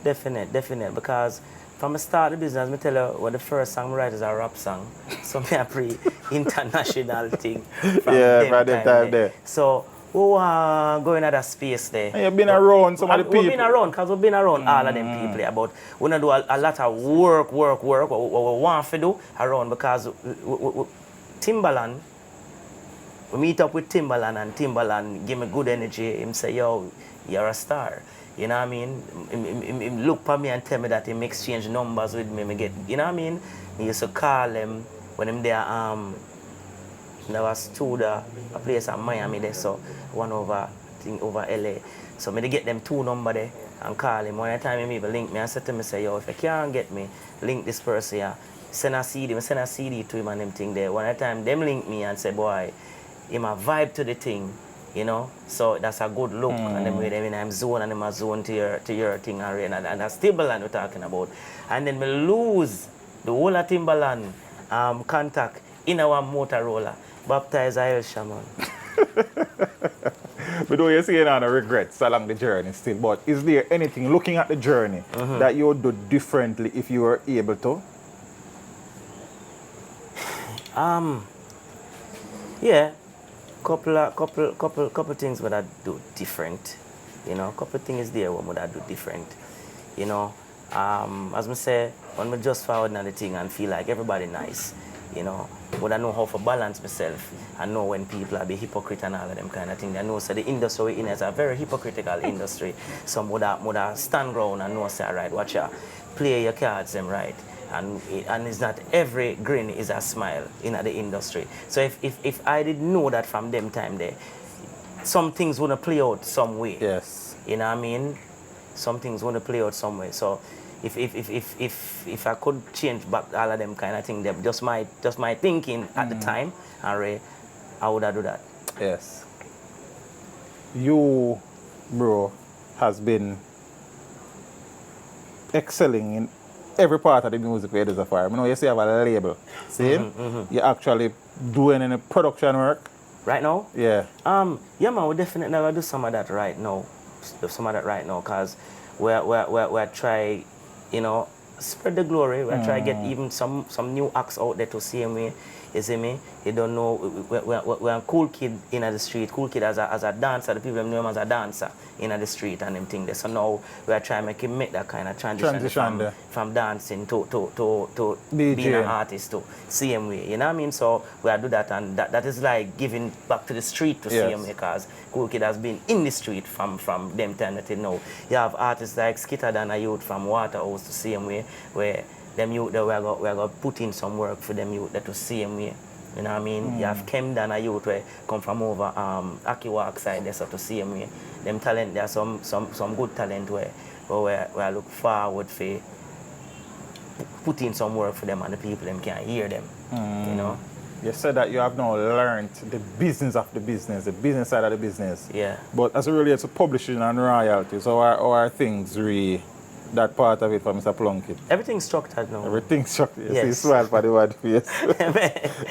Definite. Because from the start of the business, I tell you, well, the first song I write is a rap song. So me a pre-international thing. From them time there. So we were going at that space there. And you've been around some of the people. We've been around, because we've been around all of them people there. But we don't do a lot of work, what we want to do around, because Timbaland, we meet up with Timbaland, and Timbaland give me good energy. Him say, yo, you're a star. You know what I mean? He look for me and tell me that he exchange numbers with me. Get, you know what I mean? He used to call him when him there, there was studio, a place in Miami there, so one over LA. So me get them two number there and call him. One time he even link me and said to me, say, yo, if you can't get me, link this person here. Send a CD to him and them thing there. One time them link me and say, boy, him a vibe to the thing, you know. So that's a good look. And then when I'm zone and I'm a zone to your thing and that's Timbaland we're talking about. And then we lose the whole of Timbaland contact in our Motorola. Baptized Aisha, man. But though you're saying no regrets along the journey still, but is there anything looking at the journey that you would do differently if you were able to? Yeah, couple things would I do different, you know. Couple things there what would I do different, you know. As I say, when I just forward on the thing and feel like everybody nice, you know, would I know how to balance myself and know when people are be hypocrite and all of them kind of thing. I know so the industry we're in is a very hypocritical industry. Some would stand ground and know say, all right, watch out, play your cards them right. And it's not every grin is a smile in the industry. So if I didn't know that from them time there, some things wouldn't play out some way. Yes. You know what I mean? Some things wouldn't play out some way. So if I could change back all of them kind of thing, just my thinking at the time, I would have do that. Yes. You, bro, has been excelling in every part of the music where there's a fire. I know you say you have a label. See? You're actually doing any production work. Right now? Yeah. Yeah, man, we definitely never do some of that right now. Because we're try, you know, spread the glory. We're try get even some new acts out there to see me, You see me? You don't know, we're a cool kid in the street, cool kid as a dancer, the people them know him as a dancer in the street and them thing there. So now we are trying to make him make that kind of transition from dancing to being an artist to same way. You know what I mean? So we are do that, and that is like giving back to the street to same way, because cool kid has been in the street from them time that you know. You have artists like Skitter and a youth from Waterhouse to same way, where them youth that we're going to put in some work for them youth that to same way. You know what I mean? You have Kem and a youth where come from over Akiwak side there, so to same way. Them talent, there are some good talent where we look forward for put in some work for them, and the people them can hear them. You know? You said that you have now learned the business of the business side of the business. Yeah. But as it relates to publishing and royalties, how are things really that part of it for Mr. Plunkett? Everything's structured now. Everything's structured. You Yes. see, smile for the word face.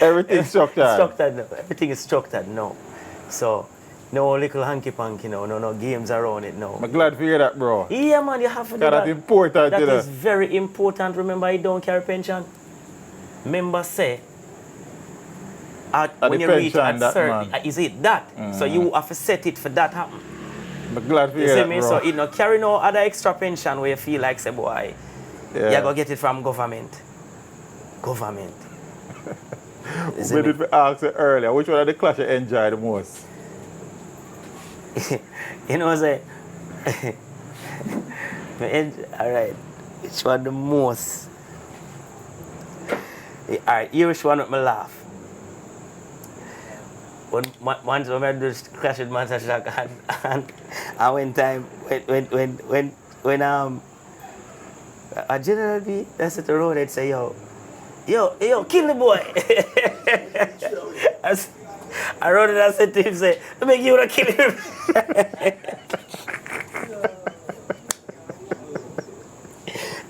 Everything's structured. Structured now. Everything is structured now. So, no little hanky-panky now, no games around it now. I'm glad to hear that, bro. Yeah, man, you have to do that. That's important, That you know. is very important. Remember, you don't carry pension. Remember, say, when the you reach pension, at that, certain, man. is it that? So you have to set it for that happen. I'm glad to You hear see that, me? bro. So you know, carry no other extra pension where you feel like, say, boy, Yeah. you go get it from government. Government. You see We me? did ask you earlier, which one of the clash you enjoy the most? You know what I'm saying? All right. Which one the most? All right, here which one make me laugh. Once when I do crash with Master Shack, and one time when a general be that's at the road, they'd say, yo, kill the boy. I wrote it, I said to him, say, I make you wanna kill him.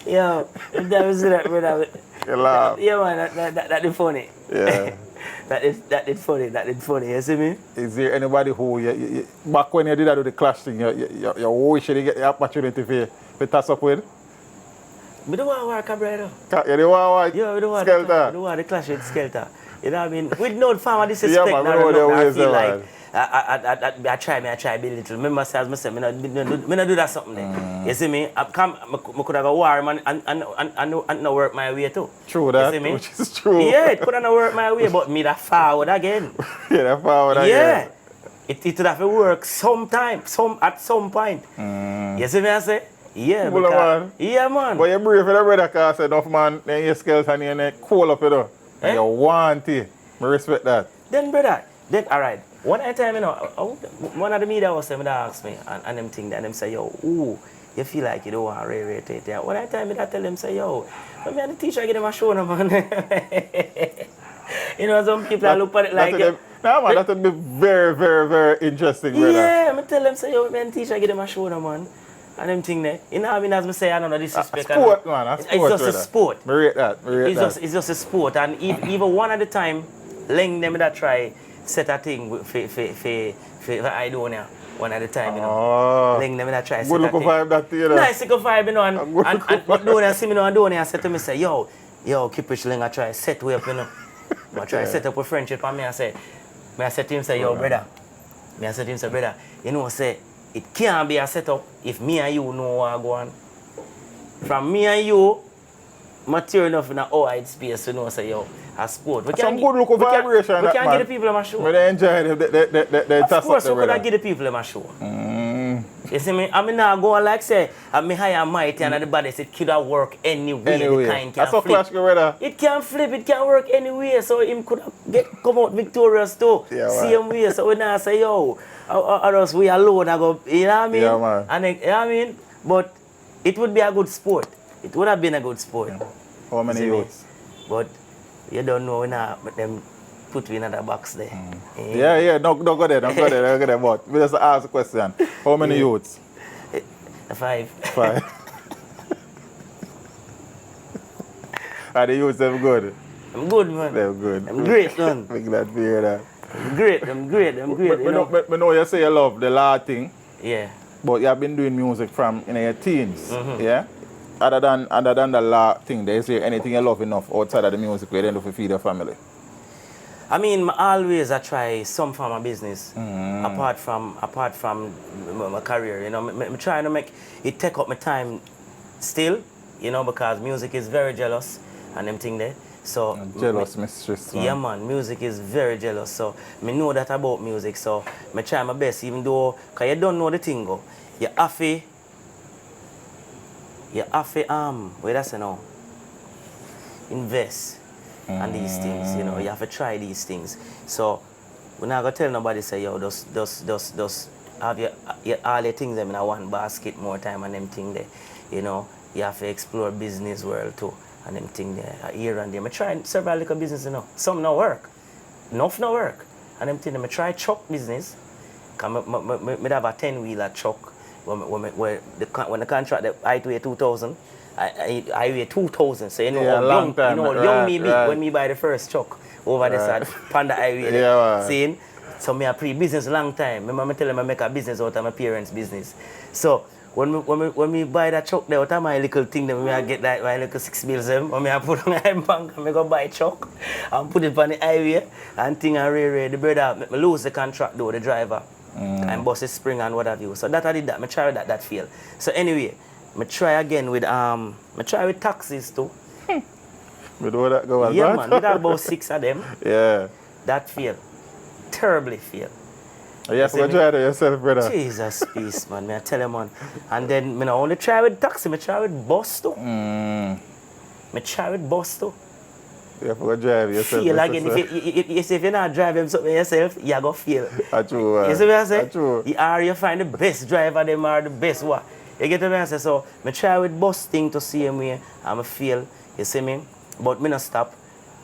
Yo, that was that, brother. You laugh. Yeah, man, that is funny. Yeah. that is funny, you see me? Is there anybody who, you back when you did that with the clash thing, you wish you get the opportunity to toss up with? We don't want to work, brother. You don't want to Yeah, we don't want Skelter? to clash with Skelter. You know what I mean? With no farmer disrespect, Yeah, man, now, we know their I ways, feel man. like I try be little. Remember, as I said, I not do that something there. You see me? I could have a war, man, and not work my way too. True that, You see me? which is true. Yeah, it could not work my way, but me that forward again. Yeah, that forward Yeah. again. It would have to work at some point. You see me, I say? Yeah, Cool, because, man. yeah, man. But you're brave for the brother because enough man, then your skills and you're cool up, you know. And you want it. I respect that. Then, brother, all right. One time, you know, one of the media was saying, they asked me, and them think that them say, yo, ooh, you feel like you don't want to rate it. Yeah. One time, I tell them, say, yo, let me and the teacher give them a show, no, man. You know, some people look at it like... No, man, that would be very, very, very interesting, brother. Yeah, I tell them, say, yo, man, teacher give them a show, no, man. And them thing there. You know what I mean? As I say, I don't know disrespect. A sport, man. A sport, it's just brother. a sport. I rate that. It's just a sport. And even one at a time, Leng them that try set a thing for Idonia. One at a time, you know. Oh. Leng them that try set Good a look thing. vibe that, you know. Nice look vibe, you know. And Donia see me now, and Donia said to me, say, yo, KIPRICH Leng, I try set way up, you know. I try set up a friendship, and me I said to him, say, yo, brother. Me I said to him, say, brother, you know, say, it can't be a setup if me and you know what I go on. From me and you, mature enough in a wide space to know, say, yo, a sport. We Some good look of vibration. We can give the people a show. But they enjoy the Of course, we could give the people a show. You see me? I mean, now go on like say, I mean, high and mighty and the baddest, it could have work anyway. The kind can that's a flip. clash, brother. It can flip, it can work anyway. So him could come out victorious too. Yeah, same way. So we now say, yo, or else we alone, I go, you know what I mean? Yeah, man. And then, you know what I mean? But it would be a good sport. It would have been a good sport. How many See me? youths? But you don't know now, but them put me in another box there. Yeah, don't go there, but we just ask a question. How many youths? 5. 5. Are the youths them good? I'm good, man. They're good. I'm great, man. I'm glad to hear that. I'm great. You know? But know you say you love the law thing, Yeah. but you have been doing music from your teens, yeah? Other than the law thing, is there anything you love enough outside of the music where you do to feed your family? I mean, I try some form of business apart from my career. You know, I'm trying to make it take up my time still. You know, because music is very jealous and them thing there. So Jealous mistress, man. yeah, man, music is very jealous. So me know that about music. So me try my best, even though, cause you don't know the thing go. You have to wait that's now. Invest on these things, you know, you have to try these things. So we're not gonna tell nobody say, yo, just have all your things them in a one basket more time and them thing there. You know, you have to explore business world too and them thing there. Here and there. I try several little business, you know. Some no work. Enough no work. And them thing, I try truck business. Cause I have a 10-wheeler truck. When the contract the I weigh 2,000, I weigh 2,000. So you know, Yeah, long time, you know, right, young me big right. when me buy the first truck over the side Panda Highway. Yeah, seeing, so me a pre-business long time. Remember me tell them I make a business out of my parents' business. So when me buy that truck there, out of my little thing, then I get that my little 6 bills them, when I put on my bank and I go buy a truck and put it on the highway and thing and the brother me lose the contract though, the driver. And bust his spring and what have you. So that I did that. I try with that failed. So anyway, I try again with I try with taxis too. We do that go as Yeah well. man, we got about 6 of them. Yeah. That failed. Terribly failed. You have to go try it yourself, brother. Jesus peace man, me I tell you man. And then I not only try with taxi, I try with bus too. I try with bus too. You have to go drive yourself. Feel again, if you're not driving something yourself, you're going to feel. That's true. You see what I say? That's true. You find the best driver, them are the best what. You get what I say? So I try with bus thing to see him way and I feel, you see me? But me not stop.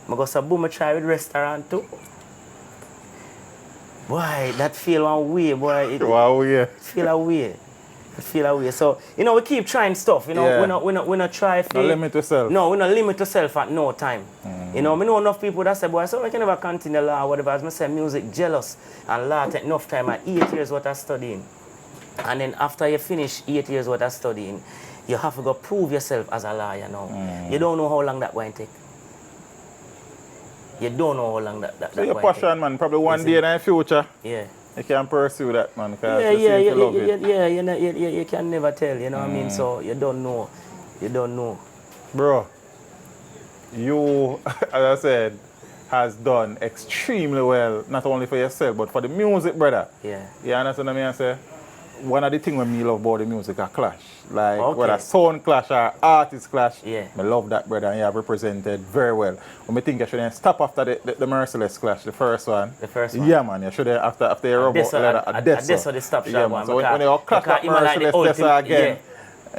I go say boom, I try with restaurant too. Boy, that feel one way, boy. Wow, yeah. Feel a way. Feel away. So, you know, we keep trying stuff. You know, Yeah. we not try to... Don't limit yourself. No, we not limit yourself at no time. You know, I know enough people that say, boy, so I can never continue law or whatever. As I say, music jealous. And law take enough time. At 8 years what I studying. And then after you finish 8 years what I studying, you have to go prove yourself as a lawyer now. You don't know how long that going to take. You don't know how long that So your going to take. passion, man, probably one day in the future, Yeah. you can pursue that, man, because you can never tell, you know what I mean? So you don't know. You don't know. Bro, you, as I said, has done extremely well, not only for yourself, but for the music, brother. Yeah. You understand what I mean? I say? One of the things when me love about the music are clash. Like, Okay. whether sound clash or artist clash, Yeah. I love that, brother, and you have represented very well. When I think you should stop after the Merciless clash, the first one. The first one? Yeah, man, you should after you rub out That's the stop shot yeah, one. man. So when you clash that Merciless again,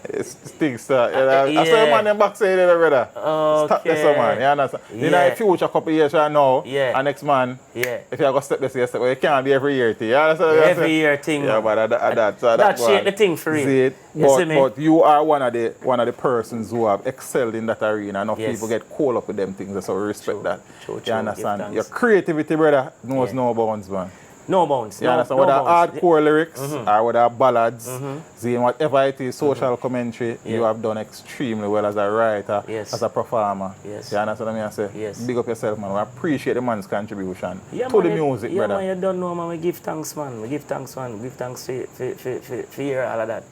it stinks. I saw a man them backside there, brother. Stop this, man. You understand? You know, in the future, couple of years right now, and next man, if you go step this, you step, well, it can't be every year thing. You understand? Every year thing. Yeah, but that shake the thing for real. See it? But you are one of the persons who have excelled in that arena. Enough people get caught up with them things, so we respect that. True, you understand? Your creativity, brother, knows no bounds, man. No bounds. You understand? Whether hardcore lyrics or whether ballads, seeing whatever it is, social commentary, you have done extremely well as a writer, as a performer. Yes. You understand what I mean? I say? Yes. Big up yourself, man. We appreciate the man's contribution Yeah, to man, the music, yeah, brother. man, you don't know, man. We give thanks, man. We give thanks, man. We give thanks for hear all of that.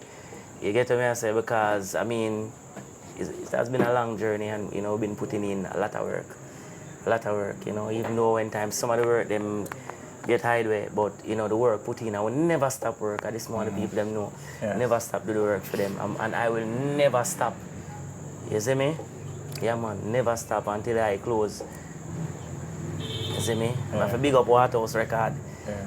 You get what I say? Because, I mean, it has been a long journey and, you know, we've been putting in a lot of work. A lot of work, you know, even though when times some of the work, them get hideaway, but you know the work put in, I will never stop work. At this moment, the people them know, never stop do the work for them, and I will never stop. You see me? Yeah, man, never stop until I close. You see me? I have to big up Waterhouse Record.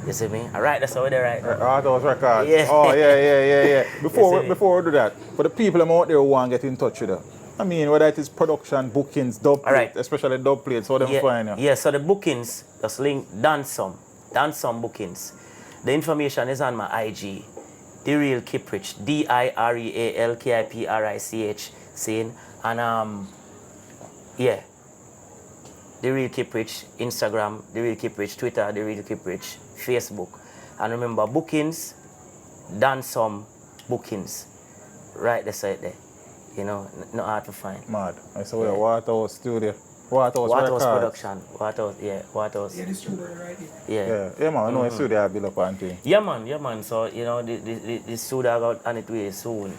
You see me? Alright, that's how they right. Waterhouse Record. Yeah. Oh yeah. Before we do that, for the people them out there who want to get in touch with you, I mean, whether it is production, bookings, dub plate, especially dub plates, how them find you? Yeah, so the bookings, just link Dance Some bookings. The information is on my IG, The Real KIPRICH, DIREAL saying, and yeah, The Real KIPRICH, Instagram, The Real KIPRICH, Twitter, The Real KIPRICH, Facebook. And remember, bookings, Dance Some bookings, right there, side there. You know, not hard to find. Mad. I saw your Waterhouse studio. Waterhouse Waterhouse Records. Production. Waterhouse, yeah, Waterhouse. Yeah, this studio right Yeah. here. Yeah, man, I know it's studio I build up and thing. Yeah, man. So, you know, the studio got on it way soon.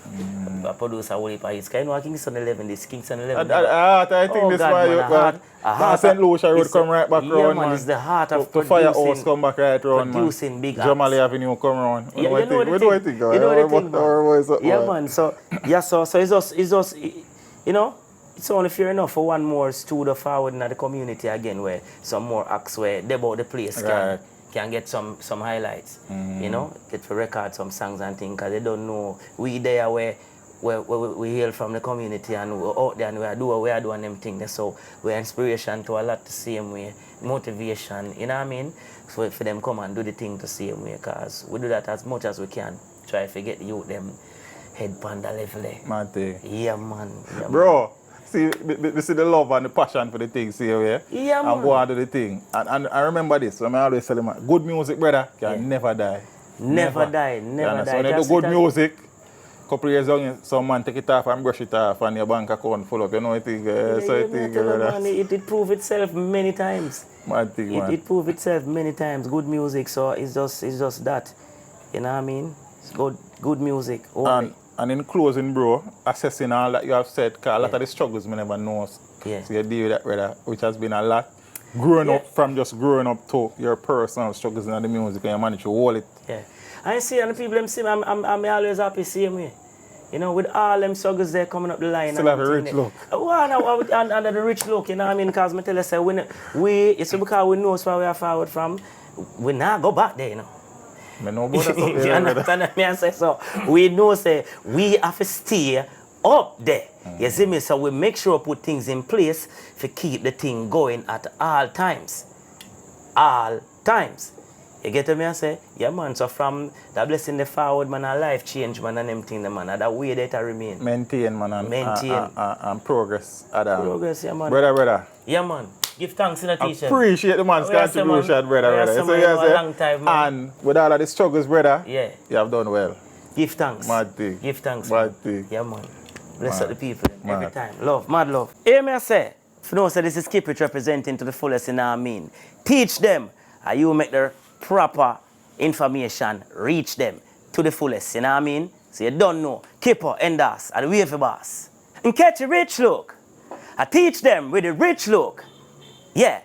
A producer will be his. You know, I Kingston 11, this Kingston 11. I think Oh, this God, why man, you a heart St. Lucia Road it's come right back yeah, round, man. man. It's the heart of To Firehouse come back right round, man. producing big acts. Jamali Avenue come round. Yeah, you know the thing. You You know the thing, man. Yeah, man. man. So it's just, you know, it's only fair enough for one more studio forward in the community again, where some more acts where they about the place can get some highlights. You know, get to record some songs and things, because they don't know we there where we hail from the community and we're out there and we are doing them things. So we're inspiration to a lot the same way, motivation, you know what I mean? So for them come and do the thing the same way, because we do that as much as we can. Try to get the youth them head panda level there. Man, thing. Yeah, man. Yeah, Bro, see the love and the passion for the thing, see here? Yeah, man. And go and do the thing. And I remember this, when I always tell them, good music, brother, can never die. Never die, never die. So when you do good music, couple years young, some man take it off and brush it off and your bank account full up, you know what I think? It proved itself many times. Mad thing, man. It proved itself many times. Good music, so it's just that. You know what I mean? It's good music. And in closing, bro, assessing all that you have said, because a lot of the struggles we never know. Yeah. So you deal with that, brother, which has been a lot. Growing up to your personal struggles in the music, and you manage to hold it. Yeah. I see, and the people them see me, I'm always happy same way. You know, with all them struggles there coming up the line. Still have a rich look. And the rich look, you know what I mean? Because I tell you, say, it's because we know where we are forward from, we not go back there, you know. I know about that You understand me? I say so. We know, say, we have to stay up there. You see me? So we make sure we put things in place to keep the thing going at all times. All times. You get me? I say, yeah, man. So from that blessing the forward, man, a life change, man, and them thing, man, and that way that I remain. Maintain, man, and progress. Progress, yeah, man. Brother. Yeah, man. Give thanks in the teacher. Appreciate the man's contribution, brother. So you say, long time, man. And with all of the struggles, brother, yeah, you have done well. Give thanks. Mad thing. Give thanks. Mad thing. Yeah, man. Bless up the people Mad. every time. Love, mad love. Hear me I say, if you know, say this is KIPRICH representing to the fullest, you know what I mean. Teach them, and you make the proper information reach them to the fullest, you know what I mean. So you don't know, Kipper, Endas, and the wavy boss. And catch a rich look. I teach them with a rich look. Yeah.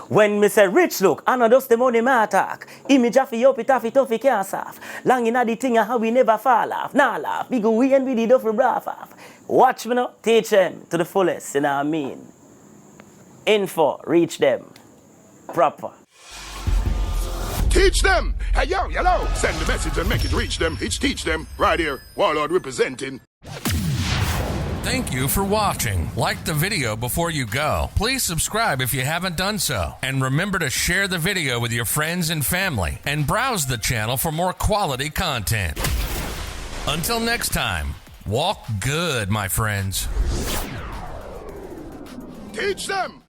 When me say rich look, I know just the money my attack. Image of you up it off it off it can't soft. Long in the thing how we never fall off. Nah laugh. We go we and we did off braff off. Watch me now. Teach them to the fullest, you know what I mean. Info, reach them. Proper. Teach them! Hey, yo, hello! Send the message and make it reach them. It's teach them. Right here, Warlord representing. Thank you for watching. Like the video before you go. Please subscribe if you haven't done so. And remember to share the video with your friends and family. And browse the channel for more quality content. Until next time, walk good, my friends. Teach them!